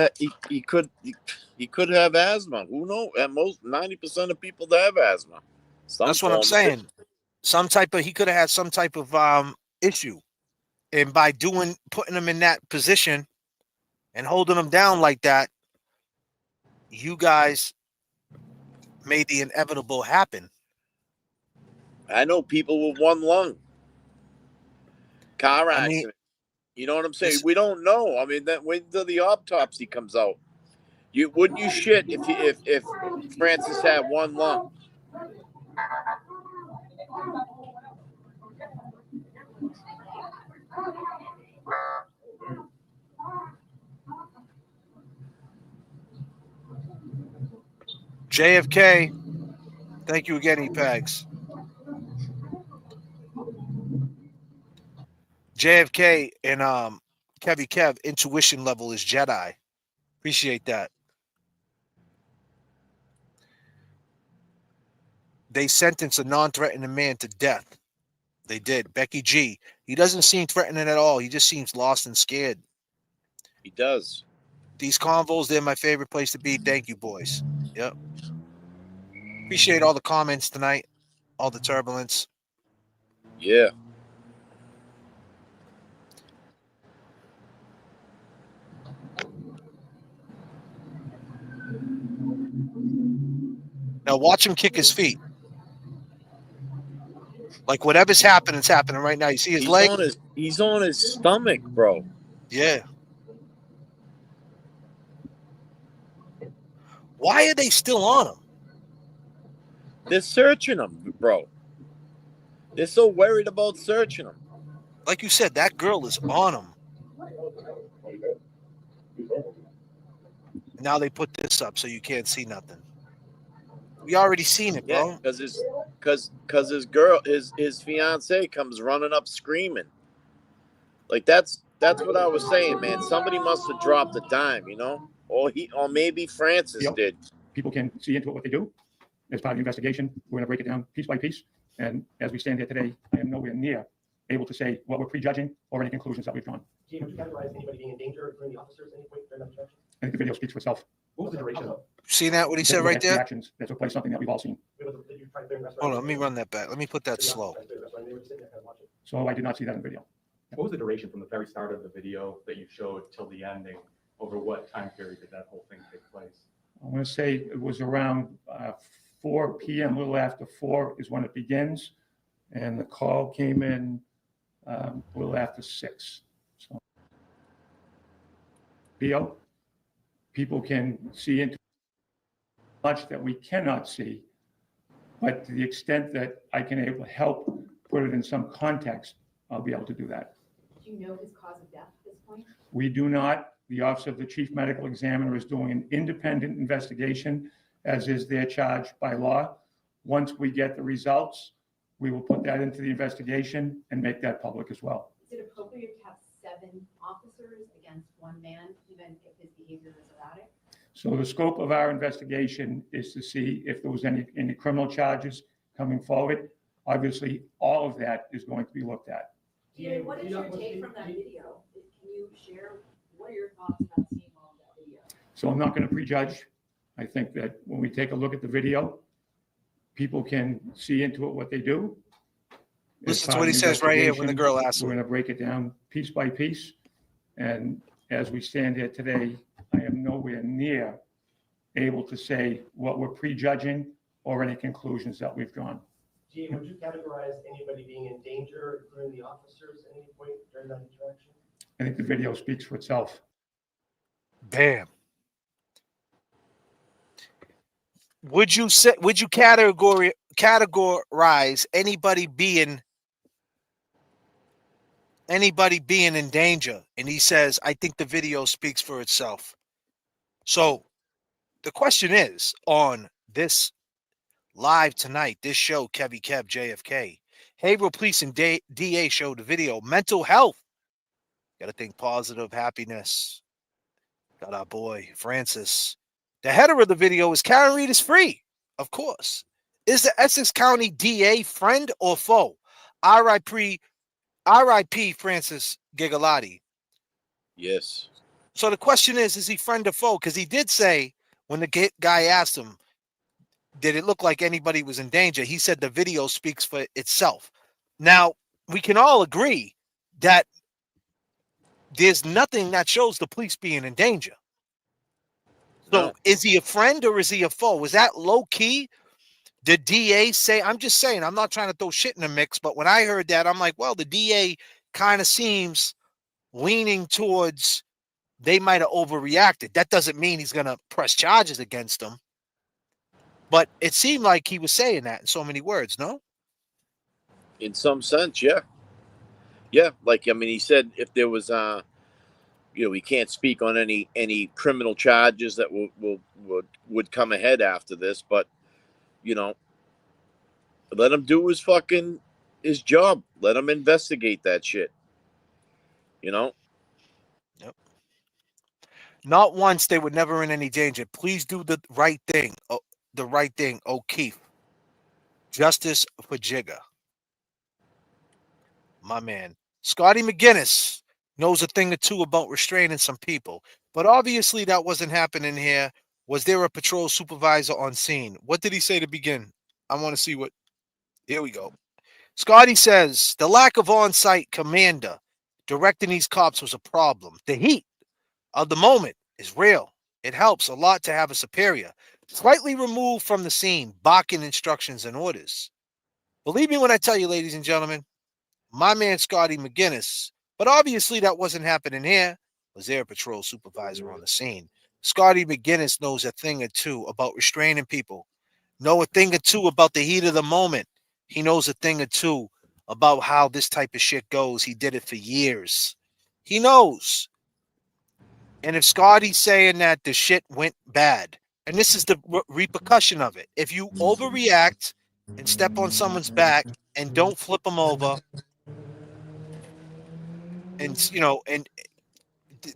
Speaker 7: have asthma. Who knows? At most 90% of people that have asthma.
Speaker 6: That's what I'm saying. He could have had some type of issue. And by putting him in that position and holding him down like that, you guys made the inevitable happen.
Speaker 7: I know people with one lung. Car accident. You know what I'm saying? We don't know. I mean, that wait until the autopsy comes out. Wouldn't you shit if Francis had one lung?
Speaker 6: J.F.K. Thank you again, E-Pags. J.F.K. and Kevy Kev, intuition level is Jedi. Appreciate that. They sentenced a non-threatening man to death. They did. Becky G. He doesn't seem threatening at all. He just seems lost and scared.
Speaker 7: He does.
Speaker 6: These convos, they're my favorite place to be. Thank you, boys. Yep. Appreciate all the comments tonight. All the turbulence.
Speaker 7: Yeah.
Speaker 6: Now watch him kick his feet. Like whatever's happening, it's happening right now. You see his leg?
Speaker 7: He's on his stomach, bro.
Speaker 6: Yeah. Why are they still on him?
Speaker 7: They're searching him, bro. They're so worried about searching him.
Speaker 6: Like you said, that girl is on him. Now they put this up so you can't see nothing. We already seen it, bro.
Speaker 7: Yeah, because his fiance comes running up screaming. Like that's what I was saying, man. Somebody must have dropped a dime, you know, or maybe Francis did.
Speaker 14: People can see into it what they do. As part of the investigation, we're going to break it down piece by piece. And as we stand here today, I am nowhere near able to say what we're prejudging or any conclusions that we've drawn.
Speaker 17: Gene, would you categorize anybody being in danger during the officers at any point during that interaction?
Speaker 14: I think the video speaks for itself.
Speaker 17: What was the duration?
Speaker 6: See that what he said right there?
Speaker 14: Actions that took place, something that we've all seen.
Speaker 6: Hold on, let me run that back. Let me put that slow.
Speaker 14: So I did not see that in the video.
Speaker 17: What was the duration from the very start of the video that you showed till the ending? Over what time period did that whole thing take place?
Speaker 14: I want to say it was around 4 p.m., a little after 4 is when it begins. And the call came in a little after 6. So, video, people can see into much that we cannot see, but to the extent that I can able to help put it in some context, I'll be able to do that.
Speaker 18: Do you know his cause of death at this point?
Speaker 14: We do not. The Office of the Chief Medical Examiner is doing an independent investigation, as is their charge by law. Once we get the results, we will put that into the investigation and make that public as well.
Speaker 18: Is it appropriate to have 7 officers against 1 man, even if his behavior is erratic?
Speaker 14: So the scope of our investigation is to see if there was any criminal charges coming forward. Obviously, all of that is going to be looked at.
Speaker 18: DA, what is your take from that video? Can you share, what are your thoughts about seeing all of that video?
Speaker 14: So I'm not going to prejudge. I think that when we take a look at the video, people can see into it what they do.
Speaker 6: Listen to what he says right here when the girl asks him.
Speaker 14: We're going to break it down piece by piece. And as we stand here today, I am nowhere near able to say what we're prejudging or any conclusions that we've drawn.
Speaker 17: Gene, would you categorize anybody being in danger, including the officers, at any point during that interaction?
Speaker 14: I think the video speaks for itself.
Speaker 6: Bam. Would you categorize anybody being in danger? And he says, I think the video speaks for itself. So the question is, on this live tonight, this show, Kevy Kev, J.F.K., Haverhill Police and DA showed the video. Mental health. Got to think positive, happiness. Got our boy, Francis. The header of the video is Karen Reed is free, of course. Is the Essex County DA friend or foe? RiP Francis Gigliotti.
Speaker 7: Yes.
Speaker 6: So the question is he friend or foe? Because he did say, when the guy asked him, did it look like anybody was in danger? He said the video speaks for itself. Now, we can all agree that there's nothing that shows the police being in danger. So is he a friend or is he a foe? Was that low key? The DA say, I'm just saying, I'm not trying to throw shit in the mix, but when I heard that, I'm like, well, the DA kind of seems leaning towards they might have overreacted. That doesn't mean he's going to press charges against them. But it seemed like he was saying that in so many words, no?
Speaker 7: In some sense, yeah. Yeah, like, I mean, he said if there was, we can't speak on any criminal charges that would come ahead after this, but, let him do his job. Let him investigate that shit. Yep.
Speaker 6: Not once, they were never in any danger. Please do the right thing. The right thing, O'Keefe. Justice for Jigga. My man. Scotty McGinnis knows a thing or two about restraining some people. But obviously that wasn't happening here. Was there a patrol supervisor on scene? What did he say to begin? I want to see what... Here we go. Scotty says, the lack of on-site commander directing these cops was a problem. The heat of the moment is real. It helps a lot to have a superior slightly removed from the scene, barking instructions and orders. Believe me when I tell you, ladies and gentlemen, my man Scotty McGinnis, but obviously that wasn't happening here. Was there a patrol supervisor on the scene? Scotty McGinnis knows a thing or two about restraining people, know a thing or two about the heat of the moment. He knows a thing or two about how this type of shit goes. He did it for years. He knows. And if Scotty's saying that the shit went bad, and this is the repercussion of it. If you overreact and step on someone's back and don't flip them over, and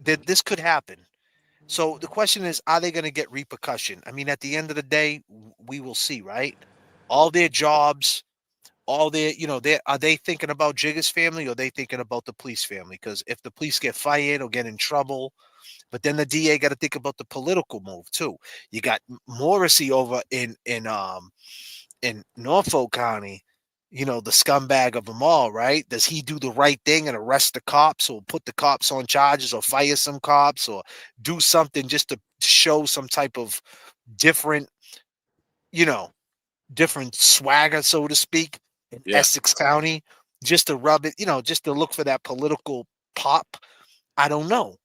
Speaker 6: this could happen. So the question is, are they going to get repercussion? I mean, at the end of the day, we will see, right? All their jobs, all their, are they thinking about Jigga's family, or are they thinking about the police family? Because if the police get fired or get in trouble, but then the DA got to think about the political move too. You got Morrissey over in Norfolk County, the scumbag of them all, right? Does he do the right thing and arrest the cops, or put the cops on charges, or fire some cops, or do something just to show some type of different, different swagger, so to speak, in
Speaker 7: Yeah.
Speaker 6: Essex County, just to rub it, just to look for that political pop? I don't know.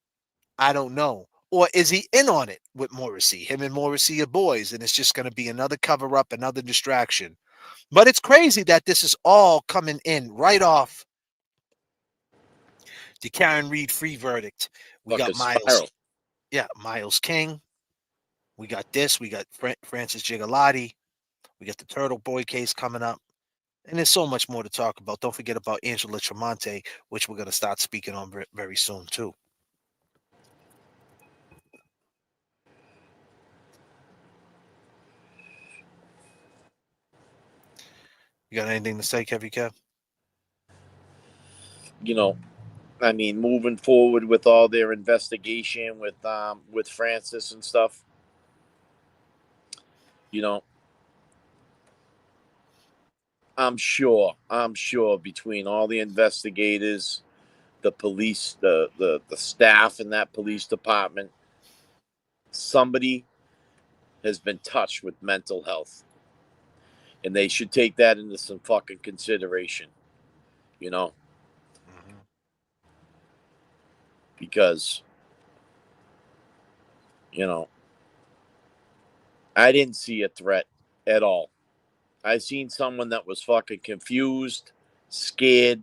Speaker 6: I don't know. Or is he in on it with Morrissey? Him and Morrissey are boys, and it's just going to be another cover up, another distraction. But it's crazy that this is all coming in right off the Karen Reed free verdict. We got
Speaker 7: Fucking
Speaker 6: Miles.
Speaker 7: spiral.
Speaker 6: Yeah, Miles King. We got this. We got Francis Gigliotti. We got the Turtle Boy case coming up. And there's so much more to talk about. Don't forget about Angela Tremonte, which we're going to start speaking on very soon, too. You got anything to say, Kevy Kev?
Speaker 7: I mean, moving forward with all their investigation with Francis and stuff, I'm sure between all the investigators, the police, the staff in that police department, somebody has been touched with mental health, and they should take that into some fucking consideration, because I didn't see a threat at all. I seen someone that was fucking confused, scared,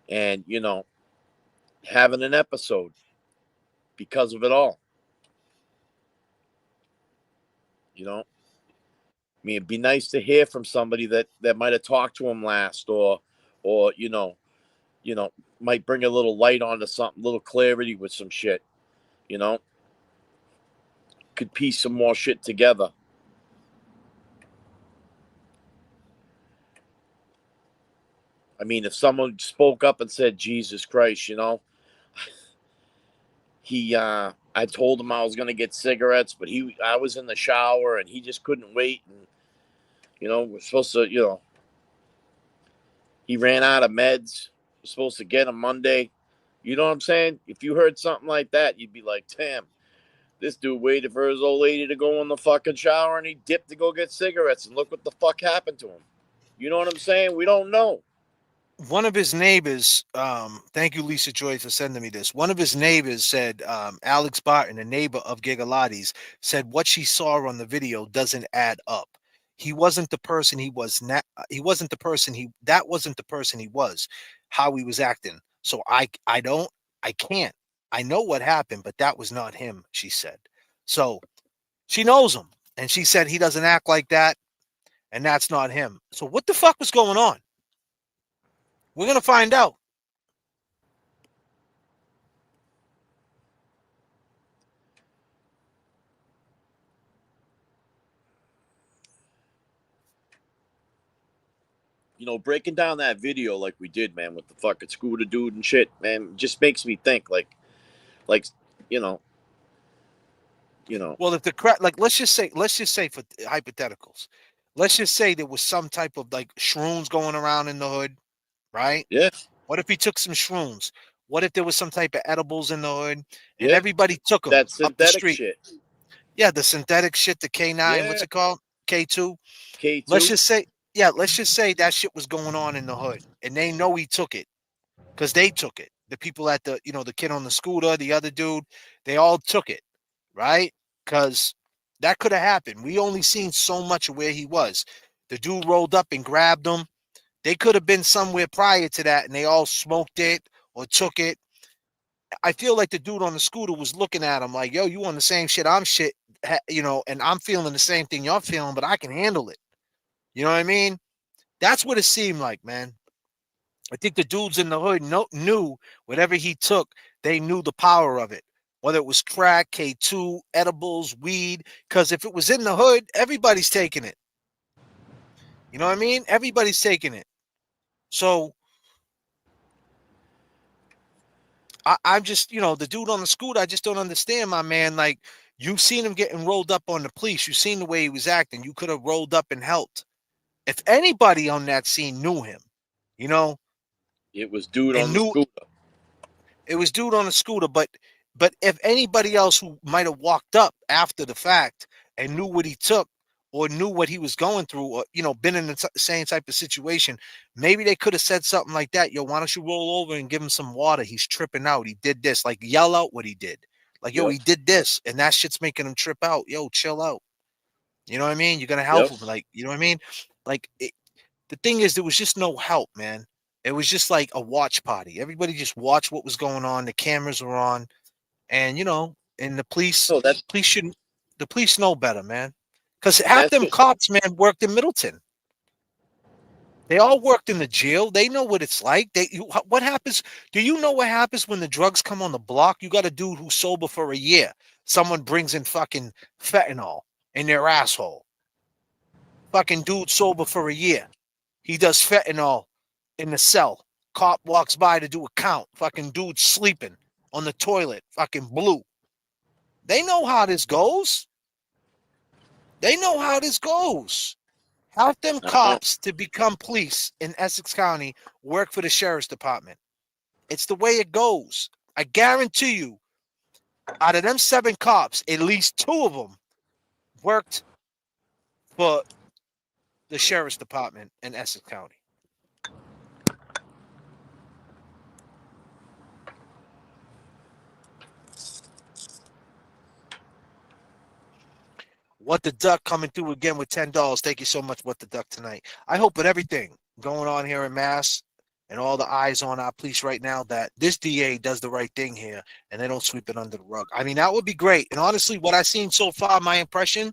Speaker 7: and having an episode because of it all. I mean, it'd be nice to hear from somebody that might have talked to him last, or might bring a little light onto something, little clarity with some shit. Could piece some more shit together. I mean, if someone spoke up and said, Jesus Christ, I told him I was going to get cigarettes, but I was in the shower and he just couldn't wait. And, we're supposed to, he ran out of meds. We're supposed to get him Monday. You know what I'm saying? If you heard something like that, you'd be like, damn, this dude waited for his old lady to go in the fucking shower and he dipped to go get cigarettes, and look what the fuck happened to him. You know what I'm saying? We don't know.
Speaker 6: One of his neighbors, thank you, Lisa Joy, for sending me this. One of his neighbors said, Alex Barton, a neighbor of Gigliotti, said what she saw on the video doesn't add up. He wasn't the person he was. He wasn't the person that wasn't the person he was, how he was acting. So I can't. I know what happened, but that was not him, she said. So she knows him, and she said he doesn't act like that, and that's not him. So what the fuck was going on? We're going to find out.
Speaker 7: Breaking down that video like we did, man, with the fucking scooter dude and shit, man, just makes me think like,
Speaker 6: Well, if the crap, like, let's just say for hypotheticals, let's just say there was some type of like shrooms going around in the hood, right?
Speaker 7: Yeah.
Speaker 6: What if he took some shrooms? What if there was some type of edibles in the hood and everybody took them
Speaker 7: that
Speaker 6: up the
Speaker 7: synthetic
Speaker 6: street?
Speaker 7: shit.
Speaker 6: Yeah, the synthetic shit, the K9,
Speaker 7: Yeah.
Speaker 6: what's it called? K2.
Speaker 7: K2.
Speaker 6: Let's just say that shit was going on in the hood, and they know he took it because they took it. The people at the kid on the scooter, the other dude, they all took it, right? Because that could have happened. We only seen so much of where he was. The dude rolled up and grabbed him. They could have been somewhere prior to that, and they all smoked it or took it. I feel like the dude on the scooter was looking at him like, yo, you on the same shit I'm shit, and I'm feeling the same thing you're feeling, but I can handle it. You know what I mean? That's what it seemed like, man. I think the dudes in the hood knew whatever he took, they knew the power of it. Whether it was crack, K2, edibles, weed, because if it was in the hood, everybody's taking it. You know what I mean? Everybody's taking it. So I'm just, the dude on the scooter, I just don't understand, my man. Like, you've seen him getting rolled up on the police. You've seen the way he was acting. You could have rolled up and helped. If anybody on that scene knew him,
Speaker 7: It was dude
Speaker 6: and
Speaker 7: on the
Speaker 6: knew
Speaker 7: scooter.
Speaker 6: it was dude on the scooter, but if anybody else who might have walked up after the fact and knew what he took or knew what he was going through, or been in the same type of situation, maybe they could have said something like that. Yo, why don't you roll over and give him some water? He's tripping out. He did this. Like, yell out what he did. Like, yo,
Speaker 7: Yep.
Speaker 6: he did this, and that shit's making him trip out. Yo, chill out. You know what I mean? You're gonna help
Speaker 7: Yep.
Speaker 6: him. Like, you know what I mean? Like, the thing is, there was just no help, man. It was just like a watch party. Everybody just watched what was going on. The cameras were on, and and the police shouldn't. The police know better, man. Because half
Speaker 7: that's
Speaker 6: them
Speaker 7: just
Speaker 6: cops, man, worked in Middleton. They all worked in the jail. They know what it's like. What happens? Do you know what happens when the drugs come on the block? You got a dude who's sober for a year. Someone brings in fucking fentanyl in their asshole. Fucking dude sober for a year. He does fentanyl in the cell. Cop walks by to do a count. Fucking dude sleeping on the toilet. Fucking blue. They know how this goes. They know how this goes. Half them cops to become police in Essex County work for the sheriff's department. It's the way it goes. I guarantee you, out of them 7 cops, at least 2 of them worked for the sheriff's department in Essex County. What the Duck coming through again with $10. Thank you so much, What the Duck, tonight. I hope with everything going on here in Mass and all the eyes on our police right now that this DA does the right thing here and they don't sweep it under the rug. I mean, that would be great. And honestly, what I've seen so far, my impression,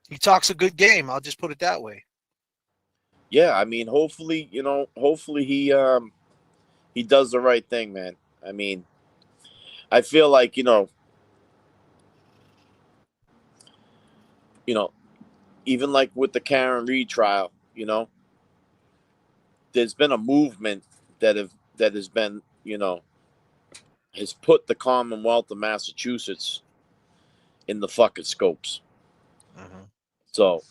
Speaker 6: he talks a good game. I'll just put it that way.
Speaker 7: Yeah, I mean, hopefully he does the right thing, man. I mean, I feel like even like with the Karen Reed trial, there's been a movement that has been, has put the Commonwealth of Massachusetts in the fucking scopes.
Speaker 6: Mm-hmm.
Speaker 7: So,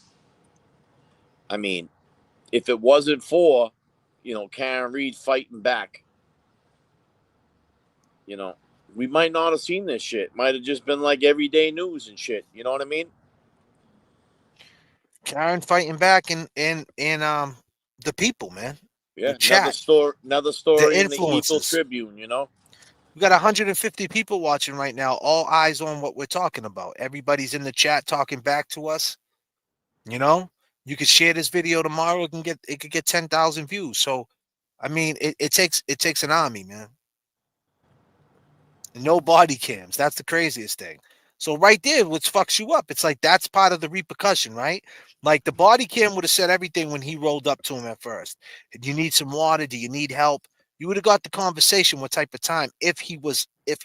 Speaker 7: I mean, if it wasn't for, Karen Reed fighting back, we might not have seen this shit. Might have just been like everyday news and shit. You know what I mean?
Speaker 6: Karen fighting back and the people, man.
Speaker 7: Yeah,
Speaker 6: The chat.
Speaker 7: Another
Speaker 6: The
Speaker 7: story in the Eagle
Speaker 6: influences.
Speaker 7: Tribune.
Speaker 6: We got 150 people watching right now, all eyes on what we're talking about. Everybody's in the chat talking back to us. You could share this video tomorrow. It could get 10,000 views. So, I mean, it takes an army, man. No body cams. That's the craziest thing. So right there, what fucks you up, it's like that's part of the repercussion, right? Like the body cam would have said everything when he rolled up to him at first. Do you need some water? Do you need help? You would have got the conversation what type of time if he was as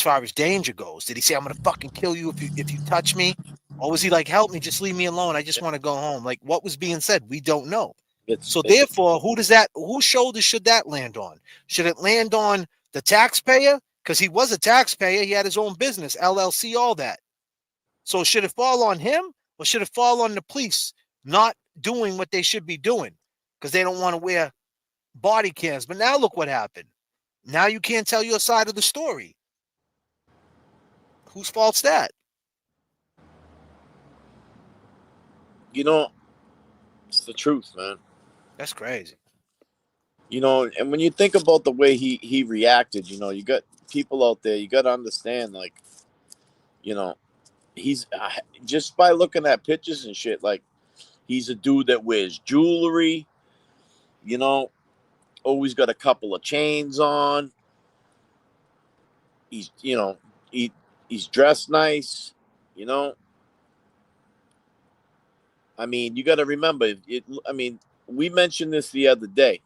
Speaker 6: far as danger goes. Did he say I'm gonna fucking kill you if you touch me? Or was he like, help me, just leave me alone? I just want to go home. Like what was being said? We don't know. Therefore, whose shoulders should that land on? Should it land on the taxpayer? Because he was a taxpayer, he had his own business, LLC, all that. So should it fall on him or should it fall on the police not doing what they should be doing? Because they don't want to wear body cams. But now look what happened. Now you can't tell your side of the story. Whose fault's that?
Speaker 7: It's the truth, man.
Speaker 6: That's crazy.
Speaker 7: And when you think about the way he reacted, you got people out there, you got to understand, like, he's just by looking at pictures and shit, like, he's a dude that wears jewelry, always got a couple of chains on. He's, he's dressed nice, I mean, you got to remember, I mean, we mentioned this the other day.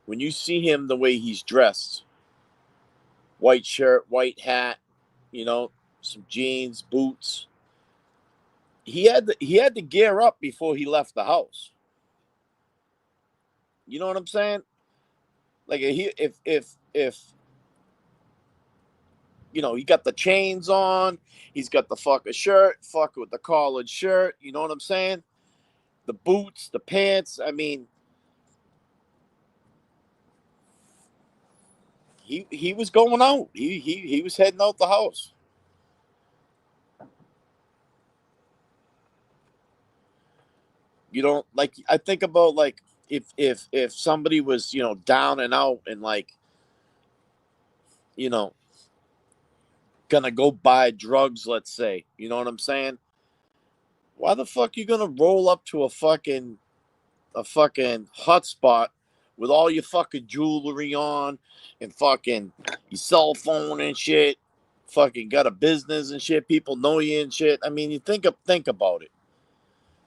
Speaker 7: When you see him the way he's dressed, white shirt, white hat, you know, some jeans, boots. He had to gear up before he left the house. You know what I'm saying? Like if you know, he got the chains on, he's got the fucking shirt, fuck with the collared shirt, you know what I'm saying? The boots, the pants. I mean, he was going out. He was heading out the house. You know, like I think about like if somebody was, you know, down and out and like, you know, gonna go buy drugs, let's say, you know what I'm saying? Why the fuck you gonna roll up to a fucking hotspot with all your fucking jewelry on and fucking your cell phone and shit? Fucking got a business and shit. People know you and shit. I mean, you think about it.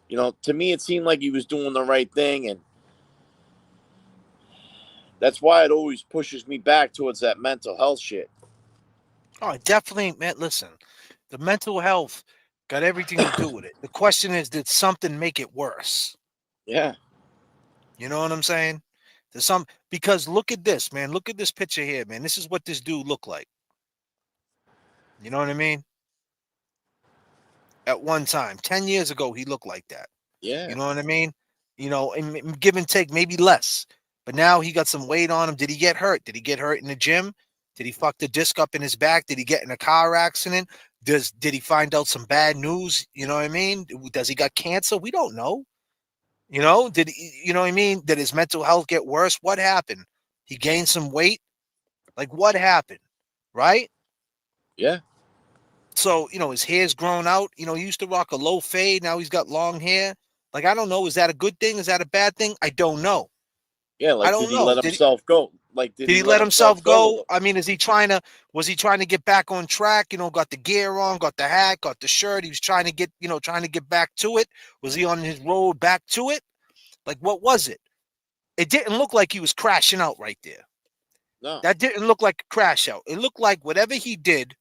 Speaker 7: You know, to me, it seemed like he was doing the right thing, and that's why it always pushes me back towards that mental health shit.
Speaker 6: Oh, definitely, man. Listen, the mental health got everything to do with it. The question is, did something make it worse?
Speaker 7: Yeah.
Speaker 6: You know what I'm saying? There's some, because look at this, man. Look at this picture here, man. This is what this dude looked like. You know what I mean? At one time, 10 years ago, he looked like that.
Speaker 7: Yeah.
Speaker 6: You know what I mean? You know, and give and take, maybe less. But now he got some weight on him. Did he get hurt? Did he get hurt in the gym? Did he fuck the disc up in his back? Did he get in a car accident? Did he find out some bad news? You know what I mean? Does he got cancer? We don't know. You know, you know what I mean? Did his mental health get worse? What happened? He gained some weight? Like, what happened? Right?
Speaker 7: Yeah.
Speaker 6: So, you know, his hair's grown out. You know, he used to rock a low fade. Now he's got long hair. Like, I don't know. Is that a good thing? Is that a bad thing? I don't know.
Speaker 7: Yeah, like,
Speaker 6: I don't
Speaker 7: did he
Speaker 6: know.
Speaker 7: let himself go? Like,
Speaker 6: Did he let himself go? I mean, was he trying to get back on track? You know, got the gear on, got the hat, got the shirt. He was trying to get back to it. Was he on his road back to it? Like, what was it? It didn't look like he was crashing out right there.
Speaker 7: No.
Speaker 6: That didn't look like a crash out. It looked like whatever he did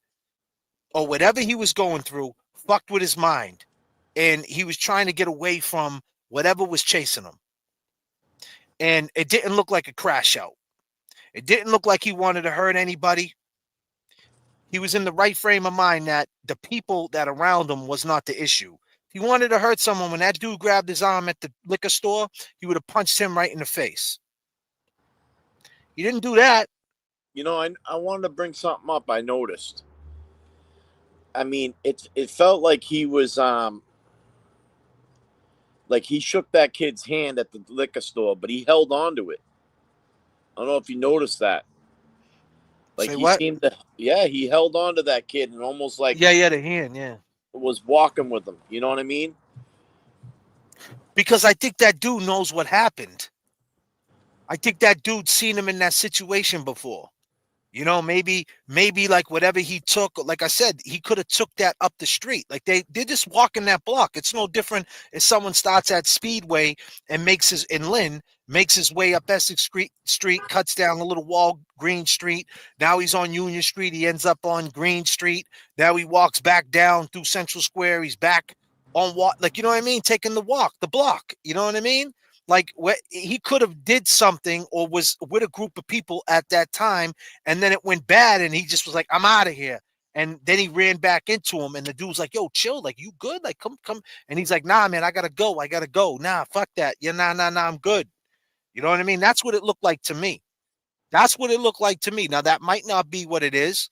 Speaker 6: or whatever he was going through fucked with his mind. And he was trying to get away from whatever was chasing him. And it didn't look like a crash out. It didn't look like he wanted to hurt anybody. He was in the right frame of mind that the people that around him was not the issue. If he wanted to hurt someone, when that dude grabbed his arm at the liquor store, he would have punched him right in the face. He didn't do that.
Speaker 7: You know, I wanted to bring something up I noticed. I mean, it felt like he was like he shook that kid's hand at the liquor store, but he held on to it. I don't know if you noticed that. Like,
Speaker 6: Say
Speaker 7: he
Speaker 6: what?
Speaker 7: seemed to, yeah, he held on to that kid and almost like
Speaker 6: the hand, yeah.
Speaker 7: Was walking with him. You know what I mean?
Speaker 6: Because I think that dude knows what happened. I think that dude seen him in that situation before. You know, maybe like whatever he took, like I said, he could have took that up the street. Like they're just walking that block. It's no different if someone starts at Speedway and makes his way up Essex Street, cuts down a little wall, Green Street. Now he's on Union Street. He ends up on Green Street. Now he walks back down through Central Square. He's back on like, you know what I mean? Taking the block. You know what I mean? Like he could have did something or was with a group of people at that time, and then it went bad, and he just was like, "I'm out of here." And then he ran back into him, and the dude's like, "Yo, chill, like you good? Like come." And he's like, "Nah, man, I gotta go. Nah, fuck that. Yeah, nah, I'm good." You know what I mean? That's what it looked like to me. Now that might not be what it is,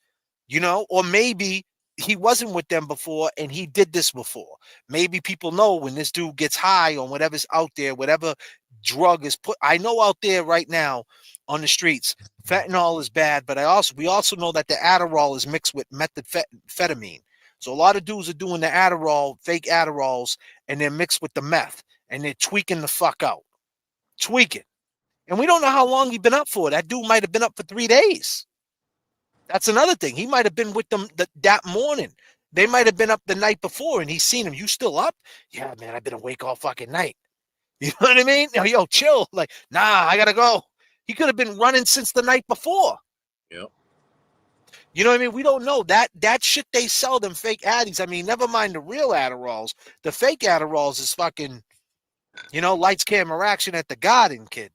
Speaker 6: you know, or maybe he wasn't with them before and he did this before. Maybe people know when this dude gets high on whatever's out there, whatever drug is put. I know out there right now on the streets, fentanyl is bad, but we also know that the Adderall is mixed with methamphetamine. So a lot of dudes are doing the Adderall, fake Adderalls, and they're mixed with the meth, and they're tweaking the fuck out. Tweaking. And we don't know how long he's been up for. That dude might have been up for 3 days. That's another thing. He might have been with them that morning. They might have been up the night before, and he's seen him. You still up? Yeah, man, I've been awake all fucking night. You know what I mean? Yo, chill. Like, nah, I gotta go. He could have been running since the night before.
Speaker 7: Yeah.
Speaker 6: You know what I mean? We don't know. That shit they sell, them fake Addies. I mean, never mind the real Adderalls. The fake Adderalls is fucking, lights, camera, action at the Garden, kid.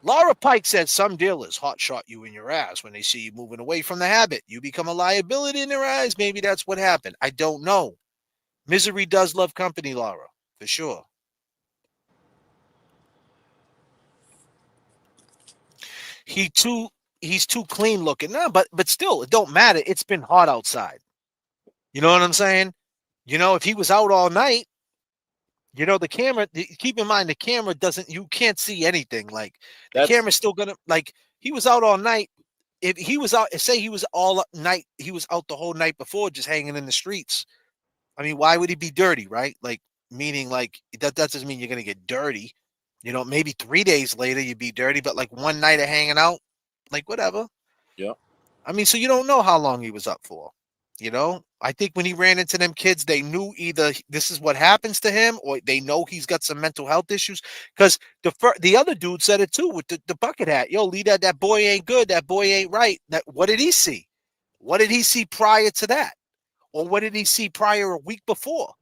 Speaker 6: Laura Pike said some dealers hot shot you in your ass when they see you moving away from the habit. You become a liability in their eyes. Maybe that's what happened. I don't know. Misery does love company, Laura, for sure. He's too clean looking. No, but still, it don't matter. It's been hot outside. You know what I'm saying? If he was out all night, the camera, keep in mind the camera you can't see anything. Like the camera's still gonna, like, he was out all night. If he was out, say he was all night, he was out the whole night before just hanging in the streets. I mean, why would he be dirty, right? Like, meaning like that doesn't mean you're gonna get dirty. Maybe 3 days later you'd be dirty, but like one night of hanging out, like whatever.
Speaker 7: Yeah.
Speaker 6: I mean, so you don't know how long he was up for. I think when he ran into them kids, they knew either this is what happens to him or they know he's got some mental health issues. Because the other dude said it too with the bucket hat. Yo, Lee, that boy ain't good. That boy ain't right. What did he see? What did he see prior to that? Or what did he see prior a week before?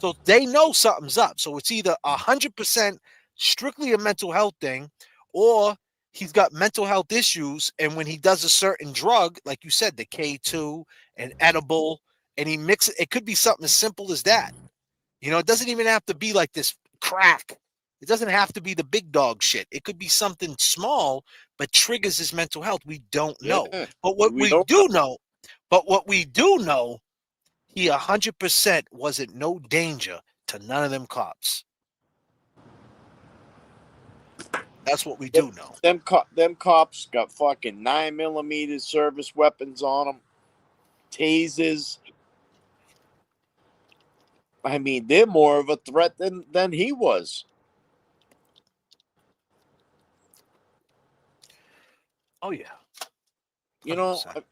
Speaker 6: So they know something's up. So it's either 100% strictly a mental health thing, or he's got mental health issues. And when he does a certain drug, like you said, the K2, an edible, and he mixes it, could be something as simple as that. It doesn't even have to be like this crack. It doesn't have to be the big dog shit. It could be something small, but triggers his mental health. We don't know.
Speaker 7: Yeah,
Speaker 6: But what we do know, he 100% wasn't no danger to none of them cops. That's what we do know.
Speaker 7: Them cops got fucking 9mm service weapons on them, tasers. I mean, they're more of a threat than he was.
Speaker 6: Oh yeah.
Speaker 7: 100%.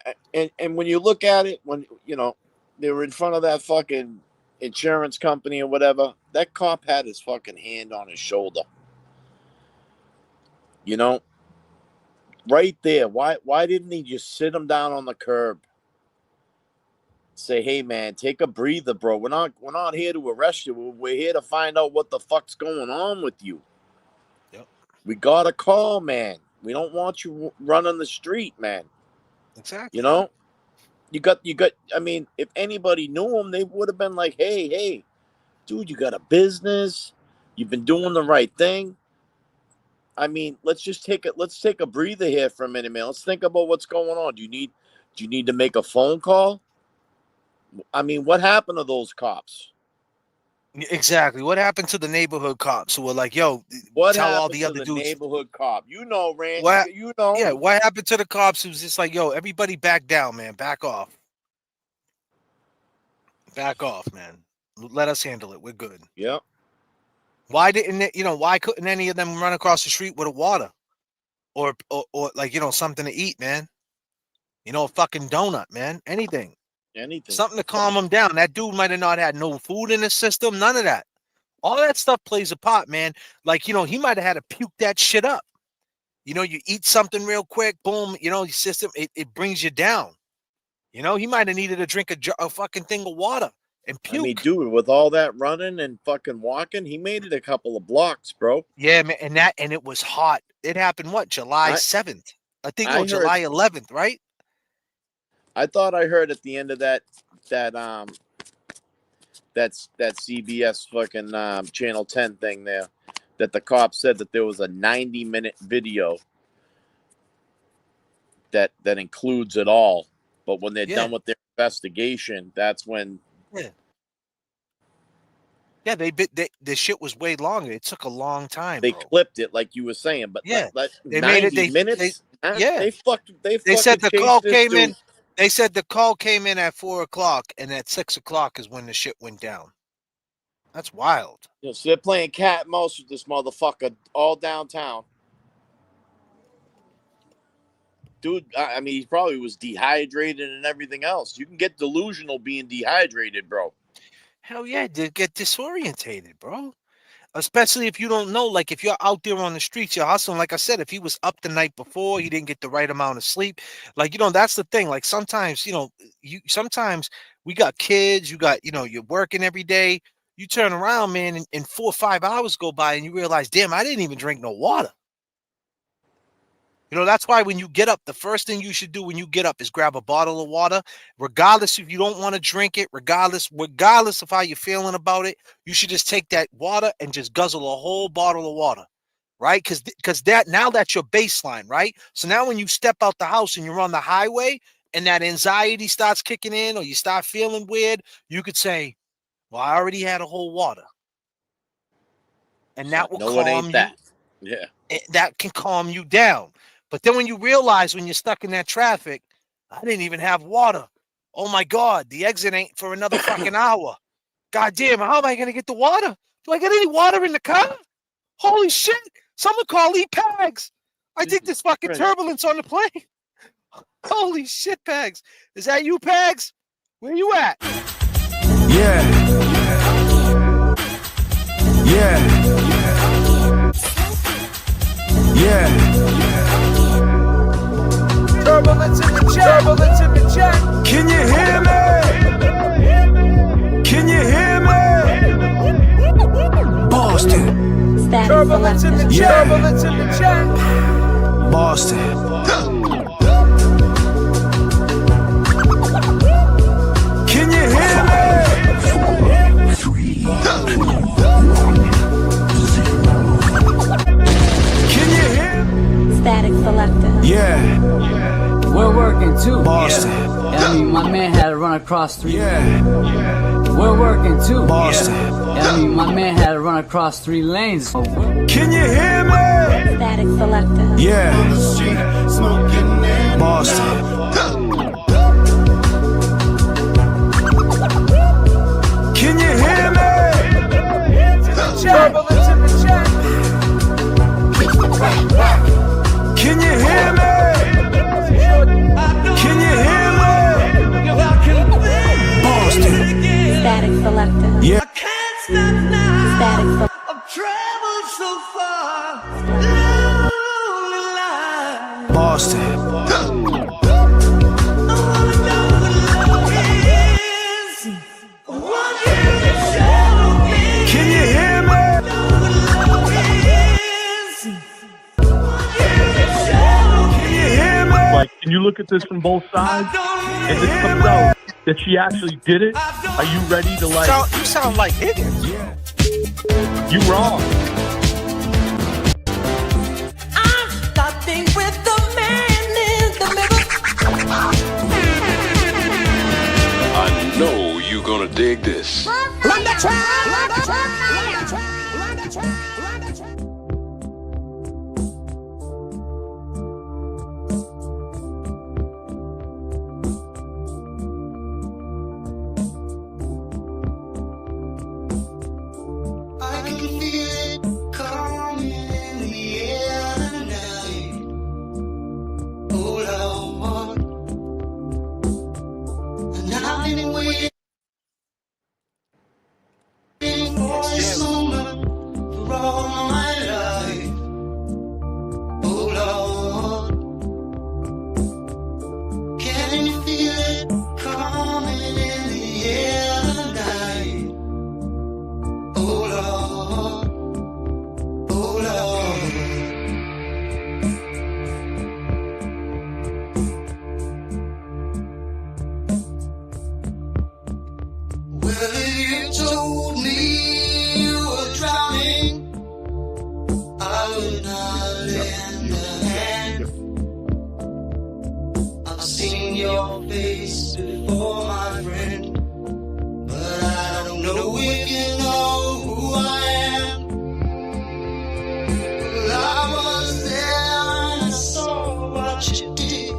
Speaker 7: And when you look at it, when they were in front of that fucking insurance company or whatever, that cop had his fucking hand on his shoulder. Right there. Why didn't he just sit him down on the curb? Say, hey man, take a breather, bro. We're not here to arrest you. We're here to find out what the fuck's going on with you.
Speaker 6: Yep.
Speaker 7: We got a call, man. We don't want you running the street, man.
Speaker 6: Exactly.
Speaker 7: You got. I mean, if anybody knew him, they would have been like, hey, dude, you got a business. You've been doing the right thing. I mean, let's take a breather here for a minute, man. Let's think about what's going on. Do you need to make a phone call? I mean, what happened to those cops?
Speaker 6: Exactly. What happened to the neighborhood cops who were like, yo,
Speaker 7: What
Speaker 6: tell all
Speaker 7: happened
Speaker 6: the
Speaker 7: to
Speaker 6: other
Speaker 7: the
Speaker 6: dudes.
Speaker 7: neighborhood cop? Rand.
Speaker 6: What?
Speaker 7: Yeah,
Speaker 6: what happened to the cops who's just like, yo, everybody back down, man. Back off. Back off, man. Let us handle it. We're good.
Speaker 7: Yep.
Speaker 6: Why couldn't any of them run across the street with a water? Or like, something to eat, man. A fucking donut, man. Anything. Something to calm him down. That dude might have not had no food in his system. None of that. All that stuff plays a part, man. Like, he might have had to puke that shit up. You eat something real quick, boom, your system, it brings you down. He might have needed to drink a fucking thing of water and puke.
Speaker 7: I mean, dude, with all that running and fucking walking, he made it a couple of blocks, bro.
Speaker 6: Yeah, man, and it was hot. It happened, July 7th? I think it was July 11th, right?
Speaker 7: I thought I heard at the end of that CBS fucking Channel 10 thing there that the cop said that there was a 90-minute video that includes it all. But when they're done with their investigation, that's when.
Speaker 6: Yeah, the shit was way longer. It took a long time.
Speaker 7: They clipped it, like you were saying, but
Speaker 6: they
Speaker 7: 90
Speaker 6: made it.
Speaker 7: minutes.
Speaker 6: They said the call came in. They said the call came in at 4:00, and at 6:00 is when the shit went down. That's wild.
Speaker 7: So they're playing cat and mouse with this motherfucker all downtown. Dude, I mean, he probably was dehydrated and everything else. You can get delusional being dehydrated, bro.
Speaker 6: Hell yeah, they get disorientated, bro. especially if you don't know, like if you're out there on the streets, you're hustling. Like I said, if he was up the night before, he didn't get the right amount of sleep. Like, that's the thing. Like sometimes, sometimes we got kids, you're working every day. You turn around, man, and 4 or 5 hours go by and you realize, damn, I didn't even drink no water. That's why when you get up, the first thing you should do when you get up is grab a bottle of water, regardless if you don't want to drink it, regardless of how you're feeling about it. You should just take that water and just guzzle a whole bottle of water, right? Because now that's your baseline, right? So now when you step out the house and you're on the highway and that anxiety starts kicking in or you start feeling weird, you could say, well, I already had a whole water. And that will calm you.
Speaker 7: Yeah.
Speaker 6: That can calm you down. But then when you realize when you're stuck in that traffic, I didn't even have water. Oh my God, the exit ain't for another fucking hour. God damn, how am I going to get the water? Do I get any water in the car? Holy shit. Someone call Pags. I think there's fucking turbulence on the plane. Holy shit, Pags. Is that you, Pags? Where you at?
Speaker 4: Yeah. Turbulence in the chat. Turbulence in the chat. Can you hear me? Can you hear me? Boston. Turbulence in the chat. Turbulence in the chat. Boston. Can you hear me?
Speaker 11: 3, 2, 1, 0.
Speaker 4: Can you hear?
Speaker 2: Static selected.
Speaker 4: Yeah.
Speaker 8: We're working too.
Speaker 4: Boston.
Speaker 8: I mean, my man had to run across 3
Speaker 4: Yeah.
Speaker 8: We're working too.
Speaker 4: Boston.
Speaker 8: I mean, my man had to run across 3 lanes.
Speaker 4: Can you hear me?
Speaker 2: Static selected.
Speaker 4: Yeah. Boston. Can you hear me? Turbulence in the chat. Can you hear me? Can you hear me? Boston.
Speaker 2: Static selected.
Speaker 4: Yeah.
Speaker 2: Static selected.
Speaker 10: I've traveled so far.
Speaker 4: Boston. Can you hear me? Can you hear me?
Speaker 9: Like, can you look at this from both sides? And this comes out that she actually did it. Are you ready to like?
Speaker 6: You sound like Higgins.
Speaker 9: You wrong.
Speaker 10: I'm starting with the man in the middle.
Speaker 11: I know you're gonna dig this.
Speaker 10: Run the track, run the track, run the track, run the track, run the track. I can feel it coming in the air tonight. Oh Lord, and I've been waiting for this moment for all my life. Oh Lord, can you feel it coming in the air tonight? Oh Lord, oh Lord. Well, if you told me you were drowning, I would not lend a hand. I've seen your face before, my friend, but I don't know if you know who I am. Well, I was there and I saw what you did.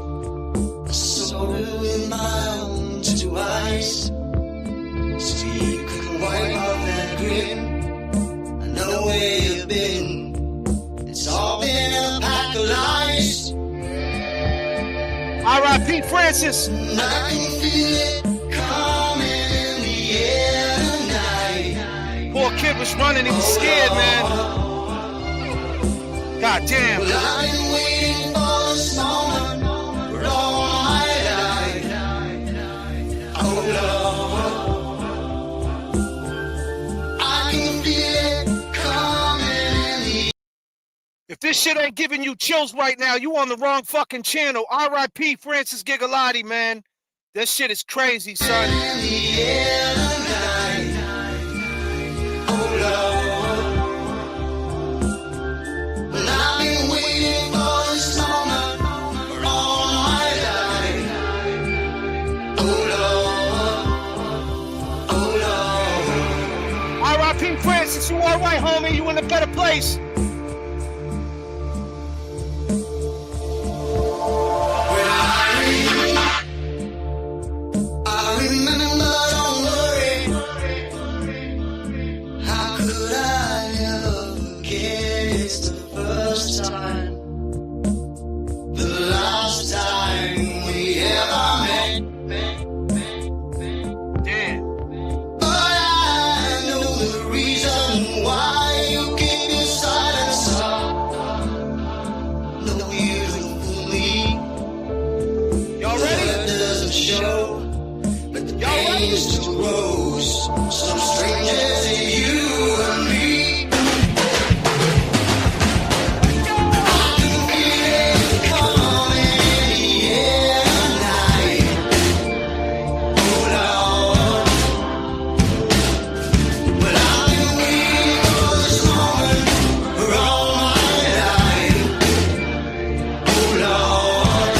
Speaker 10: I saw it with my own 2 eyes. So you couldn't wipe off that grin. I know where you've been. It's all been a pack of lies.
Speaker 6: R.I.P. Francis.
Speaker 10: And I can feel it coming in the air tonight.
Speaker 6: Poor kid was running, he was scared, man. God damn.
Speaker 10: Well, I've been waiting for this moment for all my life. Oh Lord, I can feel it coming in the
Speaker 6: If this shit ain't giving you chills right now, you on the wrong fucking channel. RiP Francis Gigliotti, man. That shit is crazy, son.
Speaker 10: air tonight. Oh Lord, well, I've been waiting for this moment for all my life. Oh Lord, oh Lord.
Speaker 6: RiP Francis, you all right, homie? You in a better place.
Speaker 10: I remember, don't worry. How could I ever forget? It's the first time, the last time we ever met.
Speaker 6: Damn.
Speaker 10: But I know the reason why you keep your silence up. No, you don't fool me.
Speaker 6: Y'all ready?
Speaker 10: It doesn't show. But the pain still grows. Some strangers in you and me. I can feel it coming in the air tonight. Oh Lord, well I've been waiting for this moment for all my life. Oh Lord,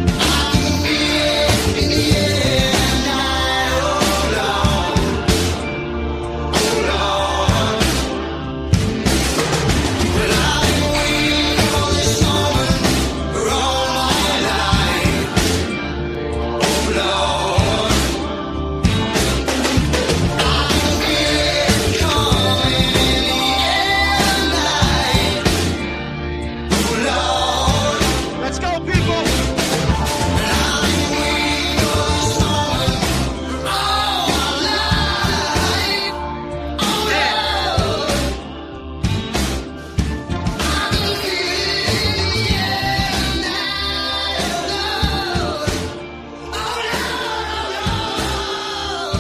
Speaker 10: I can feel it in the air tonight. Oh Lord, oh Lord, well I've been waiting for this moment for all my life. Oh Lord, I can feel it coming in the air tonight. Oh Lord,
Speaker 6: Let's go, people.
Speaker 10: and I've been waiting for this moment for all my life. Oh Lord, I can feel it in the air tonight. Oh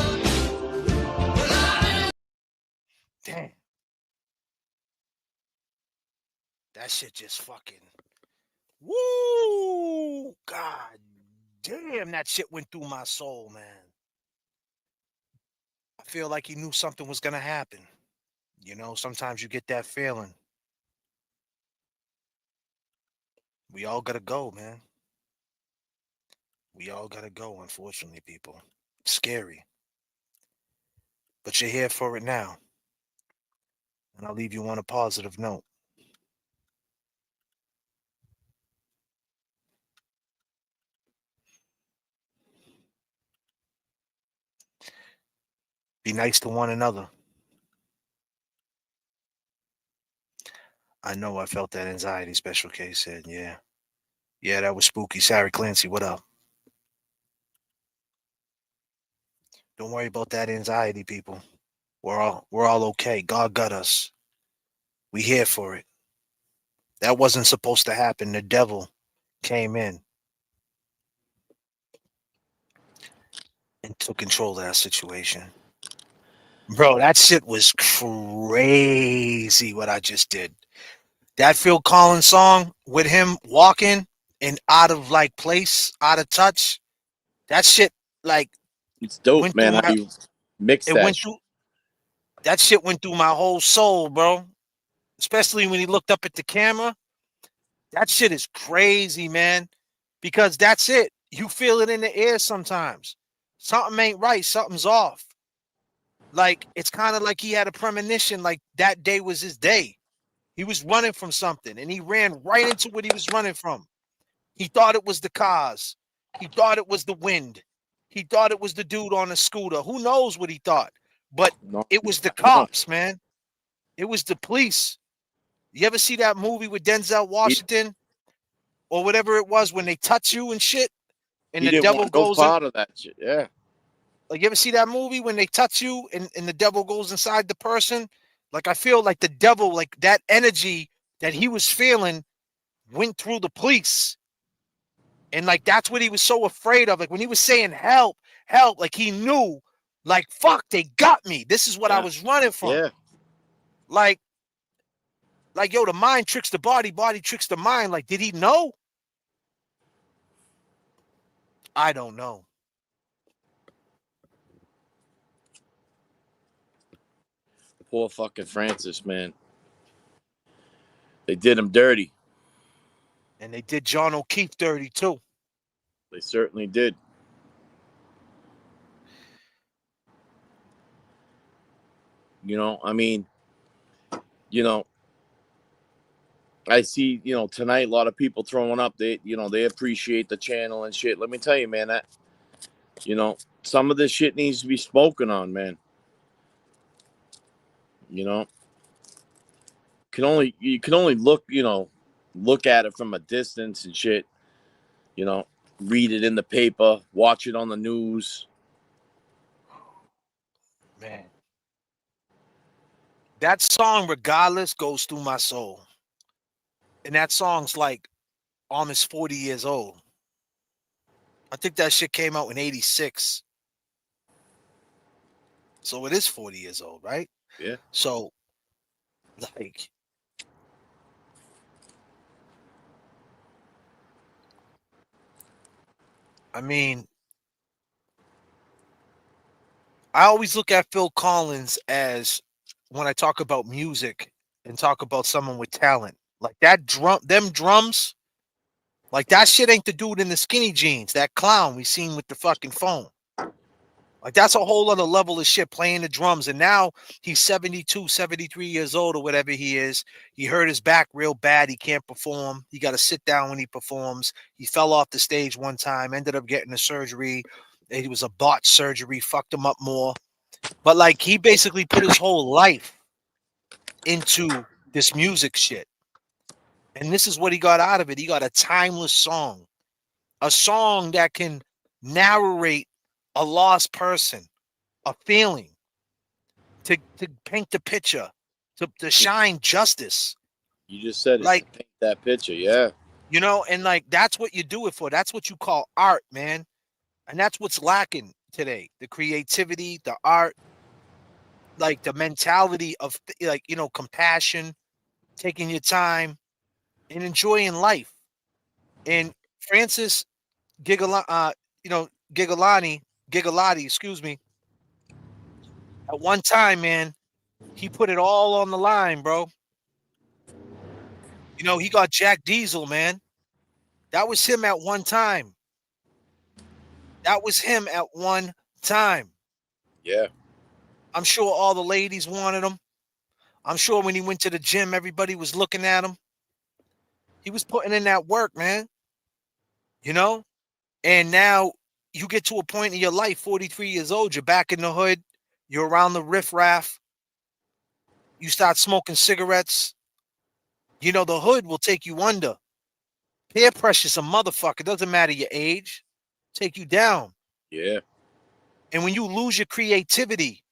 Speaker 10: Lord,
Speaker 6: Damn. That shit just fucking. Woo! God damn, that shit went through my soul, man. I feel like he knew something was gonna happen. You know, sometimes you get that feeling. We all gotta go, man. We all gotta go, unfortunately, people. It's scary. But you're here for it now. And I'll leave you on a positive note. Be nice to one another. I know I felt that anxiety, Special K said, yeah. Yeah, that was spooky. Sarah Clancy, what up? Don't worry about that anxiety, people. We're all okay. God got us. We here for it. That wasn't supposed to happen. The devil came in and took control of that situation. Bro, that shit was crazy what I just did. That Phil Collins song with him walking and out of like place, out of touch. That shit like
Speaker 7: It's dope,
Speaker 6: went
Speaker 7: man.
Speaker 6: through
Speaker 7: How
Speaker 6: my
Speaker 7: you mix
Speaker 6: it
Speaker 7: that
Speaker 6: went
Speaker 7: shit.
Speaker 6: through that shit went through my whole soul, bro. Especially when he looked up at the camera. That shit is crazy, man. Because that's it. You feel it in the air sometimes. Something ain't right. Something's off. Like, it's kind of like he had a premonition, like that day was his day. He was running from something, and he ran right into what he was running from. He thought it was the cars. He thought it was the wind. He thought it was the dude on the scooter. Who knows what he thought? But it was the cops, man. It was the police. You ever see that movie with Denzel Washington or whatever it was when they touch you and shit, and
Speaker 7: He
Speaker 6: the
Speaker 7: didn't
Speaker 6: devil
Speaker 7: want no
Speaker 6: goes in?
Speaker 7: part of that shit. Yeah.
Speaker 6: Like, you ever see that movie when they touch you and the devil goes inside the person? Like, I feel like the devil, like that energy that he was feeling went through the police. And like, that's what he was so afraid of. Like when he was saying help, help, like he knew, like, fuck, they got me. This is what I was running from.
Speaker 7: Yeah.
Speaker 6: Like, yo, the mind tricks the body, body tricks the mind. Like, did he know? I don't know.
Speaker 7: Poor fucking Francis, man. They did him dirty.
Speaker 6: And they did John O'Keefe dirty too.
Speaker 7: They certainly did. You know, I mean, you know, I see, you know, tonight a lot of people throwing up. They, you know, they appreciate the channel and shit. Let me tell you, man, that, you know, some of this shit needs to be spoken on, man. You know, you can only look, you know, look at it from a distance and shit. You know, read it in the paper, watch it on the news.
Speaker 6: Man. That song, Regardless, goes through my soul. And that song's like almost 40 years old. I think that shit came out in 86. So it is 40 years old, right?
Speaker 7: Yeah.
Speaker 6: So, like, I mean, I always look at Phil Collins as, when I talk about music and talk about someone with talent, like that them drums, like that shit ain't the dude in the skinny jeans, that clown we seen with the fucking phone. Like, that's a whole other level of shit, playing the drums. And now he's 72, 73 years old or whatever he is. He hurt his back real bad. He can't perform. He got to sit down when he performs. He fell off the stage one time, ended up getting a surgery. It was a botched surgery, fucked him up more. But like, he basically put his whole life into this music shit. And this is what he got out of it. He got a timeless song, a song that can narrate a lost person, a feeling, to paint the picture, to shine justice.
Speaker 7: You just said it.
Speaker 6: Like,
Speaker 7: Paint that picture, yeah.
Speaker 6: you know, and like, that's what you do it for. That's what you call art, man. And that's what's lacking today. The creativity, the art, like the mentality of, like, you know, compassion, taking your time and enjoying life. And Francis Gigliotti, excuse me, at one time, man, he put it all on the line, bro. You know, he got Jack Diesel, man. That was him at one time. That was him at one time.
Speaker 7: Yeah.
Speaker 6: I'm sure all the ladies wanted him. I'm sure when he went to the gym, everybody was looking at him. He was putting in that work, man. You know? And now you get to a point in your life, 43 years old, you're back in the hood, you're around the riffraff, you start smoking cigarettes. You know, the hood will take you under. Peer pressure's a motherfucker. Doesn't matter your age. Take you down.
Speaker 7: Yeah.
Speaker 6: And when you lose your creativity,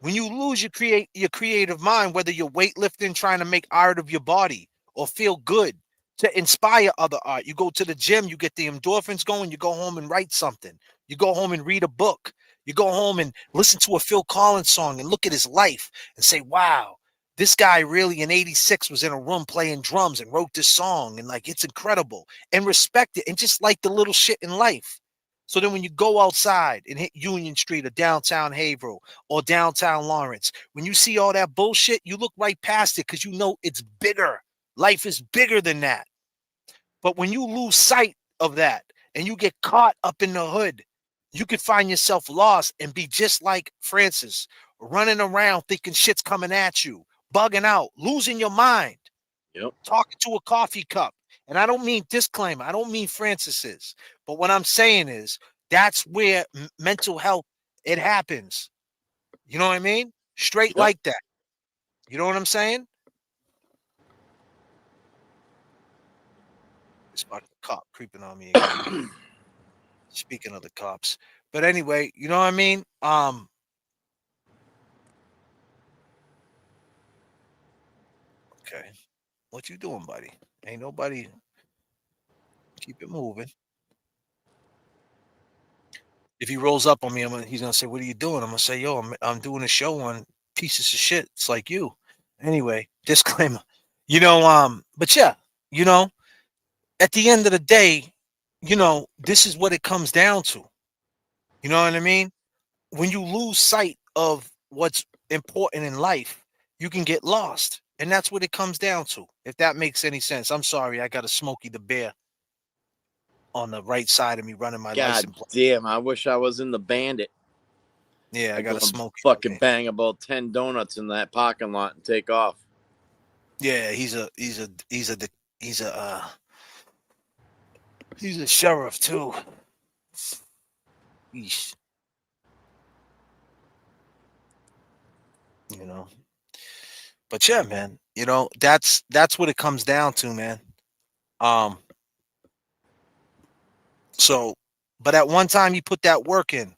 Speaker 6: when you lose your creative mind, whether you're weightlifting, trying to make art of your body, or feel good to inspire other art, you go to the gym, you get the endorphins going, you go home and write something. You go home and read a book. You go home and listen to a Phil Collins song and look at his life and say, wow, this guy really in 86 was in a room playing drums and wrote this song, and like, it's incredible, and respect it, and just like the little shit in life. So then when you go outside and hit Union Street or downtown Haverhill or downtown Lawrence, when you see all that bullshit, you look right past it because you know it's bigger. Life is bigger than that. But when you lose sight of that and you get caught up in the hood, you could find yourself lost and be just like Francis, running around thinking shit's coming at you, bugging out, losing your mind, talking to a coffee cup. And I don't mean disclaimer. I don't mean Francis's. But what I'm saying is, that's where mental health, it happens. You know what I mean? Straight like that. You know what I'm saying? This fucking cop creeping on me again. Speaking of the cops. But anyway, you know what I mean? Okay. What you doing, buddy? Ain't nobody. Keep it moving. If he rolls up on me, he's gonna say, "What are you doing?" I'm gonna say, "Yo, I'm doing a show on pieces of shit. It's like you." Anyway, disclaimer. But yeah, at the end of the day, this is what it comes down to. You know what I mean? When you lose sight of what's important in life, you can get lost. And that's what it comes down to. If that makes any sense. I'm sorry, I got a Smokey the Bear on the right side of me running my
Speaker 7: God
Speaker 6: license plate.
Speaker 7: damn, I wish I was in the Bandit.
Speaker 6: Yeah, I got a Smokey.
Speaker 7: Fucking bang about 10 donuts in that parking lot and take off.
Speaker 6: Yeah, he's a sheriff too. Yeesh. But yeah, man, that's what it comes down to, man. So, but at one time he put that work in,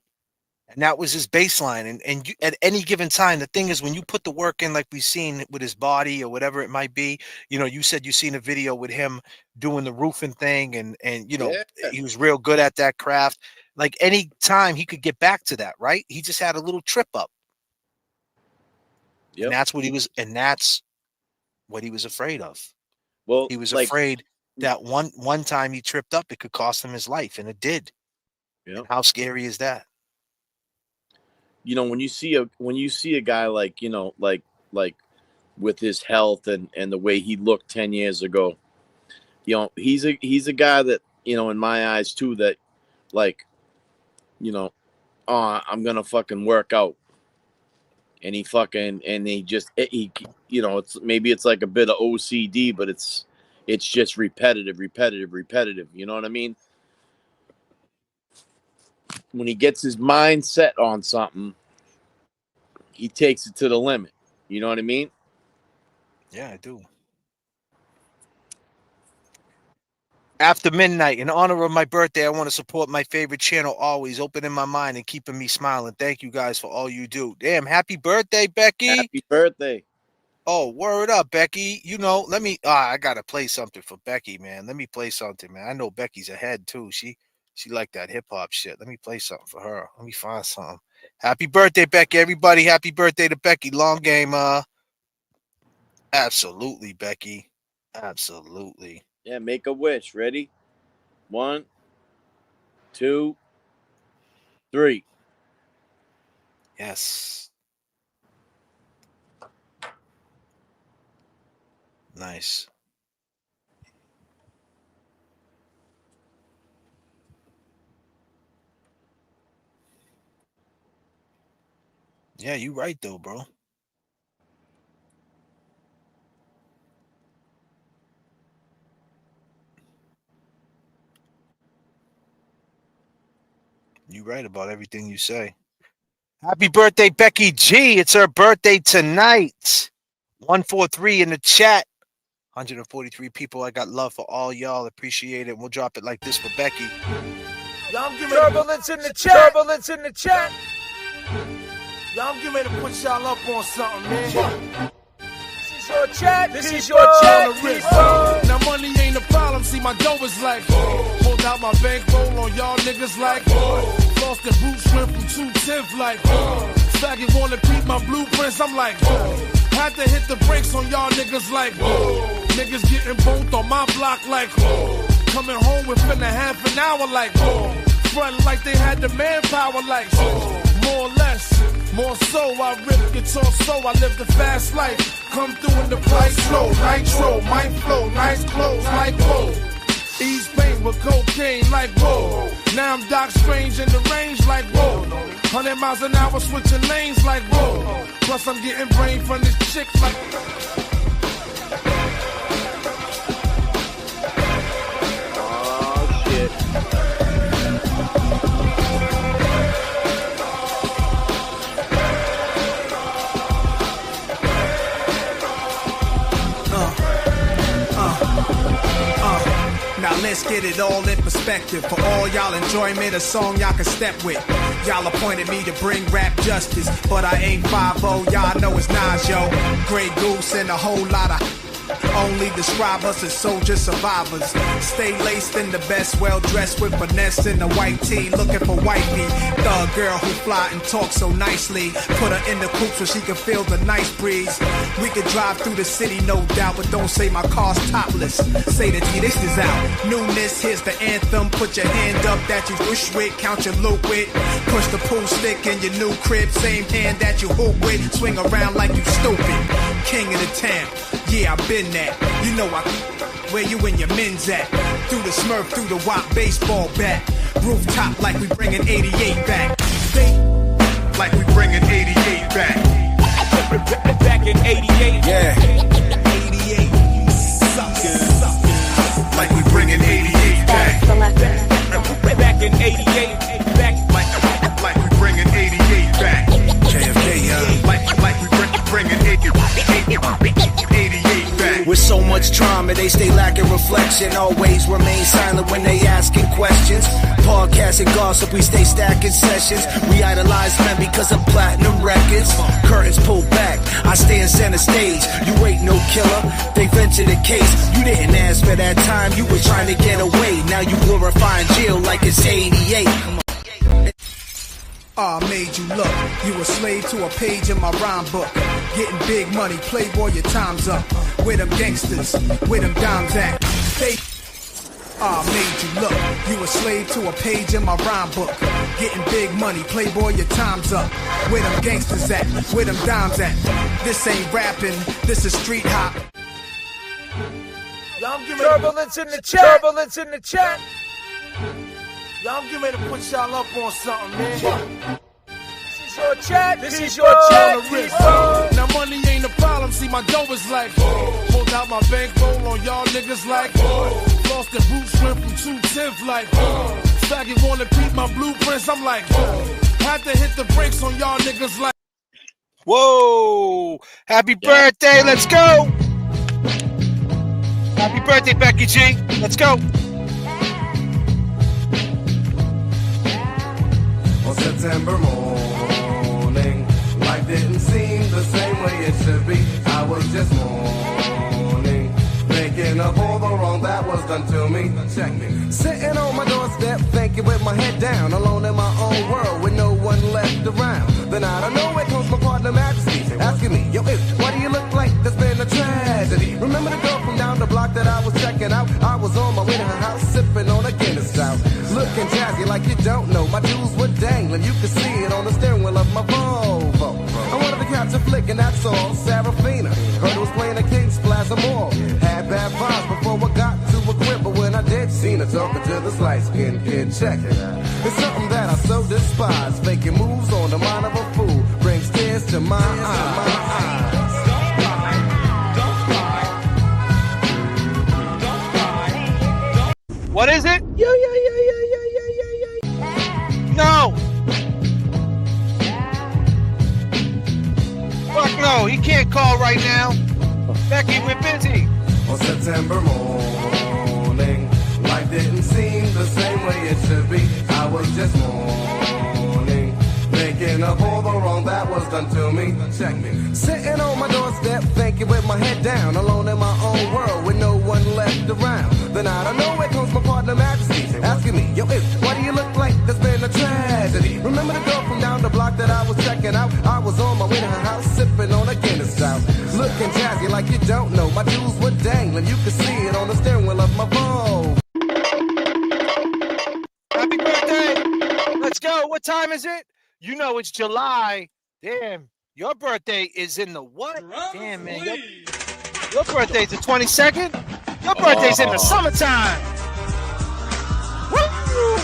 Speaker 6: and that was his baseline. And you, at any given time, the thing is, when you put the work in, like we've seen with his body or whatever it might be, you said you seen a video with him doing the roofing thing, and he was real good at that craft. Like any time he could get back to that, right? He just had a little trip up. Yep. And that's what he was afraid of.
Speaker 7: Well,
Speaker 6: he was afraid that one time he tripped up, it could cost him his life, and it did. Yeah. How scary is that?
Speaker 7: When you see a guy like with his health and the way he looked 10 years ago, he's a guy that, in my eyes too, that I'm gonna fucking work out. And it's maybe it's like a bit of OCD, but it's just repetitive. You know what I mean? When he gets his mind set on something, he takes it to the limit. You know what I mean?
Speaker 6: Yeah, I do. After midnight, in honor of my birthday, I want to support my favorite channel always, opening my mind and keeping me smiling. Thank you guys for all you do. Damn, happy birthday, Becky.
Speaker 7: Happy birthday.
Speaker 6: Oh, word up, Becky. Let me I gotta play something for Becky, man. Let me play something, man. I know Becky's ahead too. She liked that hip-hop shit. Let me play something for her. Let me find something. Happy birthday, Becky. Everybody, happy birthday to Becky. Long game, absolutely, Becky. Absolutely.
Speaker 7: Yeah, make a wish. Ready? 1, 2, 3.
Speaker 6: Yes. Nice. Yeah, you right though, bro. You right about everything you say. Happy birthday, Becky G. It's her birthday tonight. 143 in the chat. 143 people. I got love for all y'all. Appreciate it. We'll drop it like this for Becky.
Speaker 10: Turbulence in the chat. Turbulence in the chat. Y'all, I'm getting ready to put y'all up on something, man. This is your chat. This is your chat. Now money ain't a problem. See, my dough is like, hold out my bankroll on y'all niggas like, lost the boots went from 210 like, faggot wanna peep my blueprints. I'm like, had to hit the brakes on y'all niggas like, niggas getting both on my block like, coming home within a half an hour like, front like they had the manpower like, more or less. More so, I rip guitar so I live the fast life. Come through in the price slow, nitro, my flow, nice clothes like whoa. Ease pain with cocaine like whoa. Now I'm Doc Strange in the range like whoa. 100 miles an hour switching lanes like whoa. Plus I'm getting brain from this chick like.
Speaker 7: Oh shit.
Speaker 10: Now
Speaker 4: let's get it all in perspective. For all y'all enjoyment, a song y'all can step with. Y'all appointed me to bring rap justice, but I ain't 5-0, y'all know it's Nas, yo. Grey Goose and a whole lot of only describe us as soldier survivors. Stay laced in the best, well dressed with finesse in the white tee, looking for wifey. Thug girl who fly and talk so nicely. Put her in the coupe so she can feel the nice breeze. We could drive through the city, no doubt, but don't say my car's topless. Say that this is out. Newness, here's the anthem. Put your hand up that you push with, count your loot with. Push the pool stick in your new crib, same hand that you hoop with. Swing around like you stupid. King of the town. Yeah, I've been that. You know where you and your men's at. Through the Smurf, through the WAP baseball bat. Rooftop like we bringing 88 back. Like we bringing 88 back. Back in 88. Yeah. 88. Like we bringing 88 back. Back in 88. Back. Like we bringing 88 back. J.F.K. Like we bringing 88 back. With so much trauma, they stay lacking reflection. Always remain silent when they asking questions. Podcast and gossip, we stay stacking sessions. We idolize men because of platinum records. Curtains pulled back, I stay in center stage. You ain't no killer, they venture the case. You didn't ask for that time, you were trying to get away. Now you glorifying jail like it's 88. I made you look. You a slave to a page in my rhyme book. Getting big money, playboy, your time's up. Where them gangsters, where them dimes at? I made you look. You a slave to a page in my rhyme book. Getting big money, playboy, your time's up. Where them gangsters at? Where them dimes at? This ain't rapping, this is street hop.
Speaker 19: Y'all give me turbulence in the chat. Turbulence in the chat. Y'all give me to put y'all up on something, man. This is your chat. This is your chat.
Speaker 20: Now money ain't a problem. See my dough is like pulled out my bankroll on y'all niggas like lost the boots went from 210 like faggot wanna keep my blueprints. I'm like had to hit the brakes on y'all niggas like.
Speaker 6: Whoa! Happy birthday! Let's go! Happy birthday, Becky G! Let's go!
Speaker 21: On September morning, life didn't seem the same way it should be. I was just mourning, thinking of all the wrong that was done to me. Check me. Sitting on my doorstep, thinking with my head down, alone in my own world with no one left around. Then out of nowhere comes my partner Majesty, asking me, yo, why do you look like there's been a tragedy? Remember the girl from down the block that I was checking out? I was on my way to her house, sipping on a Guinness stout. Looking jazzy like you don't know, my jewels were dangling. You could see it on the steering wheel of my Volvo. I wanted to catch a flick and that's all, Serafina. Heard it was playing a King's Plaza Mall. Had bad vibes before I got to a grip, but when I did, seen her talking to this light-skinned kid. Check it out. It's something that I so despise. Faking moves on the mind of a fool brings tears to my eyes.
Speaker 6: What is it? Yeah. No. Fuck no, he can't call right now. Becky, we're busy.
Speaker 21: On September morning, life didn't seem the same way it should be. I was just mourning, thinking of all the wrong that was done to me. Check me. Sitting on my doorstep, thinking with my head down, alone in my own world with no one left around. Then out of nowhere comes my partner Majesty, asking me, yo, why do you look like there's been a tragedy? Remember the girl from down the block that I was checking out? I was on my way to her house, sipping on a Guinness stout. Looking jazzy like you don't know, my jewels were dangling. You could see it on the steering wheel of my Volvo.
Speaker 6: Happy birthday! Let's go. What time is it? You know it's July. Damn, your birthday is in the what? Damn, man. Your birthday's the 22nd? Your birthday's in the summertime. Woo!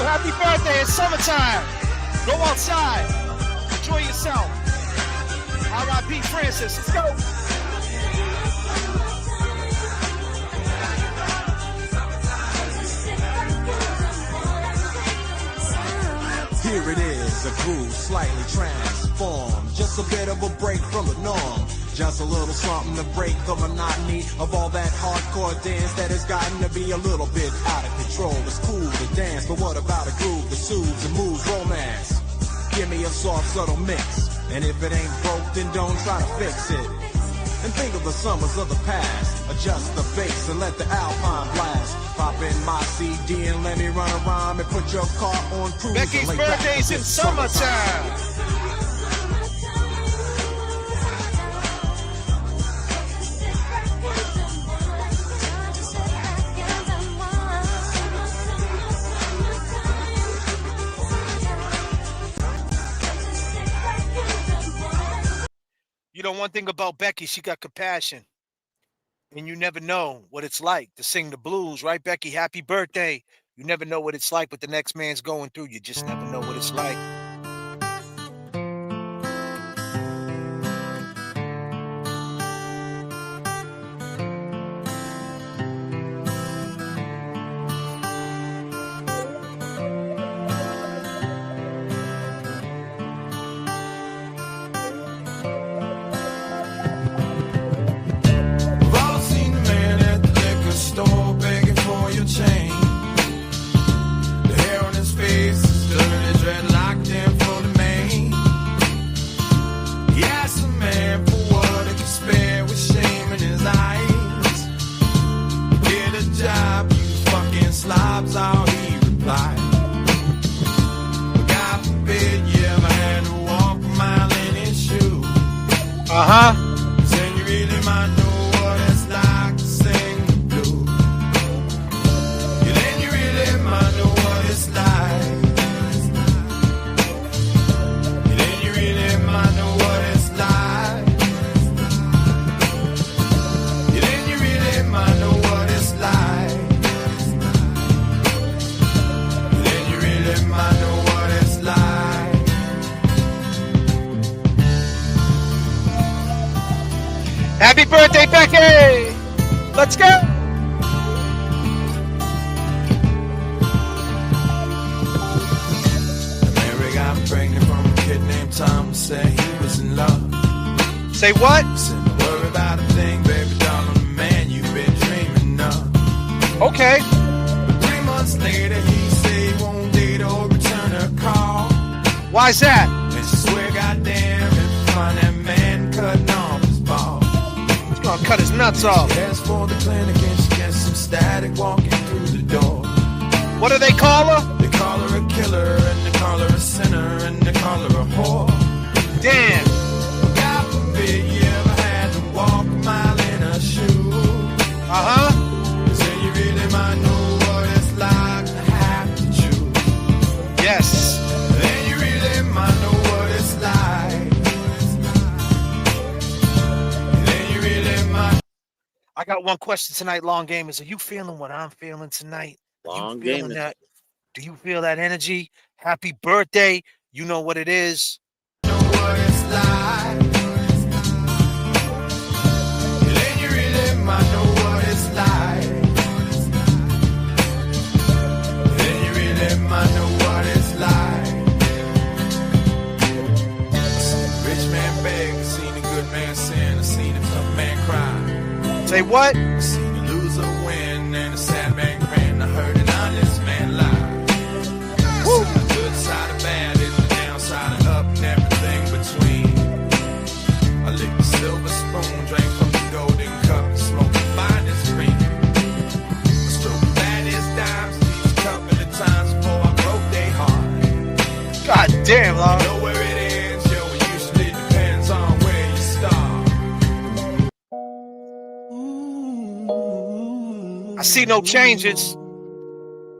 Speaker 6: Happy birthday, it's summertime. Go outside. Enjoy yourself. RiP Francis. Let's go.
Speaker 22: Here it is, a groove slightly transformed. Just a bit of a break from the norm.
Speaker 21: Just a little something to break the monotony of all that hardcore dance that has gotten to be a little bit out of control. It's cool to dance, but what about a groove that soothes and moves romance? Give me a soft, subtle mix. And if it ain't broke, then don't try to fix it. And think of the summers of the past. Adjust the bass and let the Alpine blast. Pop in my CD and let me run a rhyme and put your car on cruise.
Speaker 6: Becky's birthday's in summertime. You know, one thing about Becky, she got compassion. And you never know what it's like to sing the blues, right, Becky? Happy birthday. You never know what it's like what the next man's going through. You just never know what it's like.
Speaker 19: Then you really might know what it's like to sing the blues. Yeah, then you really might know what it's like. Yeah, then you really might know what it's like. Yeah, then you really might know what it's like. Yeah, then you really might know what it's like.
Speaker 6: Happy birthday, Becky! Let's go!
Speaker 19: Mary got pregnant from a kid named Tom. Said he was in love.
Speaker 6: Say what?
Speaker 19: Said don't worry about a thing, baby doll. I'm the man you've been dreaming of.
Speaker 6: Okay.
Speaker 19: But 3 months later, he said he won't date or return her call.
Speaker 6: Why's that?
Speaker 19: And she swear, goddamn, if you find that man cutting off his balls.
Speaker 6: Gonna cut his nuts off.
Speaker 19: She heads for the clinic and she gets some static walking through the door.
Speaker 6: What do they call her?
Speaker 19: They call her a killer, and they call her a sinner, and they call her a whore.
Speaker 6: Damn.
Speaker 19: God forbid you ever had to walk a mile in her shoes.
Speaker 6: Uh-huh.
Speaker 19: Then you really might know what it's like to have to choose.
Speaker 6: Yes.
Speaker 19: Then you really might know what it's like.
Speaker 6: I got one question tonight, Long Gamers. Are you feeling what I'm feeling tonight?
Speaker 7: Long
Speaker 6: feeling
Speaker 7: Gamers.
Speaker 6: that? Do you feel that energy? Happy birthday. You know what it is.
Speaker 19: Know what it's like. Then you really might know what it's like. Then you really might know what it's like. I seen a rich man beg, I seen a good man sin, I seen a tough man cry.
Speaker 6: Say what?
Speaker 19: I seen a loser win and a sad man grin. I heard an honest man lie. I seen the good side of bad and the downside of up and everything between. I licked the silver spoon, drank from the golden cup, and smoked the finest green. I stroked the baddest dimes these couple of times before I broke their heart.
Speaker 6: God damn, Long.
Speaker 19: You know where it ends, yo, it usually depends on where you start.
Speaker 6: I see no changes.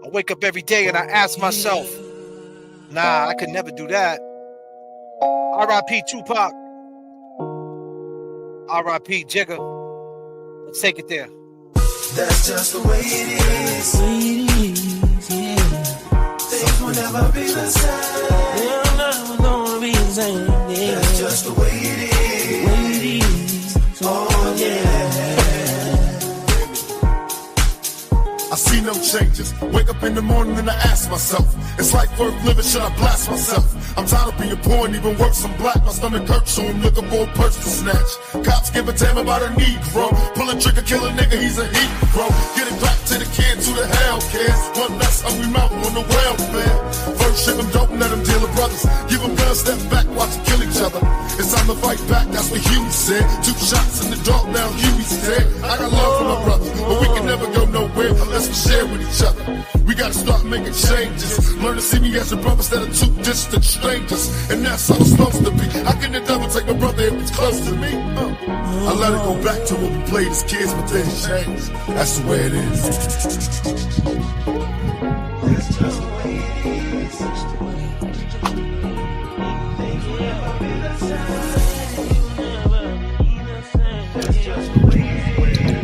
Speaker 6: I wake up every day and I ask myself, nah, I could never do that. R.I.P. Tupac. R.I.P. Jigga. Let's take it there.
Speaker 19: That's just the way it is. Things will never be the same. They're never gonna be the same. That's just the way it is. Oh yeah.
Speaker 20: I see no changes. Wake up in the morning and I ask myself, is life worth living? Should I blast myself? I'm tired of being poor and even worse, I'm black. My stomach hurts, so I'm looking for a purse to snatch. Cops give a damn about a Negro. Pull a trigger, kill a nigga, he's a hero. Get it back to the kids who the hell cares. One less hungry mouth on the welfare. First ship them dope, let them deal with brothers. Give them guns, step back, watch them kill each other. It's time to fight back, that's what Huey said. 2 shots in the dark, now Huey's dead. I got love for my brother, but we can never go nowhere unless we share with each other. We gotta start making changes. Learn to see me as a brother instead of 2 distant strangers. And that's how it's supposed to be. How can the devil take my brother if he's close to me? I let it go back to when we played as kids, but things changed. That's the way it is. That's just the way it is. Things will never be the same. That's just the way it is.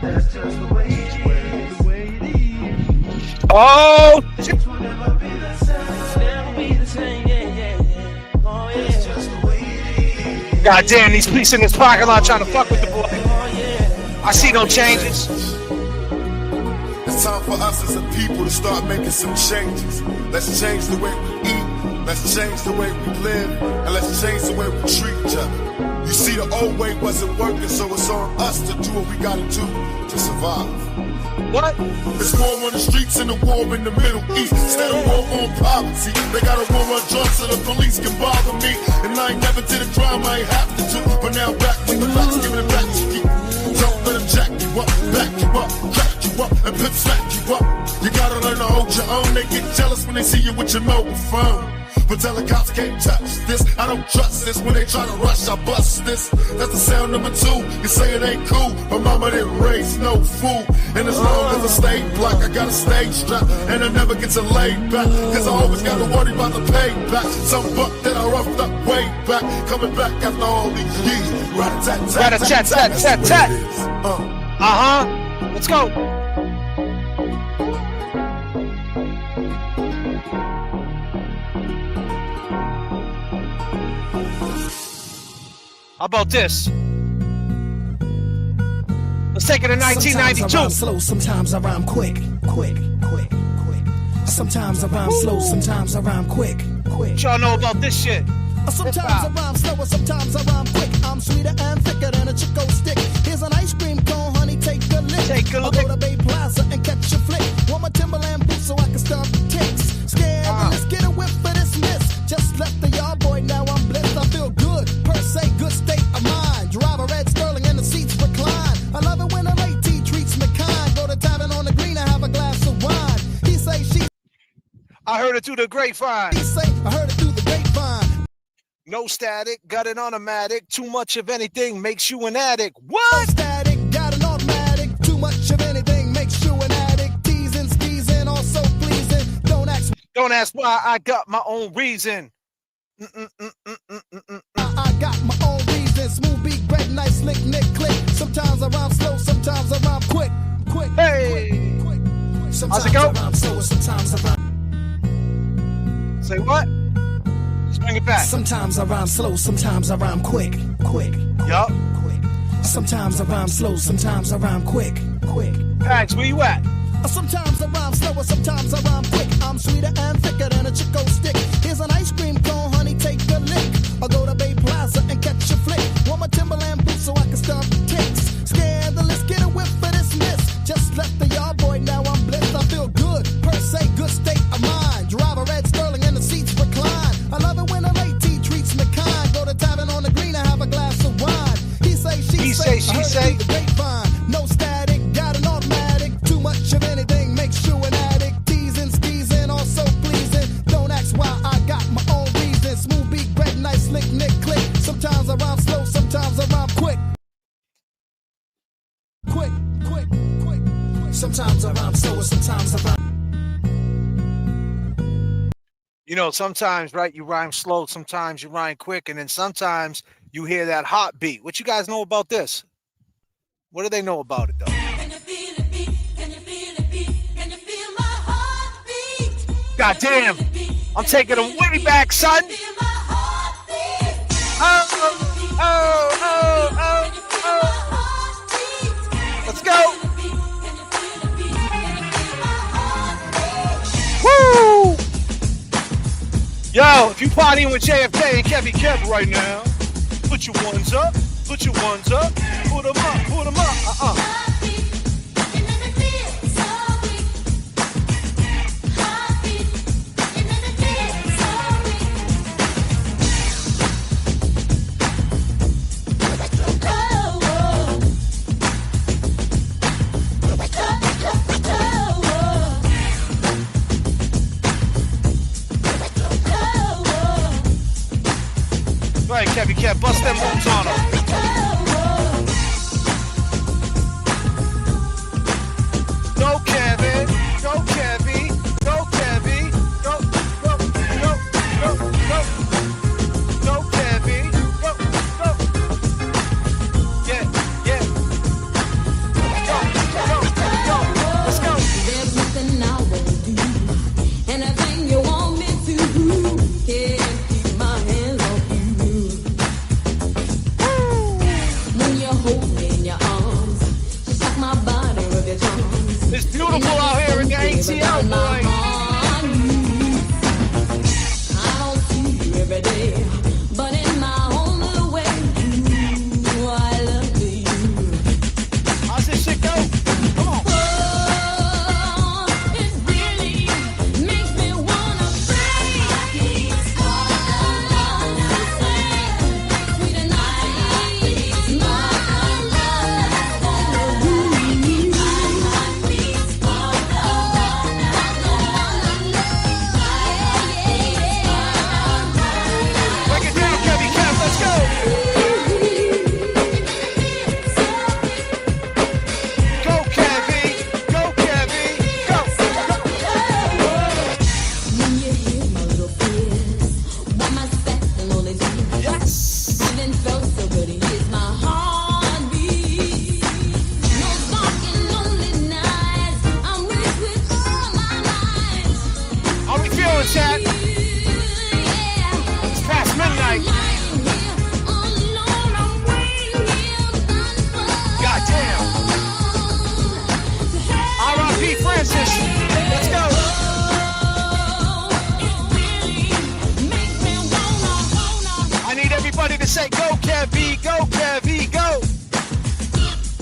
Speaker 20: That's just the way it is.
Speaker 6: Oh! God damn, these police in this parking lot trying to fuck with the boy. I see no changes.
Speaker 20: It's time for us as a people to start making some changes. Let's change the way we eat. Let's change the way we live. And let's change the way we treat each other. You see, the old way wasn't working, so it's on us to do what we gotta do to survive.
Speaker 6: What?
Speaker 20: There's war on the streets and a war in the Middle East. Instead of war on poverty, they got a war on drugs so the police can bother me. And I ain't never did a crime I ain't have to do. But now back with the facts, giving it back to you. Don't let them jack you up, back you up, crack you up, and pimp smack you up. You gotta learn to hold your own. They get jealous when they see you with your mobile phone. But tell the cops can't touch this. I don't trust this. When they try to rush, I bust this. That's the sound number 2. You say it ain't cool. My mama didn't raise no fool. And as long as I stay black, I got a stage strap. And I never get to lay back. Cause I always gotta worry about the payback. Some buck that I roughed up way back. Coming back after all these years.
Speaker 6: Rat-a-tat-tat-tat-tat-tat. Let's go. How about this? Let's take it to 1992.
Speaker 10: Sometimes I rhyme slow, sometimes I rhyme quick. Sometimes I rhyme slow, sometimes I rhyme quick.
Speaker 6: What y'all know about this shit?
Speaker 10: Sometimes I rhyme slower, sometimes I rhyme quick. I'm sweeter and thicker than a Chico stick. Here's an ice cream cone, honey, take a lick. I'll go to Bay Plaza and catch a flick. Want my Timberland boots so I can stop the ticks. Scared, let's get a whiff for this miss. Just left the yard, boy, now I'm blessed. I feel good, per se, good state of mind. Drive a red Sterling and the seats recline. I love it when a late tea treats me kind. Go to tavern on the green and have a glass of wine. He say she.
Speaker 6: I heard it through the grapevine.
Speaker 10: He say I heard it through the grapevine.
Speaker 6: No static, got an automatic. Too much of anything makes you an addict. What?
Speaker 10: No static, got an automatic. Too much of anything makes you an addict. Teasing, squeezing, also pleasing.
Speaker 6: Don't ask why, I got my own reason.
Speaker 10: I got my own reason. Smooth beat, bread, nice, slick, nick, click. Sometimes I rhyme slow, sometimes I rhyme quick.
Speaker 6: Hey!
Speaker 10: Sometimes
Speaker 6: how's it go?
Speaker 10: I rhyme slow, sometimes I rhyme.
Speaker 6: Say what? Just bring it back.
Speaker 10: Sometimes I rhyme slow, sometimes I rhyme quick.
Speaker 6: Yup.
Speaker 10: Sometimes I rhyme slow, sometimes I rhyme quick.
Speaker 6: Pags, where you at?
Speaker 10: Sometimes I rhyme slower, sometimes I rhyme quick. I'm sweeter and thicker than a Chico stick. Here's an ice cream cone, honey, take a lick. I'll go to Bay Plaza and catch a flick. Want my Timberland boots so I can stop the ticks. Scandalous, get a whiff for this miss. Just left the yard, boy, now I'm blessed. I feel good, per se, good state of mind. Drive a red Sterling and the seats recline. I love it when a late tea treats me kind. Go to tavern on the green and have a glass of wine. He say, she say. The grapevine. No static, got an automatic. Too much of anything makes you an addict. Teasing, squeezing, also pleasing. Don't ask why, I got my own reason. Smooth beat, bread, nice, slick, nick, click. Sometimes I rhyme slow, sometimes I rhyme quick. Sometimes I rhyme slow, sometimes I rhyme.
Speaker 6: You know, sometimes, right, you rhyme slow, sometimes you rhyme quick, and then sometimes you hear that hot beat. What you guys know about this? What do they know about it, though?
Speaker 10: Can you feel it beat? Can you feel it beat? Can you feel my heartbeat?
Speaker 6: God damn, I'm taking them way back, son. Oh. Let's go. Yo, if you partying with JFK and Kevy Kev right now, put your ones up, put your ones up, put them up, put them up, Go ahead, Kevy Kev, bust them moves on him. Go, Kevin. Go, Kevy. Go, Kevy. Go, go, go, go, go. Go, Kevy. Go, go. Yeah, yeah. Go, go, go. Let's go.
Speaker 10: There's nothing I won't do. Anything you want me to do. Can't keep my hands off you. When you hold me in your arms, just like my body with your charms.
Speaker 6: It's beautiful out here in the ATL, boy.
Speaker 10: I don't see you every day, but in my own little way, ooh, I love you.
Speaker 6: How's this shit go? Come on.
Speaker 10: Oh, it really makes me wanna break. Sweet and nice, my
Speaker 6: Break it down, Kevy Kev, let's go. Go, Kevy. Go, Kevy. Go.
Speaker 10: When you hear my little fears, by my side lonely tears.
Speaker 6: Yes.
Speaker 10: Feeling felt so good, here's my heartbeat. No dark and lonely nights, I'm with all my might.
Speaker 6: How we feeling, chat? It's past midnight. Goddamn. RiP Francis. Let's go. I need everybody to say go, Kevy, go, Kevy, go.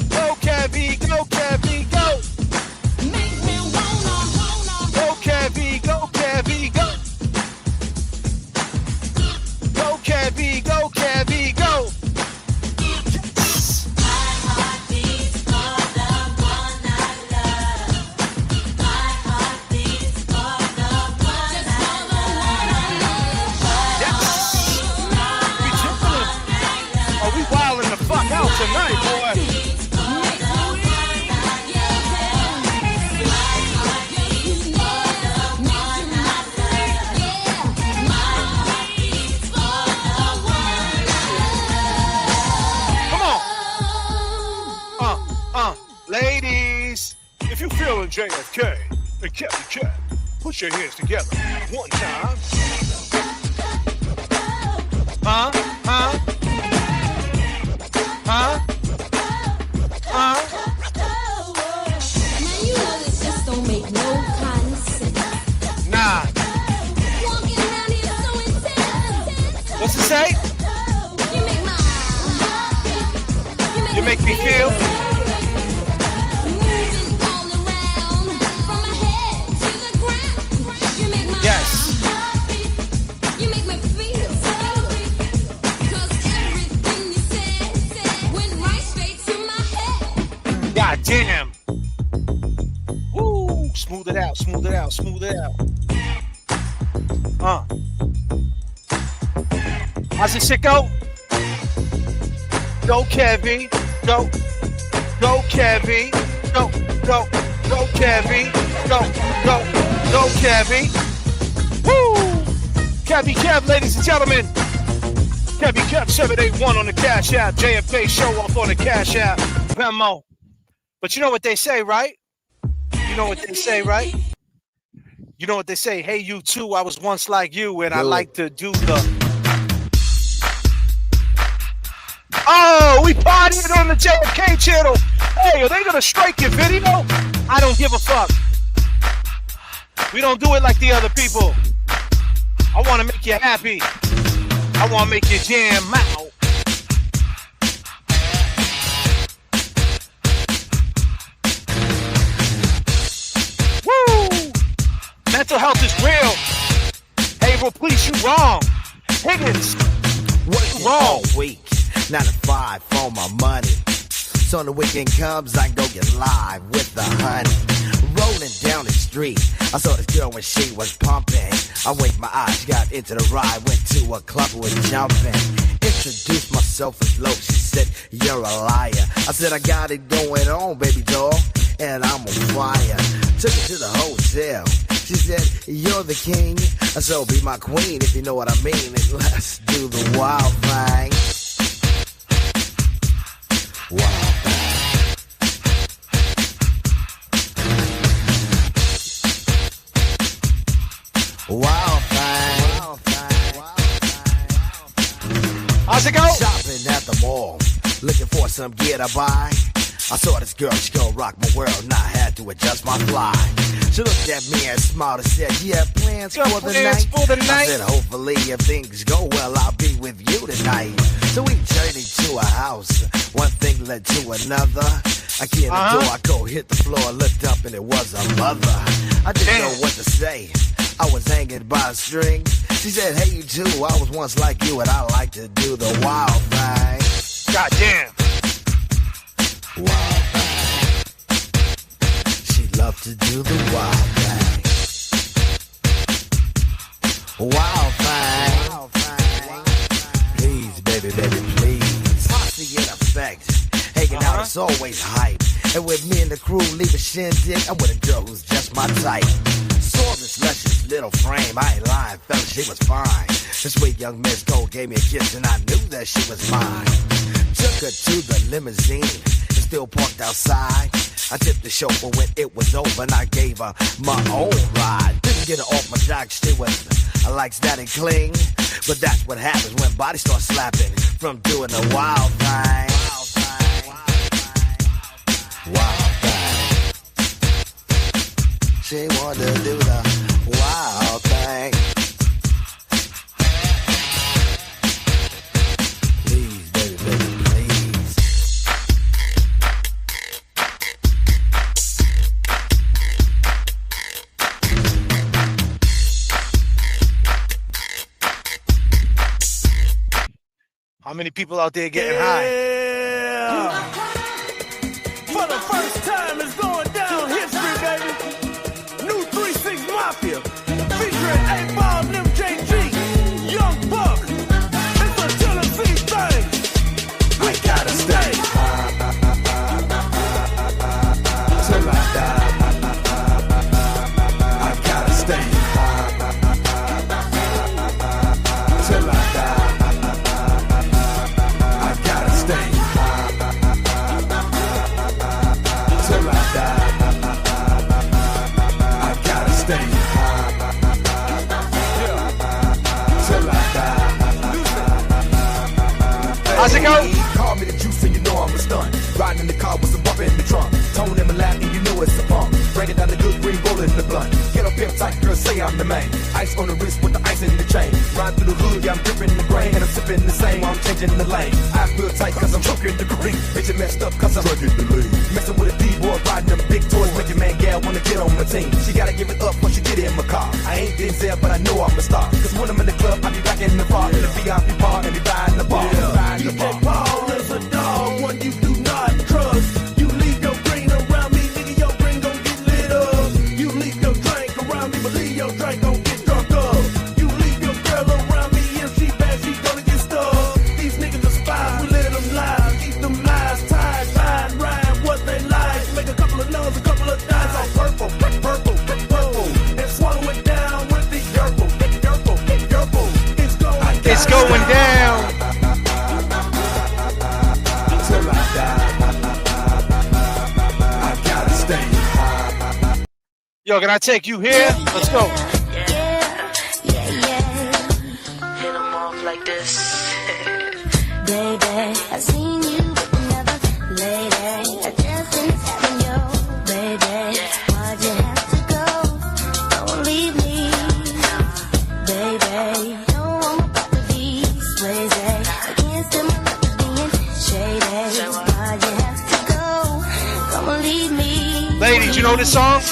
Speaker 6: Go, Kevy, go, Kevy, go. Go, Kevy, go, Kevy, go. Go, Kevy, go, Kevy, go. Oh, we wildin' the fuck out tonight, boy. Come on. Ladies, if you feeling JFK and Kevy Kev, put your hands together one time. Huh?
Speaker 10: Now you know this just don't make no kind of sense.
Speaker 6: Nah.
Speaker 10: Walking around here so intense.
Speaker 6: What's it say?
Speaker 10: You make my
Speaker 6: You make me feel.
Speaker 10: moving all around from my head to the ground. You make my
Speaker 6: Yes.
Speaker 10: You make me feel so good. 'Cause everything you said went right straight to my head.
Speaker 6: God damn. Woo. Smooth it out, smooth it out, smooth it out. How's this shit go? Go, Kevy. Go. Go, Kevy. Go, go, go, Kevy. Go, go, go, Kevy. Woo! Kevy Kev, ladies and gentlemen. Kevy Kev 781 on the Cash App. JFK show off on the Cash App. Venmo. But you know what they say, right? You know what they say, right? You know what they say? Hey, you too. I was once like you, and I like to do the. Oh, we partying on the J.F.K. channel. Hey, are they gonna strike your video? I don't give a fuck. We don't do it like the other people. I want to make you you happy. I want to make you jam out. Woo! Mental health is real. April, please, you wrong. Higgins,
Speaker 3: working all week, 9 to 5 for my money. So when the weekend comes, I go get live with the honey. Rolling down the street, I saw this girl when she was pumping. I winked my eyes, got into the ride, went to a club, was jumping. Introduced myself as low, she said, you're a liar. I said, I got it going on, baby doll, and I'm on fire. Took her to the hotel, she said, you're the king, so be my queen if you know what I mean. And let's do the wild thing. Wild thing. Wild thing. Wild thing.
Speaker 6: How's it go?
Speaker 3: Shopping at the mall, looking for some gear to buy. I saw this girl, she gon' rock my world, and I had to adjust my fly. She looked at me and smiled and said, you have plans for the night? I said, hopefully if things go well, I'll be with you tonight. So we journeyed to a house, one thing led to another. I get in the door, I go hit the floor, looked up and it was a mother. I didn't know what to say, I was hanging by a string. She said, hey you too, I was once like you and I like to do the wild thing.
Speaker 6: Goddamn.
Speaker 3: Wild thing. She loved to do the wild thing. Wild thing. Wild thing. Please, baby, baby, please. Posse in effect. Hanging out is always hype. And with me and the crew leave a shindig, I'm with a girl who's just my type. Saw this luscious little frame, I ain't lying, fella, she was fine. This sweet young Miss Gold gave me a kiss and I knew that she was mine. Took her to the limousine, it's still parked outside. I tipped the chauffeur when it was over and I gave her my own ride. Didn't get her off my jock, she was, I like that and cling. But that's what happens when bodies start slapping from doing the wild thing. Wild thing. She wanted to do the wild thing. Please, baby, baby, please.
Speaker 6: How many people out there getting high?
Speaker 20: For the first time, it's going down history, baby. New 3-6 Mafia, featuring 8-Ball and MJG, Young Buck. It's a Tennessee thing. We gotta stay. Till I die, I gotta stay. Till I die, I gotta stay. Till I die, I gotta stay. Till I die.
Speaker 6: How's it go?
Speaker 20: Call me the juice and you know I'm a stunt. Riding in the car with some bump in the trunk. Tone in my lap and you know it's a pump. Break it down the good green roll in the blunt. Get up here tight, girl, say I'm the man. Ice on the wrist with the ice in the chain. Ride through the hood, yeah, I'm dripping the grain. And I'm sipping the same while I'm changing the lane. I feel tight cause I'm choking the green. Bitch, you messed up cause I'm drugging the lean. Messing with a D-boy, riding them big toys. Making man gal wanna get on my team. She gotta give it up once she get in my car. I ain't Denzel, but I know I'm a star. Cause when I'm in the club, I be rocking the bar. In the VIP bar, and be riding the bar. Riding the bar. Paul is a dog, one you do not trust. You leave your green around me, nigga, your green gon' get lit up. You leave your drink around me, believe your drink gon' get drunk up. You leave your girl around me, if she bad, she gonna get stuck. These niggas are spies, we let them lie. Keep them lies tied, fine, rhyme what they like. Make a couple of nuns, a couple of dimes on purple, purple, purple. And swallow it down with the purple, purple, purple.
Speaker 6: It's going down.
Speaker 20: Till I die, I gotta stay.
Speaker 6: Yo, can I take you here? Let's go.
Speaker 10: Hit 'em off like this. Baby, I seen you with another lady. I just been tapping you, baby. Why'd you have to go? Don't leave me, baby. Don't
Speaker 6: You know this song?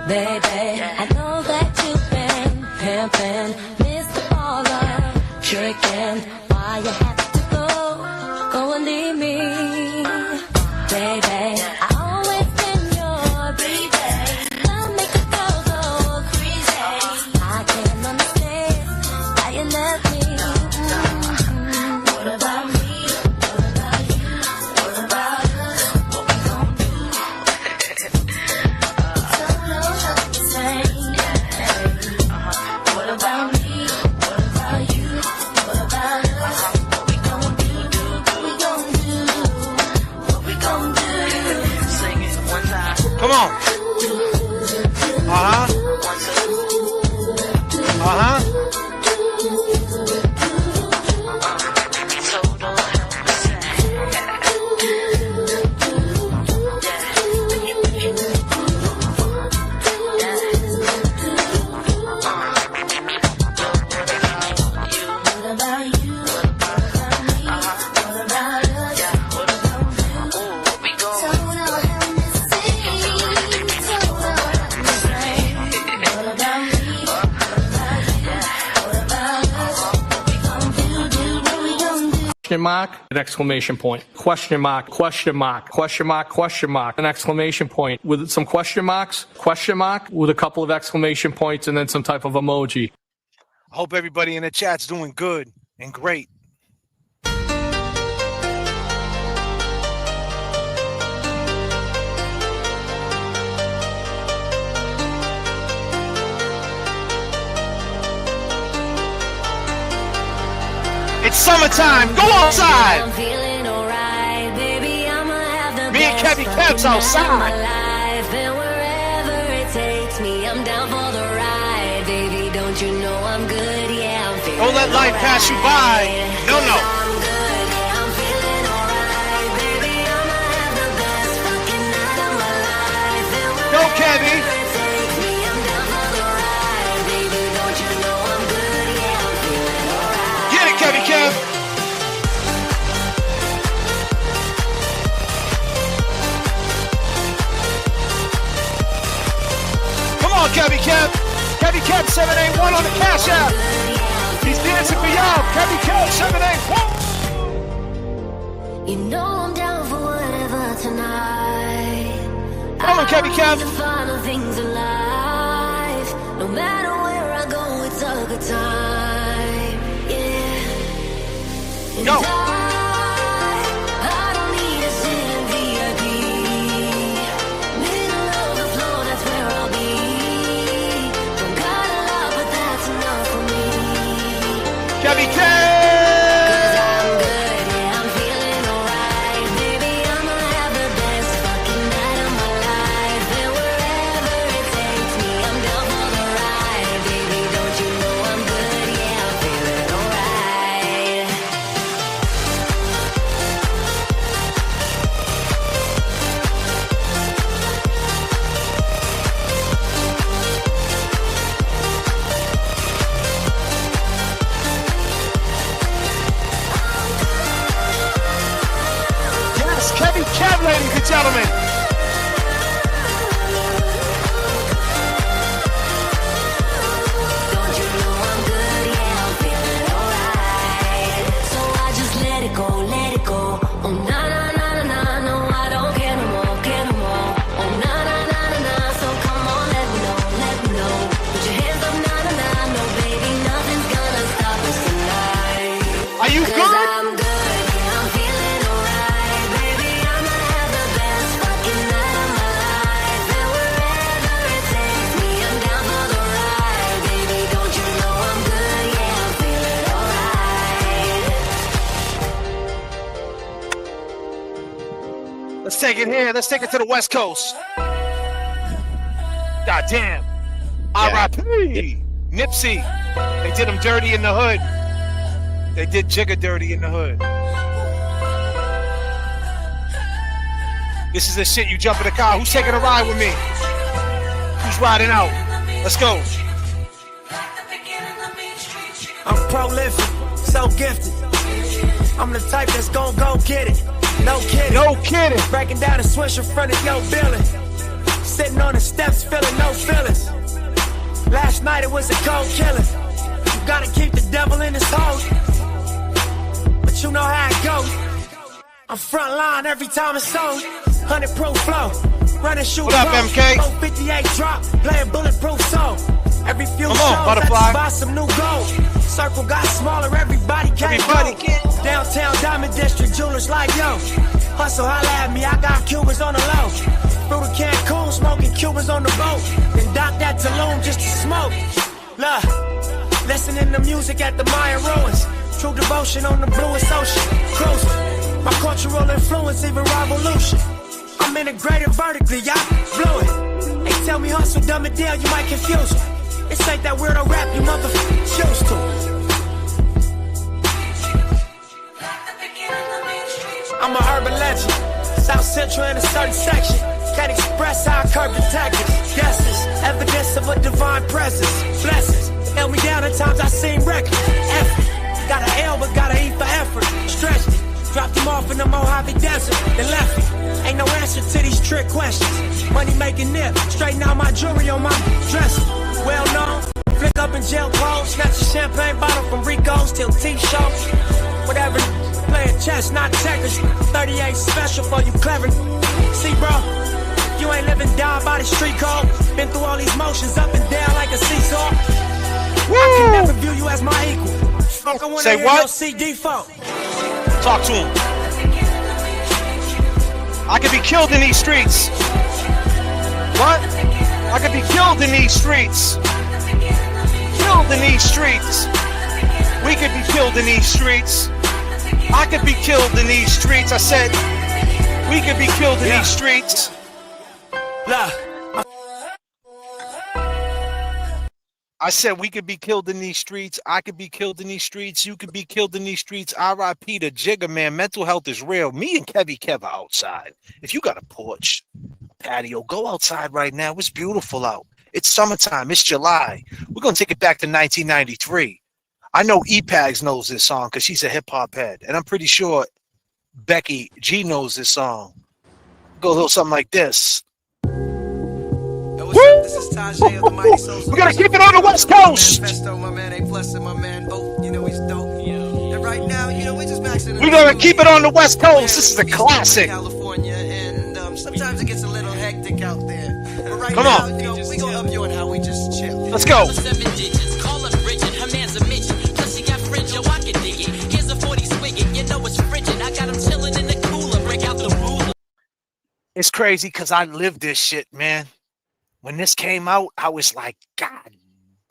Speaker 10: Baby, I know that you've been pimping, Mr. Baller, tricking. Why you have to go and leave me, baby? I always been your baby. I'll make a girl go crazy. I can't understand why you left me. What about me? What about you? What about us? What we gon' do? What about me? What about you? What about us? What we gon' do? What we gon' do? What we gon' do? Sing it one time.
Speaker 6: Come on. Uh-huh. Uh-huh.
Speaker 9: Question mark, an exclamation point. Question mark, question mark, question mark, question mark, an exclamation point with some question marks, question mark with a couple of exclamation points, and then some type of emoji.
Speaker 6: I hope everybody in the chat's doing good and great. It's summertime. Go outside.
Speaker 10: I'm feeling alright, baby. I'ma have the
Speaker 6: Me and
Speaker 10: best
Speaker 6: Kevin
Speaker 10: fucking
Speaker 6: Kev's
Speaker 10: night of
Speaker 6: outside.
Speaker 10: my life, and wherever it takes me, I'm down for the ride, baby. Don't you know I'm good? Yeah, I'm feeling
Speaker 6: Don't let life pass you by. No, no.
Speaker 10: I'm good, yeah, I'm feeling alright, baby. I'ma have the best fucking night of my life, and
Speaker 6: Go, Kevin.
Speaker 10: wherever it takes me, I'm down for the ride, baby. Don't you know I'm good? Yeah, I'm feeling alright.
Speaker 6: Get it, Kevin Kev. Come on, Kevin Kev. Kevin Kev 781 on the Cash App. He's dancing for y'all. Kevin Kev 781.
Speaker 10: You know I'm down for whatever tonight.
Speaker 6: Come on, Kevin Kev.
Speaker 10: The final things in life. No matter where I go, it's a good time. Yeah. And
Speaker 6: Go.
Speaker 10: I don't need to sit in VIP. Middle of the floor, that's where I'll be. Don't got a lot, but that's enough for me.
Speaker 6: Kevin Kev. Kevin Kev, ladies and gentlemen.
Speaker 10: Don't you know I'm good? Yeah, I'm feeling alright. So I just let it go, let it go. Oh na na na na na, no I don't care no more, care no more. Oh na na na na na, so come on, let me know, let me know. Put your hands up, na na na, no baby, nothing's gonna stop us tonight.
Speaker 6: Are you
Speaker 10: 'Cause
Speaker 6: good?
Speaker 10: I'm good, yeah, I'm feeling alright, baby. I'ma have the best fucking night of my life, and wherever it takes me, I'm down for the ride, baby. Don't you know I'm good? Yeah, I'm feeling alright.
Speaker 6: Let's take it here. Let's take it to the West Coast. God damn. RiP. Nipsey. They did him dirty in the hood. They did Jigga dirty in the hood. This is the shit. You jump in the car. Who's taking a ride with me? Who's riding out? Let's go.
Speaker 10: I'm prolific, so gifted. I'm the type that's gon' go get it. No kidding.
Speaker 6: No kidding.
Speaker 10: Breaking down a switch in front of your building. Sitting on the steps, feeling no feelings. Last night it was a cold killing. You gotta keep the devil in his hole. But you know how it goes. I'm front line every time it's sold. 100 proof flow. Running shoot.
Speaker 6: What up, MK?
Speaker 10: 458 drop. Playing bulletproof soul. Every few
Speaker 6: Come
Speaker 10: shows,
Speaker 6: on, Butterfly.
Speaker 10: I just buy some new gold. Circle got smaller, everybody can't go. Downtown Diamond District, jewelers like yo. Hustle, holla at me, I got Cubans on the low. Through the Cancun, smoking Cubans on the boat. Then dock that Tulum just to smoke. Look, listening to music at the Mayan ruins. True devotion on the bluest ocean. Cruising, my cultural influence, even revolution. I'm integrated vertically, y'all blew it. They tell me hustle, dumb it down, you might confuse them. This ain't that weirdo rap you motherfuckers used to. I'm a urban legend. South Central in a certain section. Can't express how I curb detectives. Guesses, evidence of a divine presence. Blessings, held me down at times I seem reckless. Effort, got an L but got an E for effort. Stretched it, dropped him off in the Mojave Desert. Then left me, ain't no answer to these trick questions. Money making nip, straighten out my jewelry on my dresser. Well known, flick up in jail clothes. Snatch a champagne bottle from Rico's till T-shows. Whatever, playing chess, not checkers. 38 special for you clever. See, bro, you ain't living down by the street code. Been through all these motions up and down like a seesaw. Woo! I can never view you as my equal. Fuck, I wanna
Speaker 6: Say
Speaker 10: hear
Speaker 6: what?
Speaker 10: your CD phone.
Speaker 6: Talk to him. I could be killed in these streets. What? I could be killed in these streets. Killed in these streets. We could be killed in these streets. I could be killed in these streets. I said, we could be killed in these streets. I said we could be killed in these streets. I could be killed in these streets. You could be killed in these streets. RiP to Jigga, man. Mental health is real. Me and Kev are outside. If you got a porch, patio, go outside right now. It's beautiful out. It's summertime. It's July. We're going to take it back to 1993. I know E-Pags knows this song because she's a hip-hop head. And I'm pretty sure Becky G knows this song. Go a little something like this.
Speaker 10: Woo! This is Tajay of the Mighty Souls.
Speaker 6: We gotta keep it on the West Coast.
Speaker 10: Manifesto, my man A Plus and my man Boat. You know he's dope. And right now, you know, we're just maxing.
Speaker 6: We're gonna keep it on the West Coast. This is a classic.
Speaker 10: California, and sometimes it gets a little hectic out there. But right
Speaker 6: Come
Speaker 10: now,
Speaker 6: on.
Speaker 10: you know, we gonna up you on how we just chill.
Speaker 6: Let's go.
Speaker 1: 7 digits, call up Bridget, her man's a midget. Plus she got fringe, yo, I can dig it. Here's a 40 swigget, you know it's frigid. I got him chilling in the cooler, break out the ruler.
Speaker 6: It's crazy because I lived this shit, man. When this came out, I was like, God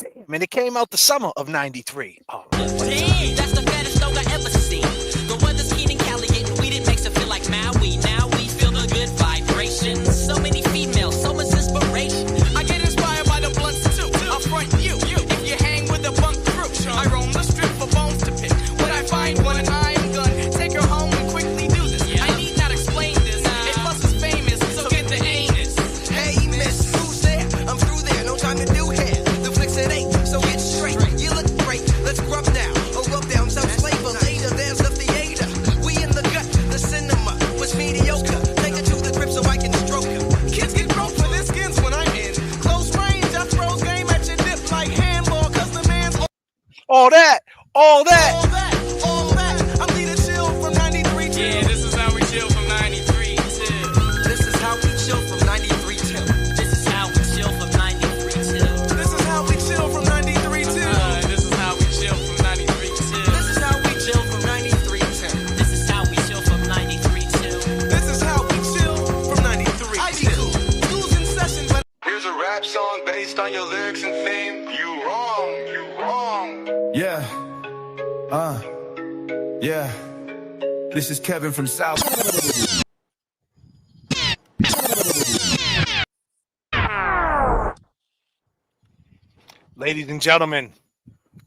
Speaker 6: damn. And it came out the summer of 93. Oh,
Speaker 1: Damn, that's the fattest dog I ever seen. The weather's keen in Cali, getting weeded makes it feel like Maui. Now we feel the good vibrations. So many females, so much inspiration. I get inspired by the blunts too. I'll front you. If you hang with the bunk crew, I roam the strip for bones to pick. When I find one and I am gun, take her home and quickly do this. I need not explain this. A plus is famous, so get the anus.
Speaker 10: Hey, miss, who's there? I'm through there, no time to do hair. The flicks it ain't, so get straight. You look great, let's grub now. Or rub down some flavor later. There's the theater. We in the gut, the cinema was mediocre. Take it to the grip so I can stroke her. Kids get broke for their skins when I'm in close range. I throws game at your dip like handball, cause the man's
Speaker 6: all that.
Speaker 10: all that. I'm leading chill from 93 till.
Speaker 1: Yeah, this is how we chill from 93 till.
Speaker 10: This is how we chill from 93 till.
Speaker 1: This is how we chill from 93 till.
Speaker 10: This is how we chill from 93 till.
Speaker 1: This is how we chill from 93 till.
Speaker 10: This is how we chill from 93 till.
Speaker 1: This is how we chill from 93 till.
Speaker 10: This is how we chill from 93 till. School's in session, but
Speaker 21: Here's a rap song based on your lyrics and theme. You wrong, you wrong.
Speaker 4: Yeah. Yeah. This is Kevin from South.
Speaker 6: Ladies and gentlemen,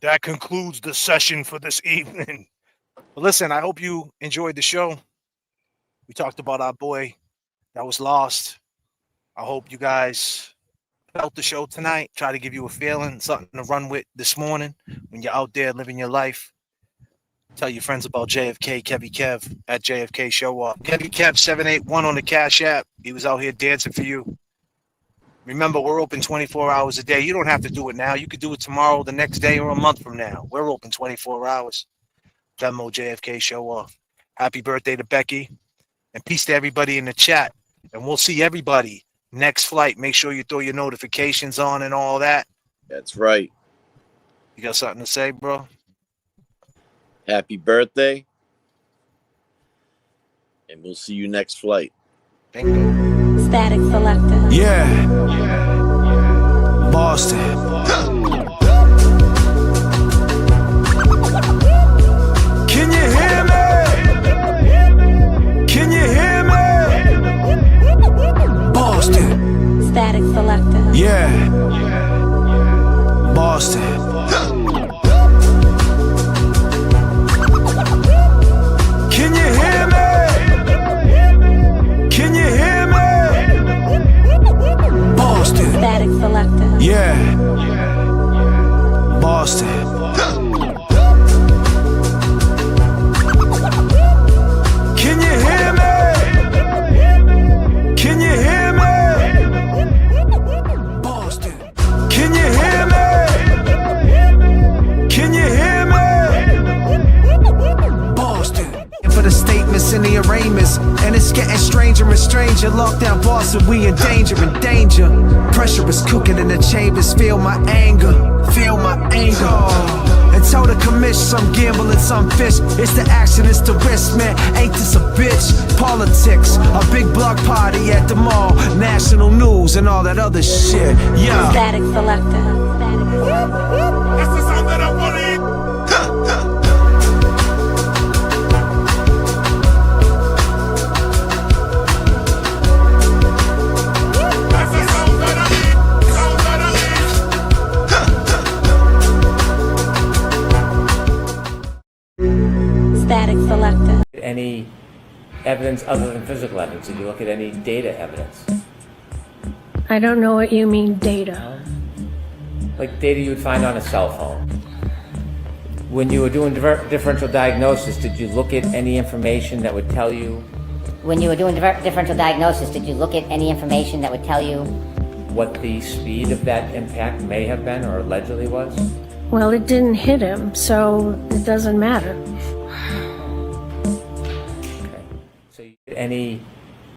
Speaker 6: that concludes the session for this evening. But listen, I hope you enjoyed the show. We talked about our boy that was lost. I hope you guys felt the show tonight. Try to give you a feeling, something to run with this morning when you're out there living your life. Tell your friends about J.F.K, Kevy Kev at J.F.K Show Off. Kevy Kev 781 on the Cash App. He was out here dancing for you. Remember, we're open 24 hours a day. You don't have to do it now. You could do it tomorrow, the next day, or a month from now. We're open 24 hours. Venmo J.F.K Show Off. Happy birthday to Becky. And peace to everybody in the chat. And we'll see everybody next flight. Make sure you throw your notifications on and all that.
Speaker 7: That's right.
Speaker 6: You got something to say, bro?
Speaker 7: Happy birthday. And we'll see you next flight.
Speaker 6: Bingo.
Speaker 5: Static Selector.
Speaker 4: Yeah. Boston. Can you hear me? Can you hear me? Boston.
Speaker 5: Static Selector.
Speaker 4: Yeah. Boston. Can you hear me? Can you hear me? Boston.
Speaker 5: Static Selector.
Speaker 4: Yeah. Boston. Can you hear me? Can you hear me? Boston. Can you hear me? Can you hear me? Boston. For the statements and the arraignments, and it's getting stranger and stranger. Lockdown Boston, we in danger, in danger. Pressure is cooking in the chambers. Feel my anger, feel my anger. And tell the commish some gambling, some fish. It's the action, it's the risk, man. Ain't this a bitch? Politics, a big block party at the mall, national news and all that other shit. Yeah.
Speaker 5: Static Selector.
Speaker 20: That's the sound that I want to eat.
Speaker 5: Static Selector.
Speaker 12: Any evidence other than physical evidence? Did you look at any data evidence?
Speaker 2: I don't know what you mean, data.
Speaker 12: Like data you would find on a cell phone. When you were doing differential diagnosis, did you look at any information that would tell you?
Speaker 22: When you were doing differential diagnosis, did you look at any information that would tell you
Speaker 12: What the speed of that impact may have been or allegedly was?
Speaker 2: Well, it didn't hit him, so it doesn't matter.
Speaker 12: So any